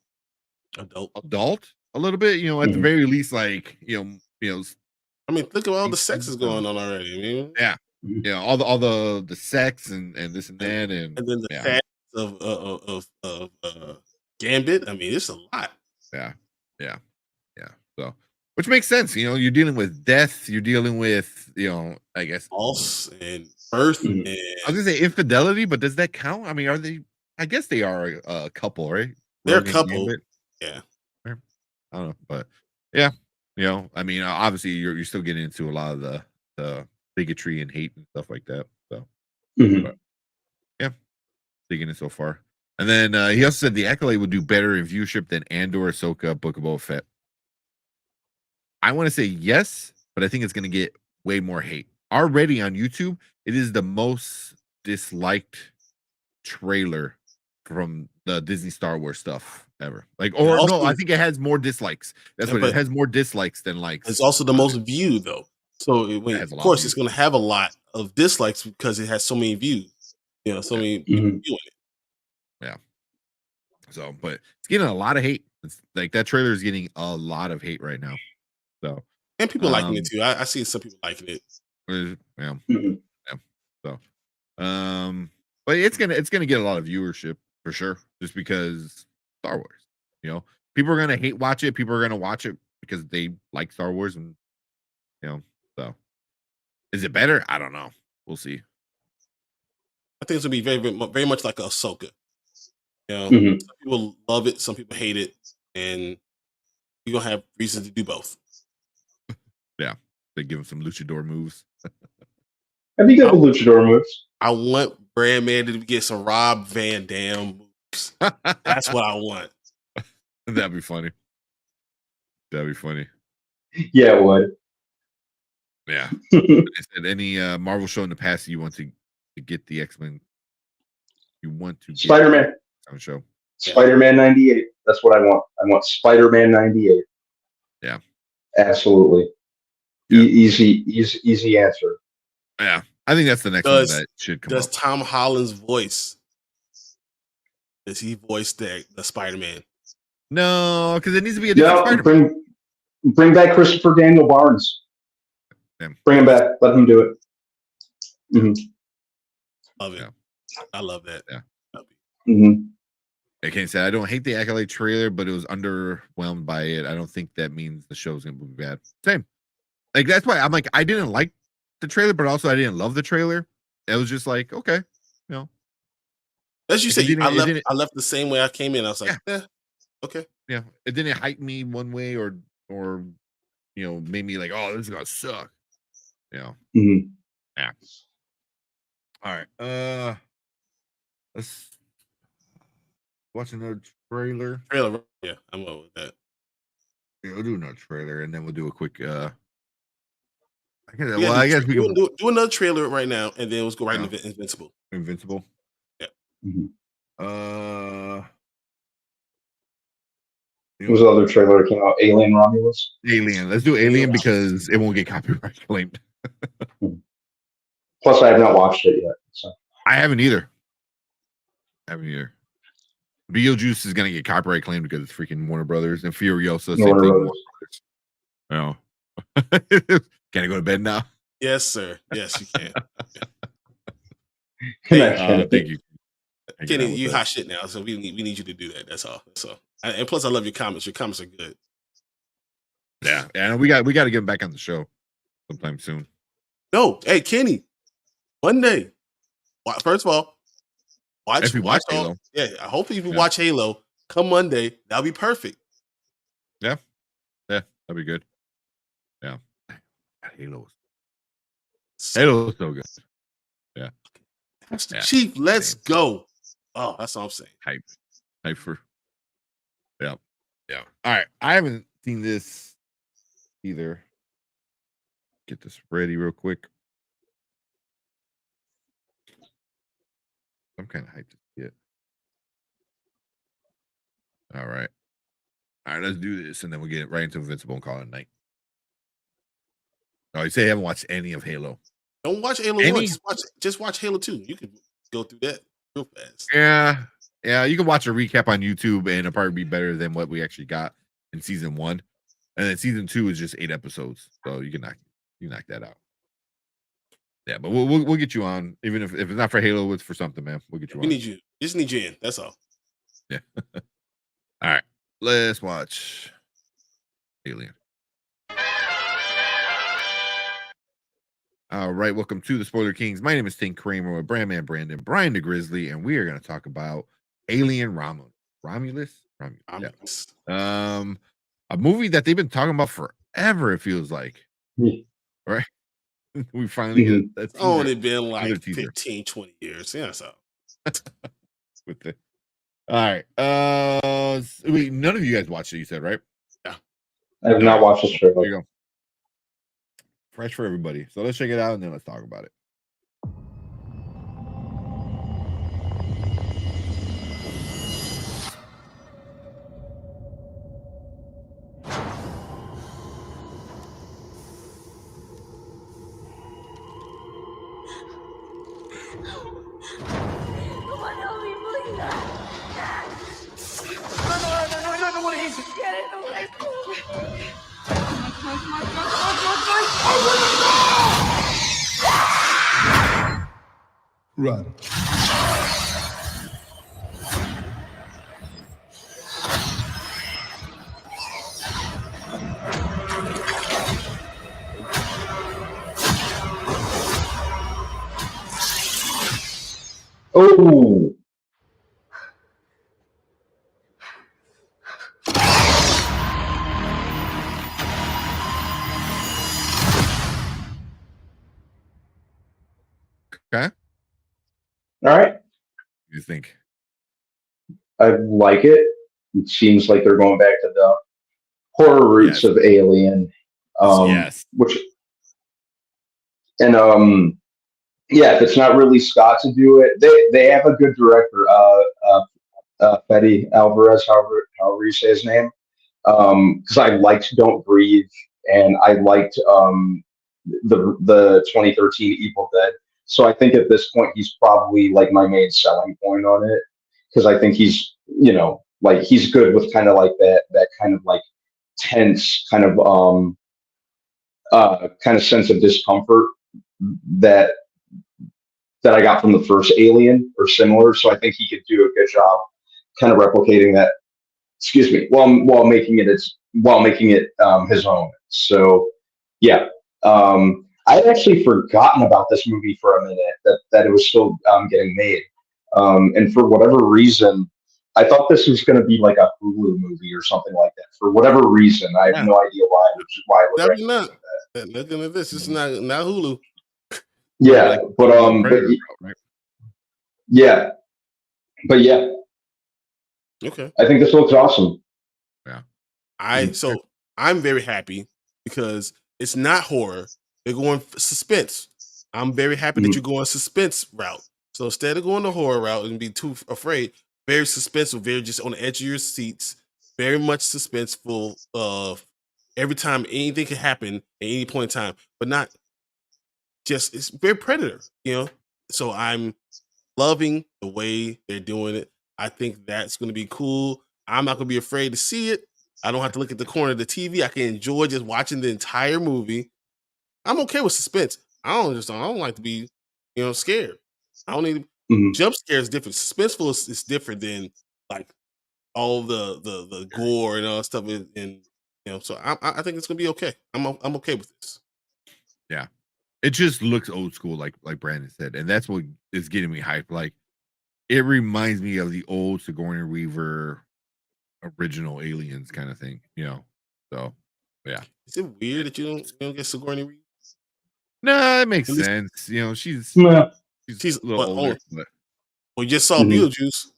adult, a little bit, at the very least, like I mean, think of all the sex is going on already. I mean, yeah, all the sex and this and that, and then the sadness of Gambit. I mean, it's a lot. Yeah. So, which makes sense. You're dealing with death. You're dealing with, I guess loss and birth. And I was gonna say infidelity, but does that count? I mean, are they? I guess they are a couple, right? They're a couple. Yeah. I don't know, but yeah, I mean, obviously you're still getting into a lot of the bigotry and hate and stuff like that. So, but, yeah, digging it so far. And then he also said the Accolade would do better in viewership than Andor, Ahsoka, Book of Boba Fett. I want to say yes, but I think it's going to get way more hate. Already on YouTube, it is the most disliked trailer from the Disney Star Wars stuff ever. Like, or no, I think it has more dislikes. That's what it has, more dislikes than likes. It's also the most viewed though. So of course, it's going to have a lot of dislikes because it has so many views. You know, so many people viewing it. Yeah. So, but it's getting a lot of hate. It's like that trailer is getting a lot of hate right now. So, and people liking it too. I see some people liking it. Yeah. Yeah. So, but it's gonna get a lot of viewership for sure, just because Star Wars. You know, people are gonna hate watch it. People are gonna watch it because they like Star Wars, and you know. So, is it better? I don't know. We'll see. I think it's gonna be very much like Ahsoka. You know, some people love it, some people hate it, and you're gonna have reasons to do both. Yeah, they give him some luchador moves. That'd be good with luchador moves. I want Brandman to get some Rob Van Dam moves. That's what I want. That'd be funny. That'd be funny. Yeah, it would. Yeah. They said any Marvel show in the past you want to get the X-Men. You want to get Spider-Man on show. Spider-Man 98. That's what I want. I want Spider-Man 98. Yeah. Absolutely. Yeah. Easy answer. Yeah. I think that's the next one that should come up. Does Tom Holland's voice, does he voice the Spider-Man? No, because it needs to be a different Spider-Man. Bring back Christopher Daniel Barnes. Yeah. Bring him back. Let him do it. Love it. Yeah. I love that. Yeah. I can't say I don't hate the Acolyte trailer, but it was underwhelmed by it. I don't think that means the show's gonna be bad. Same. Like that's why I'm like, I didn't like the trailer, but also I didn't love the trailer. It was just like, okay, you know. As you say, I left the same way I came in. I was like, okay. Yeah. It didn't hype me one way or you know, made me like, oh, this is gonna suck. You know. Yeah. All right. Let's watch another trailer. Yeah, I'm going with that. Yeah, we'll do another trailer and then we'll do a quick I guess we can do another trailer right now and then let's go right into Invincible. Invincible. Yeah. What was the other trailer that came out? Alien Romulus? Alien. Let's do Alien because it won't get copyright claimed. Plus, I have not watched it yet. So. I haven't either. Beetlejuice is gonna get copyright claimed because it's freaking Warner Brothers, and Furiosa, same thing. Warner Brothers. Oh. Can I go to bed now? Yes, sir. Yes, you can. Thank you. Kenny, you hot shit now, so we need you to do that. That's all. And plus, I love your comments. Your comments are good. Yeah, and we got to get him back on the show sometime soon. No, hey Kenny, Monday. First of all, watch Halo. Yeah, I hope if you watch Halo, come Monday, that'll be perfect. Yeah, that'd be good. Yeah, Halo is so good. Yeah, Chief, let's go. Oh, that's all I'm saying. Hype for. Yeah. All right, I haven't seen this either. Get this ready real quick. I'm kind of hyped to see it. All right, let's do this, and then we'll get right into Invincible and call it a night. Oh, you say you haven't watched any of Halo? Don't watch Halo 1. Just watch Halo 2. You can go through that real fast. Yeah. You can watch a recap on YouTube, and it'll probably be better than what we actually got in season 1. And then season 2 is just 8 episodes, so you can knock that out. Yeah, but we'll get you on, even if it's not for Halo, it's for something, man. We'll get you on. We need you. Just need you in. That's all. Yeah. All right. Let's watch Alien. All right. Welcome to the Spoiler Kings. My name is Tim Kramer with Brandman Brandon, Brian the Grizzly, and we are going to talk about Alien Romulus. Yeah. A movie that they've been talking about forever, it feels like. Right? We finally get that. It's only been like 15, 20 years. Yeah, so. With the all right. Wait, none of you guys watched it, you said, right? Yeah. I have not watched this trailer. There you go. fresh for everybody. So let's check it out and then let's talk about it. Run. Oh, Okay. all right. What do you think? I like it. It seems like they're going back to the horror roots Yes. of Alien. Yes. Which and yeah, if it's not really Scott to do it, they have a good director, Fede Alvarez, however you say his name. Because I liked Don't Breathe, and I liked the 2013 Evil Dead. So I think at this point he's probably like my main selling point on it, because I think he's, like he's good with kind of like that kind of like tense kind of sense of discomfort that I got from the first Alien or similar. So I think he could do a good job kind of replicating that. Excuse me, while making it his own. So yeah, I'd actually forgotten about this movie for a minute, that it was still getting made, and for whatever reason, I thought this was going to be like a Hulu movie or something like that. For whatever reason, I have no idea why. I was Definitely not. Looking at this, it's not Hulu. Yeah, but Predator, right? yeah, but yeah, Okay. I think this looks awesome. Yeah. So I'm very happy because it's not horror. They're going suspense. I'm very happy that you're going suspense route. So instead of going the horror route and be too afraid, very suspenseful, very just on the edge of your seats, very much suspenseful. Every time anything can happen at any point in time, but not just, it's very Predator, So I'm loving the way they're doing it. I think that's going to be cool. I'm not going to be afraid to see it. I don't have to look at the corner of the TV. I can enjoy just watching the entire movie. I'm okay with suspense. I don't like to be, scared. I don't need jump scare is different. Suspenseful is different than like all the gore and all that stuff. And so I think it's gonna be okay. I'm okay with this. Yeah, it just looks old school, like Brandon said, and that's what is getting me hyped. Like, it reminds me of the old Sigourney Weaver original Aliens kind of thing, So, yeah. Is it weird that you don't get Sigourney Weaver? Nah, it makes sense. She's she's a little older. But we just saw Beetlejuice.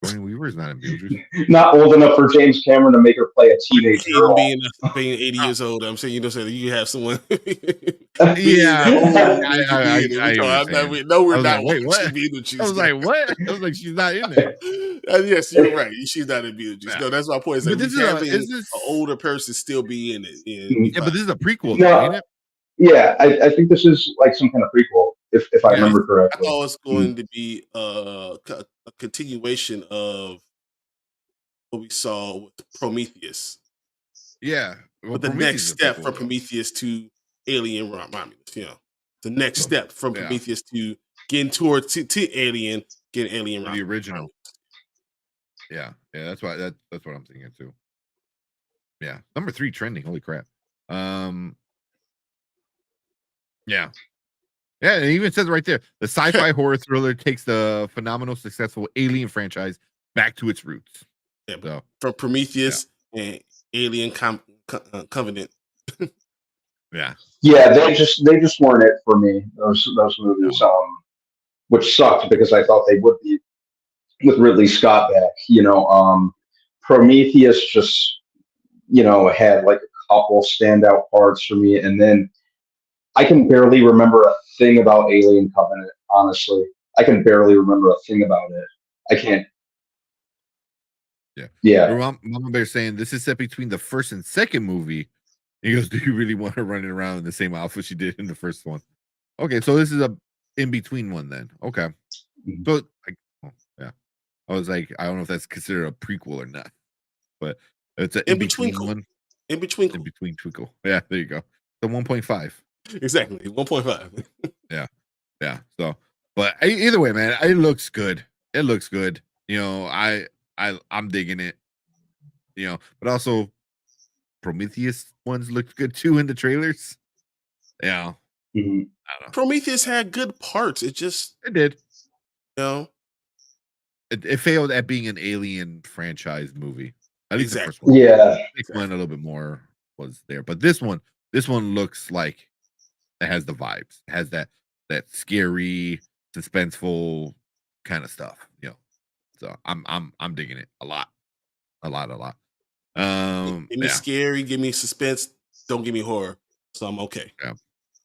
Sigourney Weaver is not in Beetlejuice. Not old enough for James Cameron to make her play a teenage girl. Being 80 years old, I'm saying, so you have someone. Yeah, we're not. Wait, what? Beetlejuice. I was like, what? I was like, she's not in there. Yes, you're right. She's not in Beetlejuice. Yeah. No, that's my point. But this is an older person still be in it. Yeah, but this is a prequel, ain't it? Yeah, I think this is like some kind of prequel, if I remember correctly. I thought it was going to be a continuation of what we saw with Prometheus. Yeah. But the next step from Prometheus to Alien Romulus, the next step from Prometheus to getting towards to Alien, getting Alien Romulus. The original. Yeah, that's what I'm thinking too. Yeah, number 3 trending. Holy crap. Yeah, it even says right there, the sci-fi horror thriller takes the phenomenal successful Alien franchise back to its roots. Yeah, so, from Prometheus and Alien Covenant. Yeah, they just weren't it for me. Those movies, which sucked because I thought they would be with Ridley Scott back. Prometheus just had like a couple standout parts for me, and then I can barely remember a thing about Alien Covenant. Honestly, I can barely remember a thing about it. I can't. Yeah. Yeah. Mama Bear saying this is set between the first and second movie. He goes, "Do you really want her running around in the same outfit she did in the first one?" Okay, so this is a in between one then. Okay, Mhm. so yeah, I was like, I don't know if that's considered a prequel or not, but it's an in between one. In between. In between twinkle. Yeah, there you go. The 1.5. Exactly 1.5. Yeah. So, but either way, man, it looks good. It looks good. You know, I'm digging it. You know, but also Prometheus ones looked good too in the trailers. Yeah, Mhm. I don't know. Prometheus had good parts. It just, It did. you know, It failed at being an Alien franchise movie. At least the first exactly. one. Yeah. Next one a little bit more was there, but this one looks like it has the vibes. It has that scary, suspenseful kind of stuff. You know, so I'm digging it a lot. Give me Yeah, scary, give me suspense, don't give me horror. So I'm okay.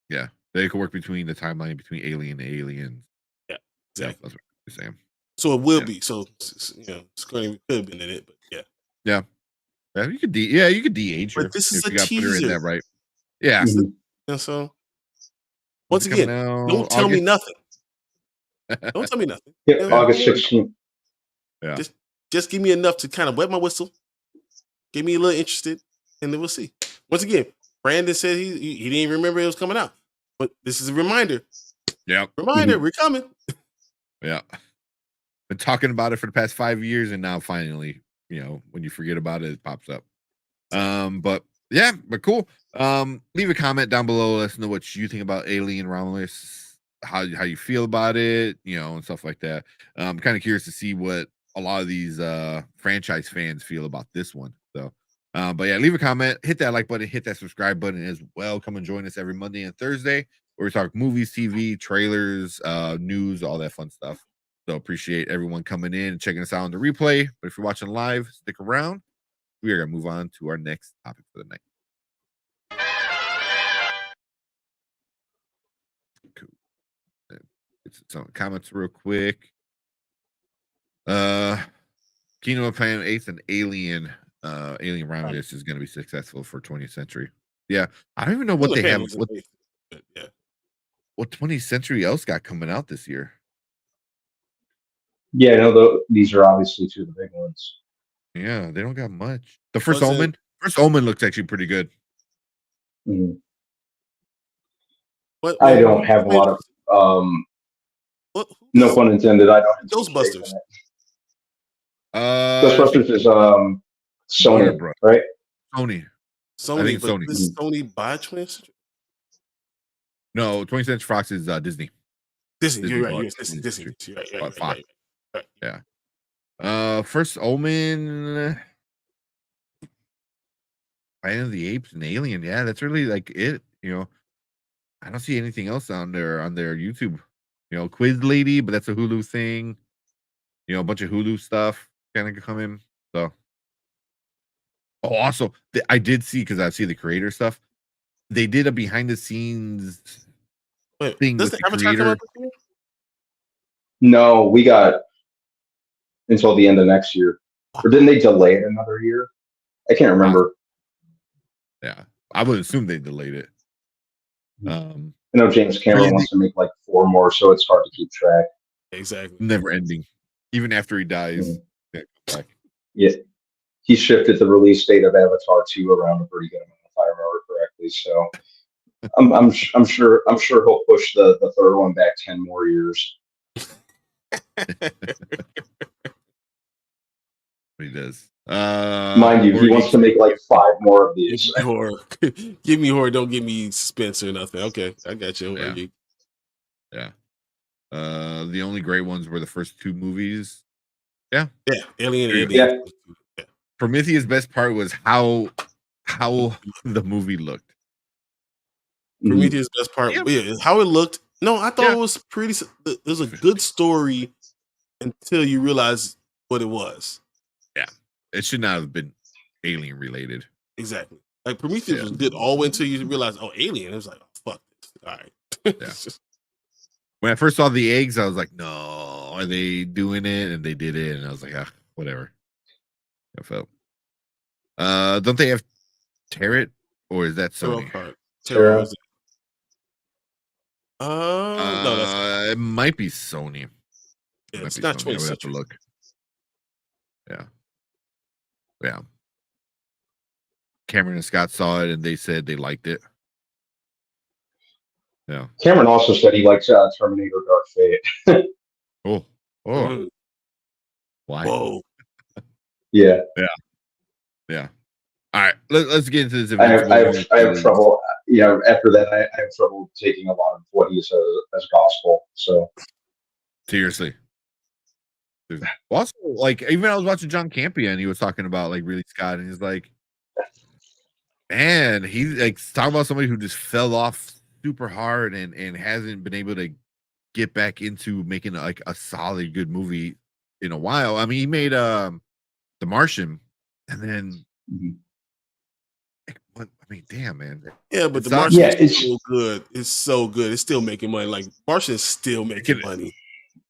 yeah. They could work between the timeline between Alien and Aliens. Yeah, Yeah, exactly. that's what you're saying. So it will Yeah. be. So you know, Scream could have been in it, but yeah. Yeah, you could de-age her But this is if a you got to put her in teaser. that right. Yeah. Mhm. And so When's once it coming again, out? don't tell me August? nothing. Don't tell me nothing. Yep. You know, August don't worry. 16th. Yeah. Just give me enough to kind of wet my whistle, get me a little interested, and then we'll see. Once again, Brandon said he didn't even remember it was coming out. But this is a reminder. Yep. Reminder, we're coming. Yeah. Been talking about it for the past 5 years, and now finally, you know, when you forget about it, it pops up. But yeah, but cool. Leave a comment down below. Let us know what you think about Alien Romulus, how you feel about it, you know, and stuff like that. I'm kind of curious to see what a lot of these franchise fans feel about this one. So but yeah, leave a comment, hit that like button, hit that subscribe button as well. Come and join us every Monday and Thursday where we talk movies, TV, trailers, news, all that fun stuff. So appreciate everyone coming in and checking us out on the replay. But if you're watching live, stick around. We are going to move on to our next topic for the night. Cool. Get some comments real quick. Kingdom of Planet Apes and Alien Romulus is going to be successful for 20th century. Yeah, I don't even know what they have. What 20th century else got coming out this year? Yeah, no, these are obviously two of the big ones. Yeah, they don't got much. The First Omen. First Omen looks actually pretty good. Mhm. I don't have a lot of no pun intended. I don't have Ghostbusters. Ghostbusters is Sony, right? Sony. Sony, I think but Sony. this is Sony by 20th Century. No, 20th Century Fox is Disney. Disney, you're right. bought Yes, Disney. Right. Fox. Yeah. First Omen, Planet of the Apes, and Alien. Yeah, that's really like it. You know, I don't see anything else on their YouTube. You know, Quiz Lady, but that's a Hulu thing. You know, a bunch of Hulu stuff kind of coming. So, oh, also, I did see because I see the creator stuff. They did a behind the scenes thing with the creator. No, we got until the end of next year. Or didn't they delay it another year? I can't remember. Yeah, I would assume they delayed it. I know James Cameron wants to make like 4 more, so it's hard to keep track. Exactly. Never ending. Even after he dies. Yeah. He shifted the release date of Avatar 2 around a pretty good amount, if I remember correctly. So I'm sure he'll push the third one back 10 more years. He does. Mind you, he wants to make like 5 more of these. Give me horror, don't give me suspense or nothing. Okay, I got you. Yeah. The only great ones were the first 2 movies. Yeah. Alien. Yeah. Prometheus' best part was how the movie looked. Prometheus' best part, how it looked. No, I thought it was pretty. It was a good story until you realize what it was. Yeah, it should not have been alien related. Exactly. Like Prometheus was good all the way until you realize, oh, Alien. It was like, oh, fuck this. All right. Yeah. When I first saw the eggs, I was like, no, are they doing it? And they did it. And I was like, whatever. I felt. Don't they have Tarot? Or is that Sony? Tarot. No, that's it might be Sony. it's not 20th I would have to Century. look. Yeah. Cameron and Scott saw it and they said they liked it. Yeah. Cameron also said he likes Terminator Dark Fate. Oh. Why? Whoa. Yeah. All right, let's get into this. I have trouble. After that, I have trouble taking a lot of what he says as gospel. So seriously. Also, like, even I was watching John Campea and he was talking about like Ridley Scott, and he's like, man, he's like talking about somebody who just fell off super hard and hasn't been able to get back into making like a solid good movie in a while. I mean, he made The Martian, and then damn, man. Yeah, but The Martian is so good. It's so good. It's still making money. Like Martian is still making money.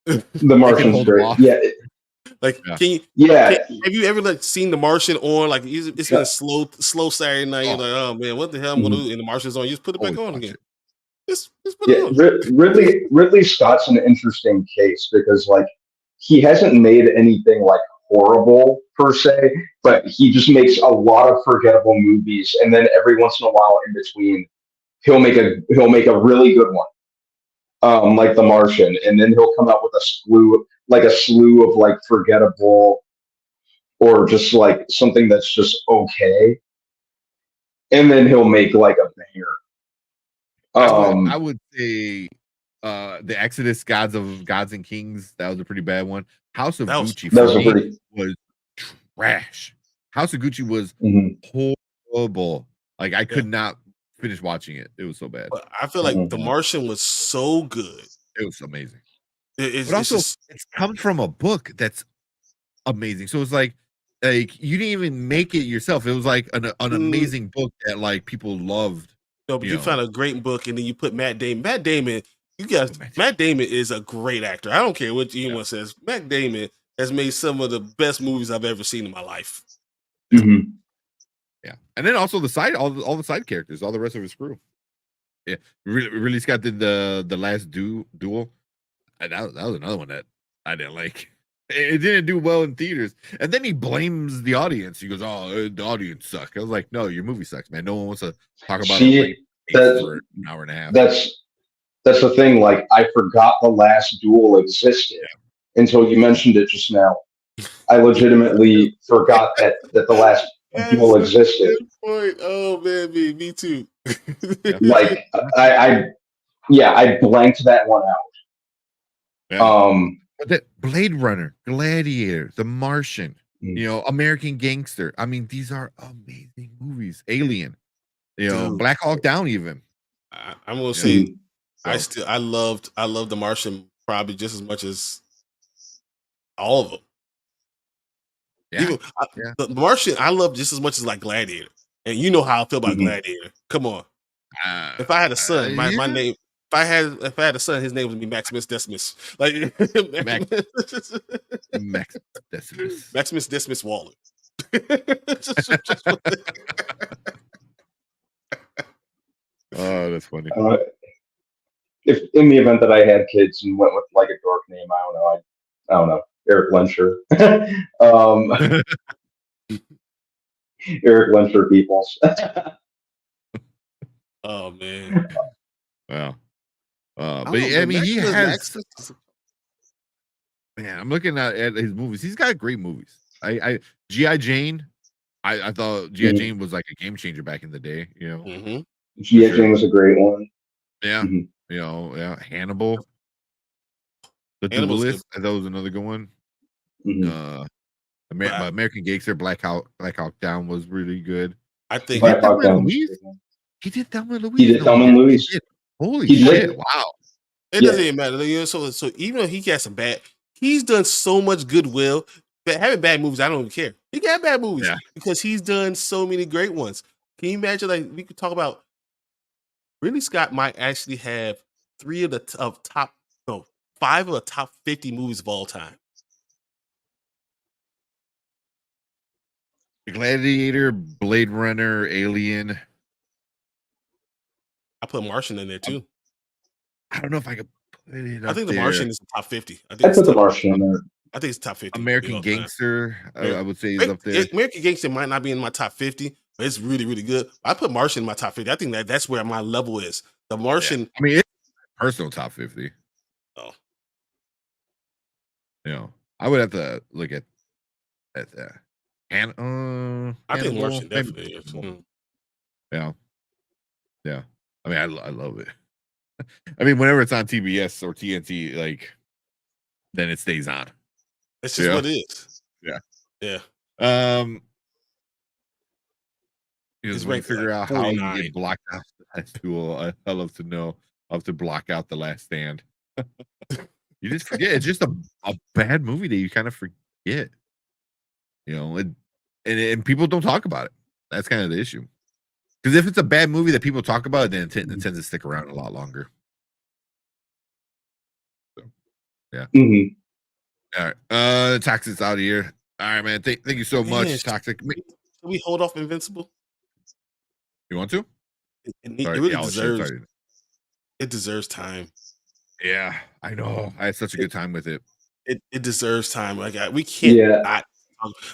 The Martian's great. Yeah. Can you? Have you ever seen The Martian on? Like it's been a slow Saturday night. You're like, oh man, what the hell I'm gonna do? And The Martian's on. You just put it back on again. Just put it on. Ridley Scott's an interesting case because like he hasn't made anything like horrible per se, but he just makes a lot of forgettable movies, and then every once in a while in between, he'll make a really good one, like The Martian, and then he'll come out with a slew of like forgettable or just like something that's just okay, and then he'll make like a banger. I would say the Exodus, Gods and Kings, that was a pretty bad one. House of Gucci was trash. House of Gucci was horrible. Like I could not finish watching it. It was so bad. But I feel like The Martian was so good. It was amazing. It comes from a book that's amazing. So it's like you didn't even make it yourself. It was like an amazing book that like people loved. No, but you found a great book, and then you put Matt Damon. Matt Damon is a great actor. I don't care what anyone says. Matt Damon has made some of the best movies I've ever seen in my life. Mm-hmm. Yeah, and then also all the side characters, all the rest of his crew. Yeah, Ridley Scott did the last duel. And that was another one that I didn't like. It didn't do well in theaters, and then he blames the audience. He goes, "Oh, the audience suck." I was like, "No, your movie sucks, man. No one wants to talk about it for an hour and a half." That's the thing. Like, I forgot the last duel existed until you mentioned it just now. I legitimately forgot that the last duel existed. Good point. Oh man, me too. Like I blanked that one out. Yeah. But Blade Runner, Gladiator, The Martian, American Gangster. I mean, these are amazing movies. Alien, Black Hawk Down. Even I'm gonna say, I loved The Martian probably just as much as all of them. Yeah, The Martian I love just as much as like Gladiator, and you know how I feel about Gladiator. Come on, if I had a son, my name. If I had a son, his name would be Maximus Decimus. Like Maximus Decimus Waller. Oh, that's funny. If in the event that I had kids and went with like a dork name, I don't know, Eric Lensher. Eric Lensher Peoples. Oh man. Wow. But I mean, he has. Man, I'm looking at his movies. He's got great movies. G.I. Jane. I thought G.I. Jane was like a game changer back in the day. G.I. Jane was a great one. Yeah. Hannibal. The Duelist. I thought was another good one. American Gangster, Black Hawk Down was really good. I think Black Hawk Down. He did Thelma and Louise. He did Thelma and Louise. Holy shit! Wow. It doesn't even matter. So even though he got some bad, he's done so much goodwill. But having bad movies, I don't even care. He got bad movies because he's done so many great ones. Can you imagine? Like we could talk about Ridley Scott might actually have 3 of the of top no 5 of the top 50 movies of all time. Gladiator, Blade Runner, Alien. I put Martian in there too. I don't know if I could put it I up think The there. Martian is the top 50. I I think it's put the top, Martian in there. I think it's top 50. American all time. Gangster, I would say is up there. American Gangster might not be in my top 50, but it's really, really good. I put Martian in my top 50. I think that's where my level is. The Martian. Yeah. I mean, it's personal top 50. Oh, You know, I would have to look at that. And I think Hannibal, Martian maybe. definitely is. Yeah. Yeah. I mean, I love it. I mean, whenever it's on TBS or TNT, like, then it stays on. It's just what it is. Yeah. Yeah. Because It's we ranked figure like out how you 49. get blocked out the last duel. I love to know. I love to block out the last stand. You just forget. It's just a bad movie that you kind of forget. You know, and people don't talk about it. That's kind of the issue. Because if it's a bad movie that people talk about, then it tends to stick around a lot longer. So, yeah. Mm-hmm. All right. Toxic's out of here. All right, man. Thank you so much, Toxic. Can we hold off Invincible? You want to? It really deserves. It deserves time. Yeah, I know. I had such a good time with it. It deserves time. Like we can't. Yeah.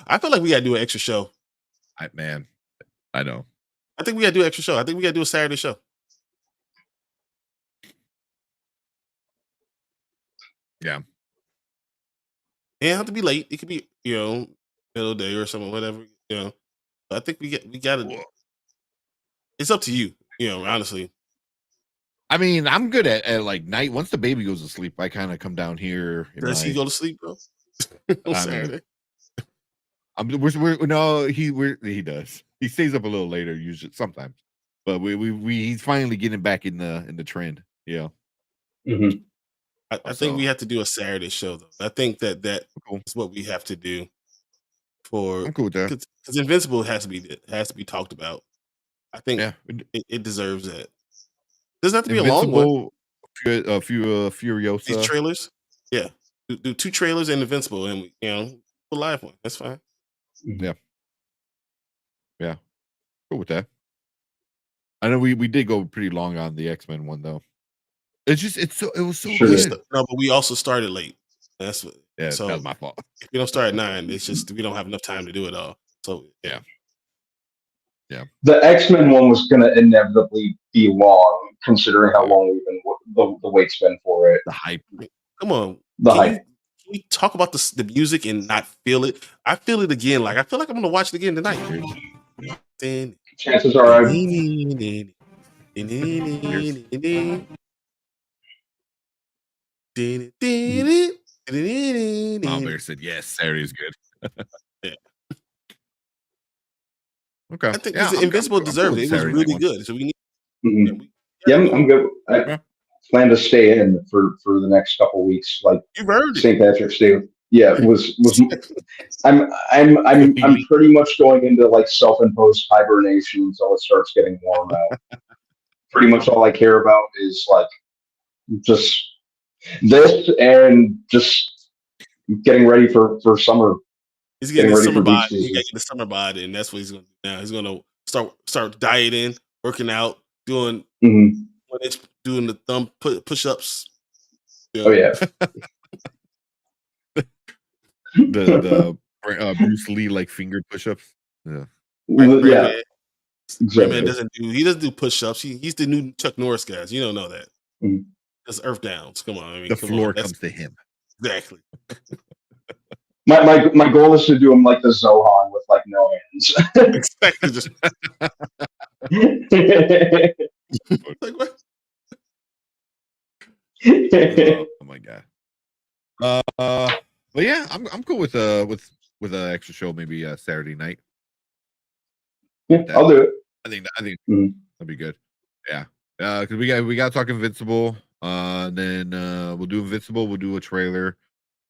I feel like we got to do an extra show. I know. I think we got to do an extra show. I think we got to do a Saturday show. Yeah. It doesn't have to be late. It could be middle of the day or something, whatever. But I think we got to. It's up to you. Honestly. I mean, I'm good at like night. Once the baby goes to sleep, I kind of come down here. Does he go to sleep, bro? On Saturday? He does. He stays up a little later, usually sometimes. But he's finally getting back in the trend. Yeah. Mm-hmm. I think we have to do a Saturday show though. I think that is what we have to do for. I'm cool with that. Because Invincible has to be talked about. I think it deserves that. Doesn't have to be a long one. A few Furiosa. These trailers, yeah. Do 2 trailers and Invincible, and a live one. That's fine. Yeah. Cool with that. I know we did go pretty long on the X-Men one though. It was so good. No, but we also started late. That's what. Yeah, so that was my fault. If we don't start at 9, it's just we don't have enough time to do it all. So yeah. The X-Men one was going to inevitably be long, considering how long we've been the wait's been for it. The hype. Come on, hype. Can we talk about the music and not feel it? I feel it again. Like I feel like I'm going to watch it again tonight. Chances are Mom Bear said yes. Saturday's good. Yeah. Okay. I think Invincible deserved it. It was really good. So we need. Mm-hmm. I'm good. I plan to stay in for the next couple of weeks, like St. Patrick's Day. Yeah, it was. I'm pretty much going into like self-imposed hibernation until it starts getting warm out. Pretty much all I care about is like just this and just getting ready for summer. He's getting the summer bod. He got the summer bod, and that's what he's going to do now. He's going to start dieting, working out, doing doing the thumb push-ups. Oh yeah. the Bruce Lee like finger push-ups. Yeah. Yeah. Exactly. He doesn't do push-ups. He's the new Chuck Norris guys. You don't know that. Mm-hmm. That's earth downs. Come on. I mean, the floor comes to him. Exactly. My goal is to do him like the Zohan with like no hands. Exactly. Just like what? Oh my god. But yeah, I'm cool with an extra show maybe Saturday night. Yeah, I'll do it. I think that'd be good. Yeah. Because we got to talk Invincible. Then we'll do Invincible. We'll do a trailer.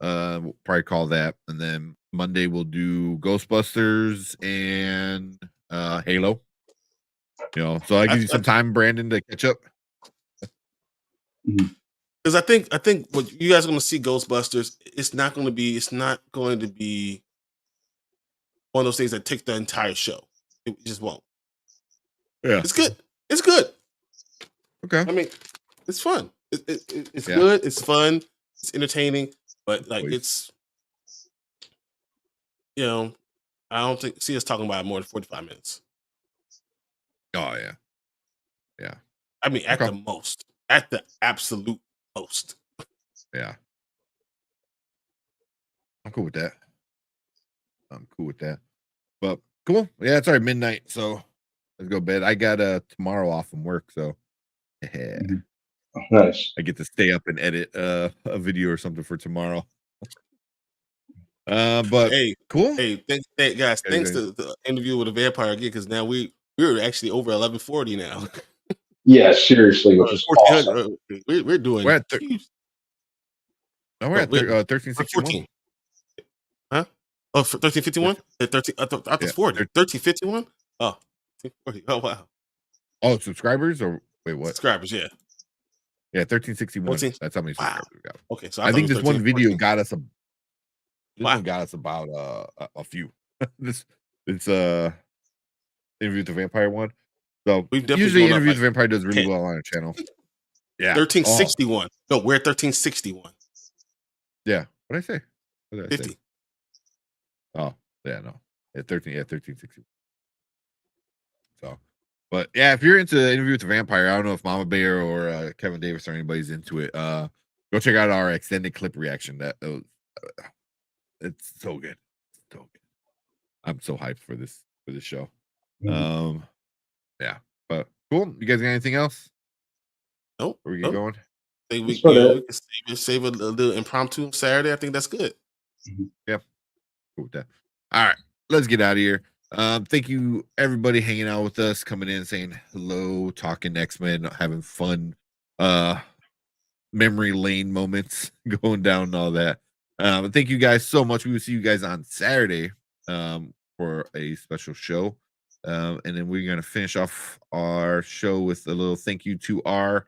We'll probably call that, and then Monday we'll do Ghostbusters and Halo. So I give you some time, Brandon, to catch up. Because I think what you guys are going to see Ghostbusters, it's not going to be one of those things that take the entire show. It just won't. Yeah, it's good. It's good. Okay. I mean, it's fun. It's Yeah. good. It's fun. It's entertaining. But like, it's I don't see us talking about it more than 45 minutes. Oh yeah. Yeah. I mean, at the most, at the absolute most. Yeah. I'm cool with that. But cool. Yeah, it's already midnight, so let's go to bed. I got tomorrow off from work, so Nice. I get to stay up and edit a video or something for tomorrow. But hey, cool. Hey, guys. Thanks to the interview with the vampire again, because now we're actually over 1140 now. Yeah, seriously, which is awesome. We're doing. We're at 1361. Huh? Oh, 1351? 13. I thought it was 40. 1351? Oh, 40. Oh, wow. Oh, subscribers or wait, what? Subscribers, yeah. Yeah, 1361. 14? That's how many subscribers we got. Okay, so I think this one video 14. got us one got us about a few. this interview with the vampire one. So usually interview with the vampire does really well on our channel. Yeah. 1361. No, we're at 1361. Yeah. What did I say? What did I 50. say? Oh, yeah, no. At 1361. So, but yeah, if you're into Interview with the Vampire, I don't know if Mama Bear or Kevin Davis or anybody's into it. Go check out our extended clip reaction. It's so good. So good. I'm so hyped for this show. Yeah, but cool. You guys got anything else? Nope. Where we get going? I think we can save a little impromptu Saturday. I think that's good. Yeah, cool with that. All right, let's get out of here. Thank you everybody hanging out with us, coming in, saying hello, talking X-Men, having fun, memory lane moments, going down and all that. Thank you guys so much. We will see you guys on Saturday for a special show. And then we're going to finish off our show with a little thank you to our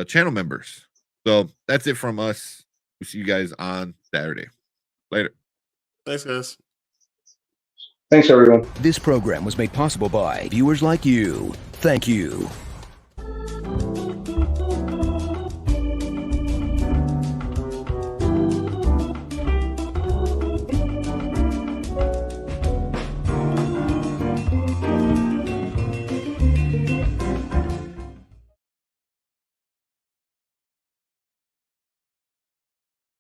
channel members. So that's it from us. We'll see you guys on Saturday. Later. Thanks, guys. Thanks, everyone. This program was made possible by viewers like you. Thank you.